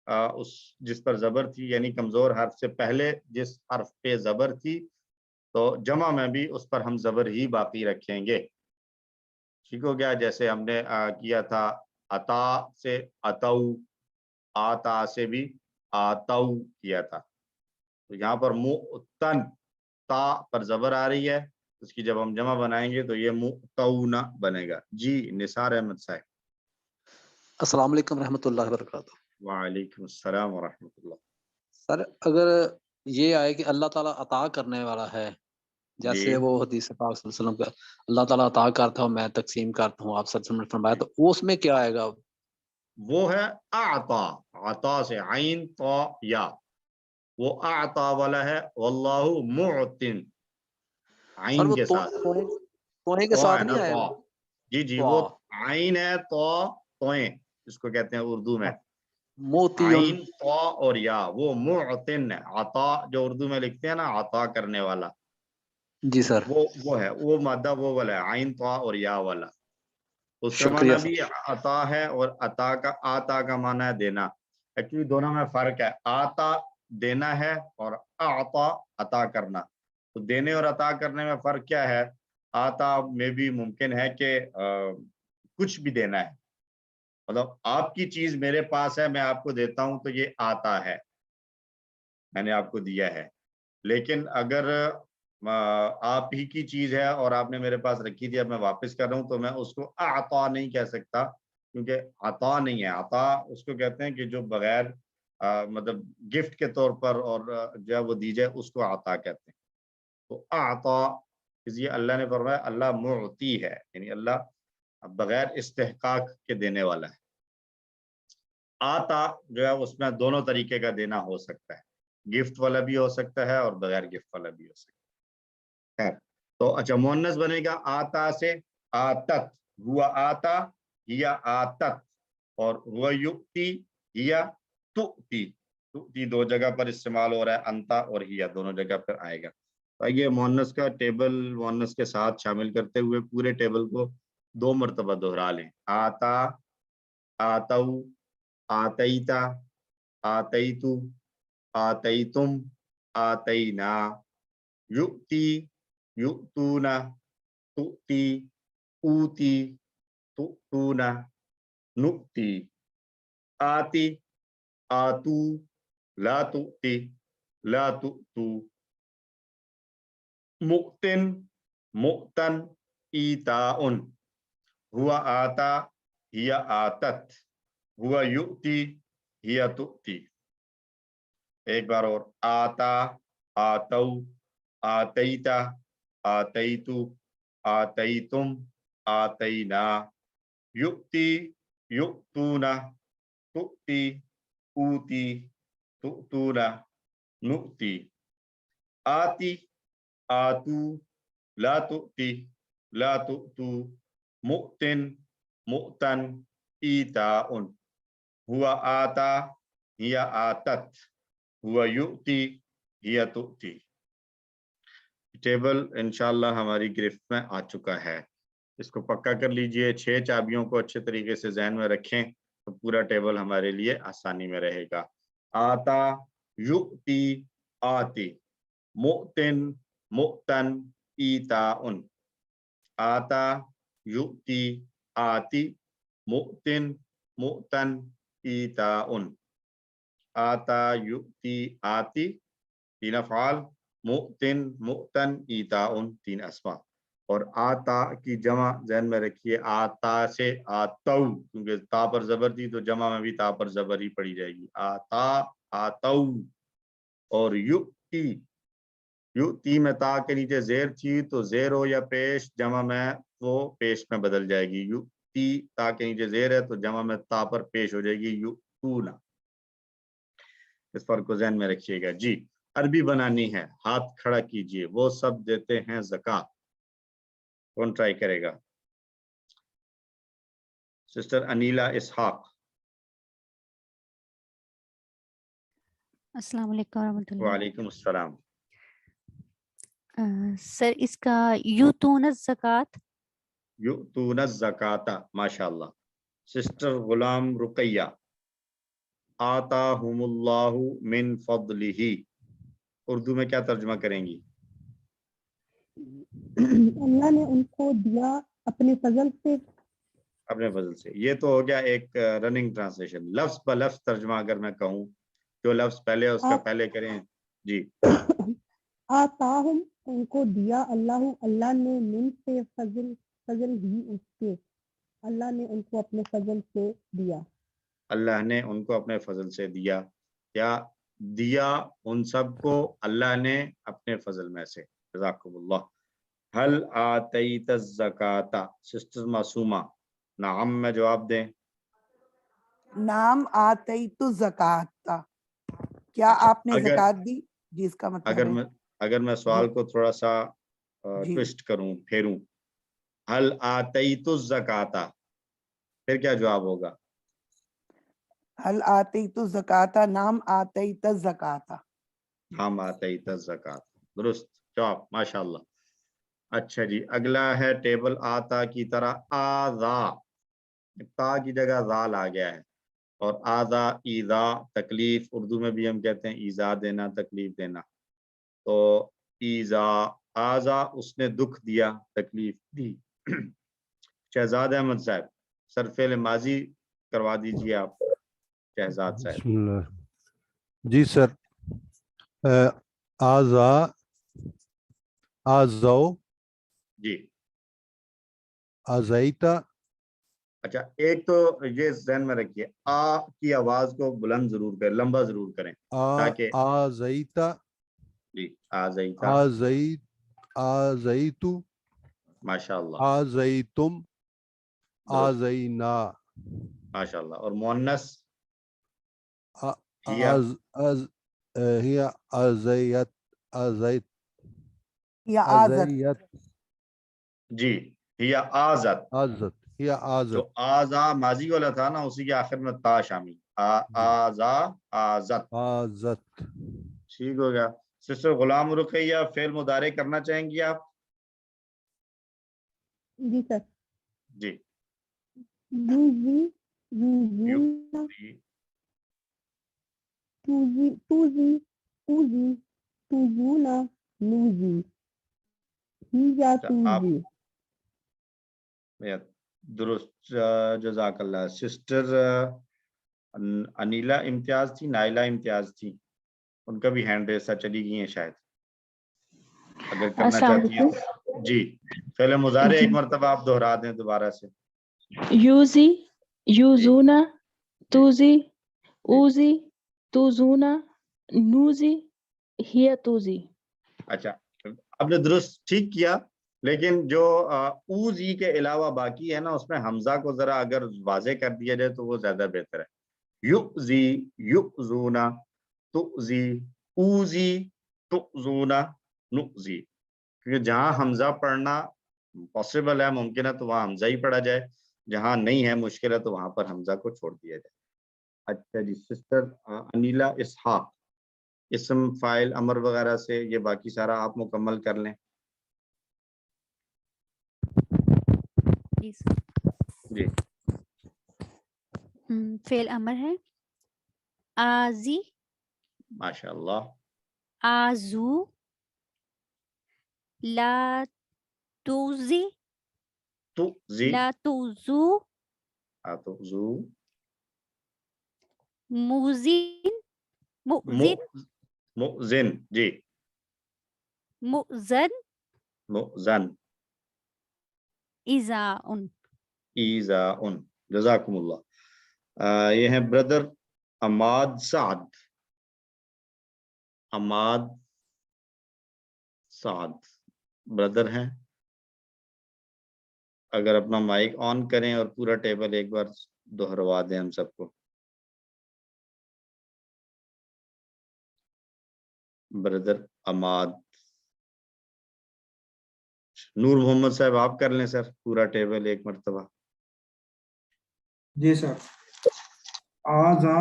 उस जिस पर जबर थी यानी कमजोर हर्फ से पहले जिस हर्फ पे जबर थी तो जमा में भी उस पर हम जबर ही बाकी रखेंगे। ठीक हो गया? जैसे हमने किया था अता से अतऊ, आता से भी आतऊ किया था। तो यहाँ पर मुतन, ता पर जबर आ रही है, उसकी जब हम जमा बनाएंगे तो ये मुतौना बनेगा। जी निसार अहमद साहब। अस्सलाम वालेकुम रहमतुल्लाहि व बरकातहू। वालेकुम अस्सलाम व रहमतुल्लाह। सर अगर ये आए कि अल्लाह ताला अता करने वाला है, जैसे वो हदीस पाक सल्लल्लाहु अलैहि वसल्लम का अल्लाह ताला अता करता हूँ मैं तकसीम करता हूँ, आप सल्लल्लाहु अलैहि वसल्लम ने फरमाया, तो वो उसमें क्या आएगा? वो है आता, आता से आइन तो या, वो आता वाला है वल्लाहु मुतिन, सर आइन वो के साथ तोहे के तो साथ है ना नहीं आएगा? तो। जी जी, तो वो आइन है तो, तोए इसको कहते हैं उर्दू में मोतियुन। आइन तो और या, वो मुतिन है। आता जो उर्दू में लिखते हैं ना आता करने वाला, जी सर, वो है, वो मादा वो वाला है, आइन तो और या वाला। उसका शुक्रिया माना भी अता है और अता का आता का माना है देना। एक्चुअली दोनों में फर्क है। आता دینا ہے اور اعطا عطا کرنا. تو دینے اور عطا کرنے میں فرق کیا ہے؟ عطا میں بھی ممکن ہے کہ کچھ بھی دینا ہے، مطلب آپ کی چیز میرے پاس ہے، میں آپ کو دیتا ہوں تو یہ عطا ہے، میں نے آپ کو دیا ہے. لیکن اگر آپ ہی کی چیز ہے اور آپ نے میرے پاس رکھی تھی، اب میں واپس کر رہا ہوں، تو میں اس کو عطا نہیں کہہ سکتا، کیونکہ عطا نہیں ہے. عطا اس کو کہتے ہیں کہ جو بغیر مطلب گفٹ کے طور پر اور جو ہے وہ دی جائے، اس کو عطا کہتے ہیں. تو عطا یہ اللہ نے فرمایا اللہ معطی ہے، یعنی اللہ بغیر استحقاق کے دینے والا ہے. عطا جو ہے اس میں دونوں طریقے کا دینا ہو سکتا ہے، گفٹ والا بھی ہو سکتا ہے اور بغیر گفٹ والا بھی ہو سکتا ہے. خیر، تو اچھا مؤنث بنے گا آتا سے آتت، ہوا آتا ہیا آتت، اور ہوا یؤتی ہیا تؤتی. تؤتی دو جگہ پر استعمال ہو رہا ہے، انتا اور ہیا دونوں جگہ پر آئے گا. آئیے مؤنث کا ٹیبل مؤنث کے ساتھ شامل کرتے ہوئے پورے ٹیبل کو 2 مرتبہ دہرا لیں. آتا، آتو، آتیتا، آتیتو، آتیتم، آتینا. یؤتی، یؤتونا، تؤتی، اوتی، تؤتونا، نؤتی. آتی، آتو، لا تؤتی، لا تؤتو. مؤتن، مؤتن، ایتاؤن. ہوا آتا ہیا آتت، ہوا یؤتی ہیا تؤتی. ایک بار اور، آتا، آتو، آتیتا، آتیتو، آتیتم، آتینا. یؤتی، یؤتونا، تؤتی، اوتی، تؤتونا، نؤتی. آتی، آتو، لا تؤتی، لا تؤتو. مؤتن، مؤتن، ایتاؤن. ہوا آتا ہیا آتت، ہوا یؤتی ہیا تؤتی. ٹیبل انشاءاللہ ہماری گرفت میں آ چکا ہے. اس کو پکا کر لیجئے، 6 چابیوں کو اچھے طریقے سے ذہن میں رکھیں تو پورا ٹیبل ہمارے لیے آسانی میں رہے گا. آتا، یؤتی، آتی. مؤتن، مؤتن، ایتاؤن. آتا، یؤتی، آتی. مؤتن، مؤتن، ایتاؤن. آتا، یؤتی، آتی 3 افعال، مؤتن، مؤتن، ایتاؤن 3 اسماء. اور آتا کی جمع ذہن میں رکھیے، آتا سے آتو، کیونکہ تا پر زبر تھی تو جمع میں بھی تا پر زبر ہی پڑی جائے گی. آتا، آتو. اور یؤتی، یؤتی میں تا کے نیچے زیر تھی تو زیر ہو یا پیش، جمع میں وہ پیش میں بدل جائے گی. یؤتی تا کے نیچے زیر ہے تو جمع میں تا پر پیش ہو جائے گی، یؤتونا. اس فرق کو ذہن میں رکھیے گا. جی عربی بنانی ہے، ہاتھ کھڑا کیجئے. وہ سب دیتے ہیں زکات. کون ٹرائی کرے گا؟ سسٹر انیلا اسحاق. السلام علیکم ورحمۃ اللہ. وعلیکم السلام. سر اس کا یؤتون الزکات. یؤتون الزکات، ماشاء اللہ. سسٹر غلام رقیہ. آتاہم اللہ من فضلہ، اردو میں کیا ترجمہ کریں گی؟ اللہ نے ان کو دیا اپنے فضل سے. اپنے فضل سے، یہ تو ہو گیا ایک رننگ ٹرانسلیشن. لفظ بہ لفظ ترجمہ اگر میں کہوں، جو لفظ پہلے اس کا پہلے کریں. جی. آتاہم ان کو دیا اللہ، اللہ نے من سے فضل، فضل ہی اس کے، اللہ نے ان کو اپنے فضل سے دیا. اللہ نے ان کو اپنے فضل سے دیا. کیا دیا ان سب کو اللہ نے اپنے فضل میں سے. جزاکم اللہ. هل آتیت الزکات، سسٹر معصومہ. نعم میں جواب دیں. نام آتیت الزکات، کیا آپ نے زکات دی؟ جی اس کا مطلب ہے اگر میں سوال کو تھوڑا سا جی ٹوسٹ کروں، پھیروں، هل آتیت الزکات، پھر کیا جواب ہوگا؟ هل آتیت الزکات، نام آتیت الزکات. نام آتیت الزکات، درست جواب، ماشاءاللہ. اچھا جی، اگلا ہے ٹیبل آتا کی طرح آذا. تا کی جگہ ذال آ گیا ہے. اور آزا ایزا تکلیف، اردو میں بھی ہم کہتے ہیں ایزا دینا، تکلیف دینا. تو ایزا آزا اس نے دکھ دیا، تکلیف دی. شہزاد احمد صاحب سر فعل ماضی کروا دیجیے آپ شہزاد صاحب. بسم اللہ. جی سر. آزا، آزو، جی. آزائیتا. اچھا ایک تو یہ ذہن میں رکھیے، آ کی آواز کو بلند ضرور کریں، لمبا ضرور کریں تاکہ آزائیتا. جی آزیتا، آزائیتو، ماشاء اللہ آزائیتم، درست، آزائینا. ماشاء اللہ. اور مؤنث ہی آزائیت، آزائیت، یا آزت. آزائیت. جی ہی آزت. آزت، ہی جو آزت. آزا ماضی والا تھا نا، اسی کے آخر میں تا شامل، آزا آزت. آزت. ٹھیک ہو گیا. سسٹر غلام رقیہ فعل مضارع کرنا چاہیں گی آپ؟ جی سر. جی. یوزی، یوزونا، توزی، توزی، اوزی، توزونا، نوزی، ہی یا آپ توزی. درست، جزاک اللہ. سسٹر انیلا امتیاز تھی، نائلہ امتیاز تھی، ان کا بھی ہینڈ ریس چلی گئی ہیں شاید، اگر کرنا چاہتی ہیں تو. جی فعل مضارع ایک مرتبہ آپ دہرا دیں دوبارہ سے. یوزی، یوزونا، توزی، اوزی، توزونا، نوزی، ہی توزی. اچھا آپ نے درست ٹھیک کیا، لیکن جو اوزی کے علاوہ باقی ہے نا، اس میں حمزہ کو ذرا اگر واضح کر دیا جائے تو وہ زیادہ بہتر ہے. یؤزی، یؤزونا، تؤزی، اوزی، تؤزونا، نؤزی. کیونکہ جہاں حمزہ پڑھنا پاسبل ہے، ممکن ہے، تو وہاں حمزہ ہی پڑھا جائے، جہاں نہیں ہے، مشکل ہے، تو وہاں پر حمزہ کو چھوڑ دیا جائے. اچھا جی سسٹر انیلا اسحاق، اسم فائل امر وغیرہ سے یہ باقی سارا آپ مکمل کر لیں. جی فعل امر ہے آزی، ماشاء اللہ. آزو، لا توزی، تؤزی، لا توزو، تؤزو، موزین، مؤذن، مؤذن، جی مؤذن، مؤذن، ایزاؤن. ایزاؤن. جزاکم اللہ. یہ ہیں بردر عماد سعد، عماد سعد بردر ہیں. اگر اپنا مائک آن کریں اور پورا ٹیبل ایک بار دہروا دیں ہم سب کو. بردر عماد. نور محمد صاحب آپ کر لیں سر پورا ٹیبل ایک مرتبہ. جی سر. آزا،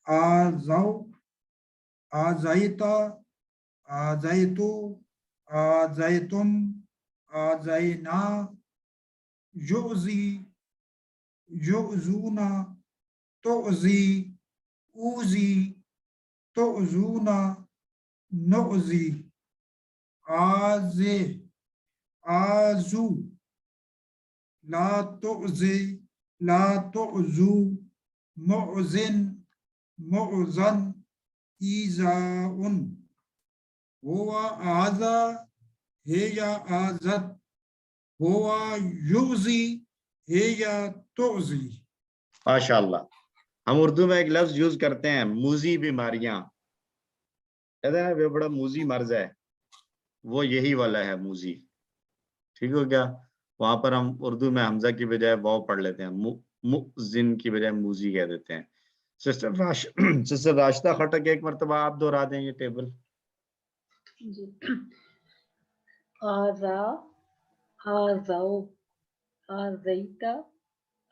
آزو، آزائیتا، آزائیتو، آزائیتم، آزائینا، یؤزی، یؤزونا، تؤزی، اوزی، تؤزونا، نؤزی، آزے، آزو، لا تؤزی، لا تؤزو، مؤذن، مؤذن، ایزاؤن. ہوا آزا، ہے یا آزت، ہوا یوزی، ہے یا توزی. ماشاء اللہ. ہم اردو میں ایک لفظ یوز کرتے ہیں موذی بیماریاں، کہتے ہیں وہ بڑا موذی مرض ہے، وہ یہی والا ہے موذی. ٹھیک ہو گیا. وہاں پر ہم اردو میں حمزہ کی بجائے واو پڑھ لیتے ہیں، مؤذن کی بجائے موذی کہہ دیتے ہیں. سسٹر راشدہ خٹک ایک مرتبہ آپ دہرا دیں یہ ٹیبل. جی. آزا، آزاؤ، آزیتا،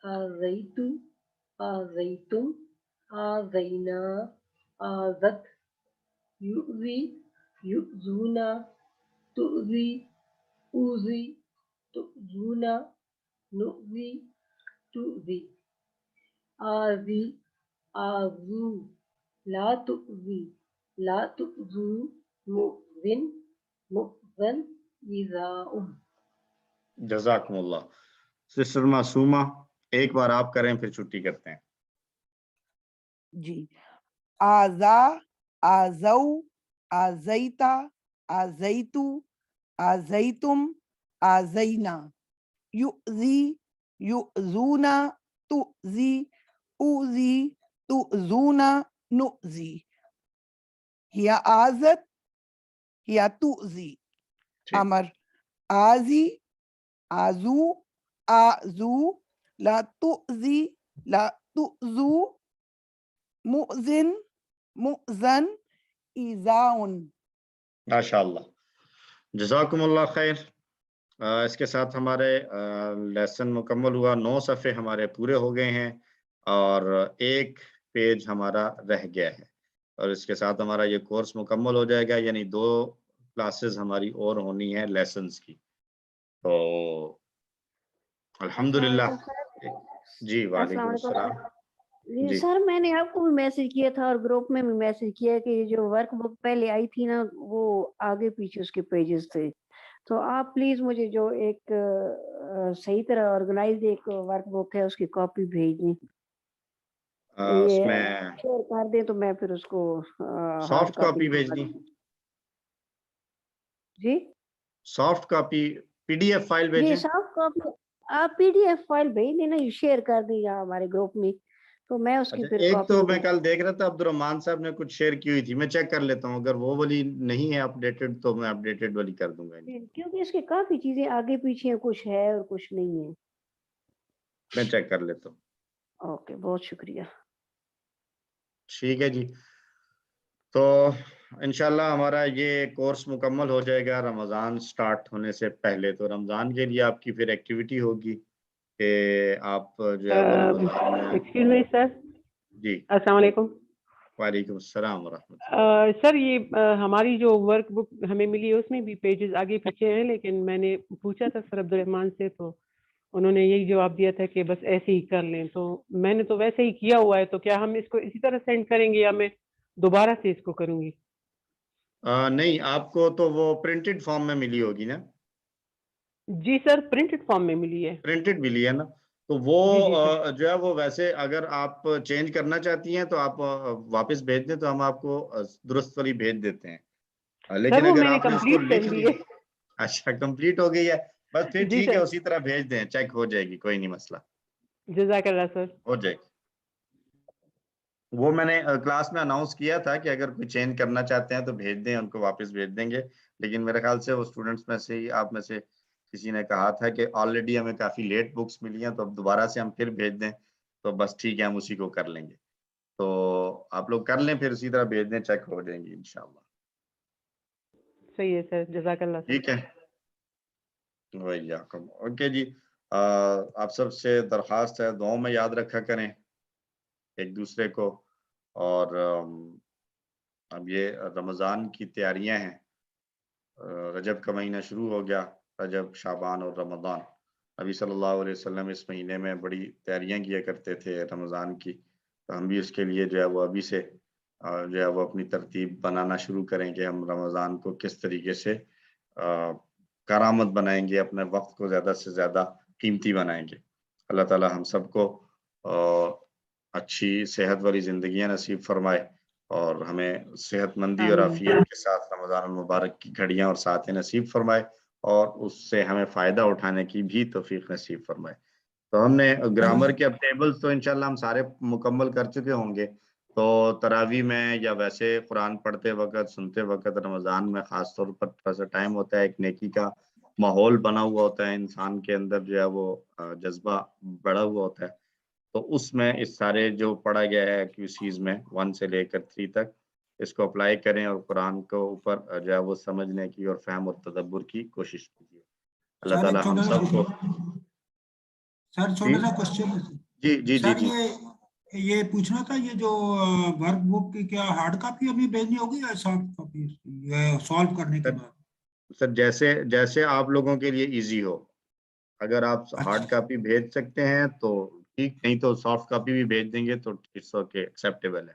آزیتو، آزیتم، آزینا، آزت، یؤذی، یؤذونا، تؤذی، اوذی، تؤذونا، نؤذی، تؤذی، آذی، आजू ला तुजी ला तुजू मुजिन मुजन इजाउम। जज़ाकुमुल्लाह। सिस्टर मासूमा एक बार आप करें फिर छुट्टी करते हैं। जी। आजा, आजऊ, आजैता, आजैतु, आजैतुम, आजैना, युजी, युजूना, तुजी, उजी, तुजूना, नुजी, हिया आजत, हिया तुजी, अमर, आजी, आजू, आजू, ला तुजी, ला तुजू, मुजिन, मुजन, इजाउन। माशाअल्लाह, जज़ाकुमुल्लाह खैर। इसके साथ हमारे लेसन मुकम्मल हुआ। 9 सफ़े हमारे पूरे हो गए हैं और एक पेज हमारा रह गया है और इसके साथ हमारा ये कोर्स मुकम्मल हो जाएगा, यानी 2 क्लासेस हमारी और होनी है लेसन्स की। तो अल्हम्दुलिल्लाह। जी वालेकुम अस्सलाम। जी सर, मैंने आपको भी मैसेज किया था और ग्रुप में भी मैसेज किया कि जो वर्क बुक पहले आई थी ना, वो आगे पीछे उसके पेजेस थे, तो आप प्लीज मुझे जो एक सही तरह ऑर्गेनाइज एक वर्क बुक है उसकी कॉपी भेज दें। ये उसमें शेयर कर दें तो मैं फिर उसको सॉफ्ट कॉपी भेजनी। जी सॉफ्ट कॉपी पीडीएफ फाइल जी, भेजें। सॉफ्ट कॉपी आप पीडीएफ फाइल भेज देना, शेयर कर दें यहाँ हमारे ग्रुप में, तो मैं उसकी अच्छा, फिर एक कॉपी तो मैं कल देख रहा था अब्दुर्रहमान साहब ने कुछ शेयर की हुई थी, मैं चेक कर लेता हूँ, अगर वो वाली नहीं है अपडेटेड तो मैं अपडेटेड वाली कर दूंगा। क्योंकि इसके काफी चीजें आगे पीछे हैं, कुछ है और कुछ नहीं है। मैं चेक कर लेता हूँ। ओके, बहुत शुक्रिया। ठीक है जी, तो इंशाल्लाह हमारा ये कोर्स मुकम्मल हो जाएगा रमज़ान स्टार्ट होने से पहले। तो रमज़ान के लिए आपकी फिर एक्टिविटी होगी कि आप जो है वो रमज़ान में। Excuse me sir. जी अस्सलाम वालेकुम। वालेकुम अस्सलाम व रहमतुल्लाह। सर ये हमारी जो वर्क बुक हमें मिली है उसमें भी पेजेस आगे पीछे हैं, लेकिन मैंने पूछा था सर अब्दुर्रहमान से तो उन्होंने यही जवाब दिया था कि बस ऐसे ही कर लें, तो मैंने तो वैसे ही किया हुआ है, तो क्या हम इसको इसी तरह सेंड करेंगे या मैं दोबारा से इसको करूंगी? नहीं, आपको तो वो प्रिंटेड फॉर्म में मिली होगी ना? जी सर, प्रिंटेड फॉर्म में मिली है। प्रिंटेड मिली है ना, तो वो जी, जो है वो वैसे अगर आप चेंज करना चाहती हैं तो आप वापस भेज दें तो हम आपको दुरुस्त वाली भेज देते हैं। लेकिन वो अगर मैंने आपने उसको कंप्लीट लिख कर ली लिया, है। अच्छा कंप्लीट हो गई है, बस फिर जी ठीक है, सर। उसी तरह भेज दें, चेक हो जाएगी, कोई नहीं मसला, जज़ाकल्लाह सर। हो जाएगी। वो मैंने क्लास में अनाउंस किया था कि अगर कोई चेंज करना चाहते हैं तो भेज दें, उनको वापस भेज देंगे, लेकिन मेरे ख्याल से वो स्टूडेंट्स में से ही आप में से किसी ने कहा था कि ऑलरेडी हमें काफ़ी लेट बुक्स मिली हैं, तो अब दोबारा से हम फिर भेज दें, तो बस ठीक है, हम उसी को कर लेंगे। तो आप लोग कर लें, फिर उसी तरह भेज दें, चेक हो जाएंगी इंशाल्लाह। सही है सर, जज़ाकल्लाह सर। ठीक है, वैयाकुम। ओके जी, आप सबसे दरख्वास्त है दुआओं में याद रखा करें एक दूसरे को, और अब ये रमज़ान की तैयारियां हैं, रजब का महीना शुरू हो गया, रजब, शाबान और रमज़ान। नबी सल्लल्लाहु अलैहि वसल्लम इस महीने में बड़ी तैयारियां किया करते थे रमज़ान की, तो हम भी उसके लिए जो है वो अभी से जो है वो अपनी तरतीब बनाना शुरू करें कि हम रमज़ान को किस तरीके से करामत बनाएंगे, अपने वक्त को ज़्यादा से ज़्यादा कीमती बनाएंगे। अल्लाह ताला हम सबको अच्छी सेहत वाली ज़िंदगियाँ नसीब फरमाए और हमें सेहतमंदी और आफियत के साथ रमज़ान मुबारक की घड़ियाँ और साथें नसीब फरमाए और उससे हमें फ़ायदा उठाने की भी तौफीक नसीब फरमाए। तो हमने ग्रामर के अब टेबल्स तो इंशाल्लाह हम सारे मुकम्मल कर चुके होंगे, तो तरावी में या वैसे कुरान पढ़ते वक़्त, सुनते वक़्त रमज़ान में ख़ास तौर पर थोड़ा-सा टाइम होता है, एक नेकी का माहौल बना हुआ होता है, इंसान के अंदर जो है वो जज़्बा बढ़ा हुआ होता है। तो उसमें इस सारे जो पढ़ा गया है क्यूसीज़ में 1 से लेकर 3 तक, इसको अप्लाई करें और कुरान को ऊपर जो है वो समझने की और फ़हम और तदब्बुर की कोशिश कीजिए। अल्लाह सर एक ताला हम छोटा सबको। सर छोटा सा क्वेश्चन। जी जी जी सर जी। ये पूछना था, ये जो वर्क बुक की क्या हार्ड कॉपी अभी भेजनी होगी या सॉफ्ट कॉपी सॉल्व करने के बाद? सर जैसे जैसे आप लोगों के लिए इजी हो, अगर आप हार्ड कॉपी भेज सकते हैं तो ٹھیک, نہیں تو سافٹ کاپی بھی بھیج دیں گے تو اٹس اوکے, ایکسیپٹیبل ہے.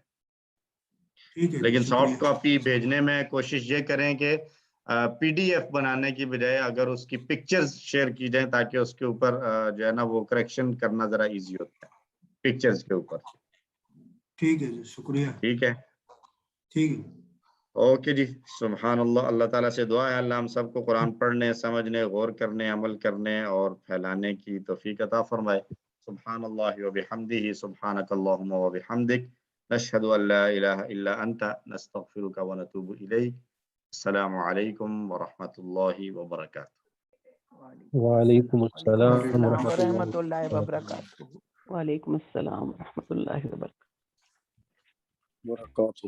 ٹھیک ہے جی، لیکن شکریہ. سافٹ کاپی بھیجنے میں کوشش یہ کریں کہ پی ڈی ایف بنانے کی بجائے اگر اس کی پکچرز شیئر کی جائیں تاکہ اس کے اوپر جو ہے نا وہ کریکشن کرنا ذرا ایزی ہوتا ہے پکچرز کے اوپر. ٹھیک ہے جی، شکریہ. ٹھیک ہے, ٹھیک ہے. اوکے جی. سبحان اللہ. اللہ تعالیٰ سے دعا ہے اللہ ہم سب کو قرآن پڑھنے, سمجھنے, غور کرنے, عمل کرنے اور پھیلانے کی توفیق عطا فرمائے. سبحان اللہ و بحمدہ, سبحانک اللہم و بحمدک, نشہد ان لا الہ الا انت, نستغفرک و نتوب الیک. السلام علیکم ورحمۃ اللہ وبرکاتہ. وعلیکم السلام السلام ورحمۃ ورحمۃ اللہ اللہ وبرکاتہ. وعلیکم السلام ورحمۃ اللہ وبرکاتہ. وبرکاتہ.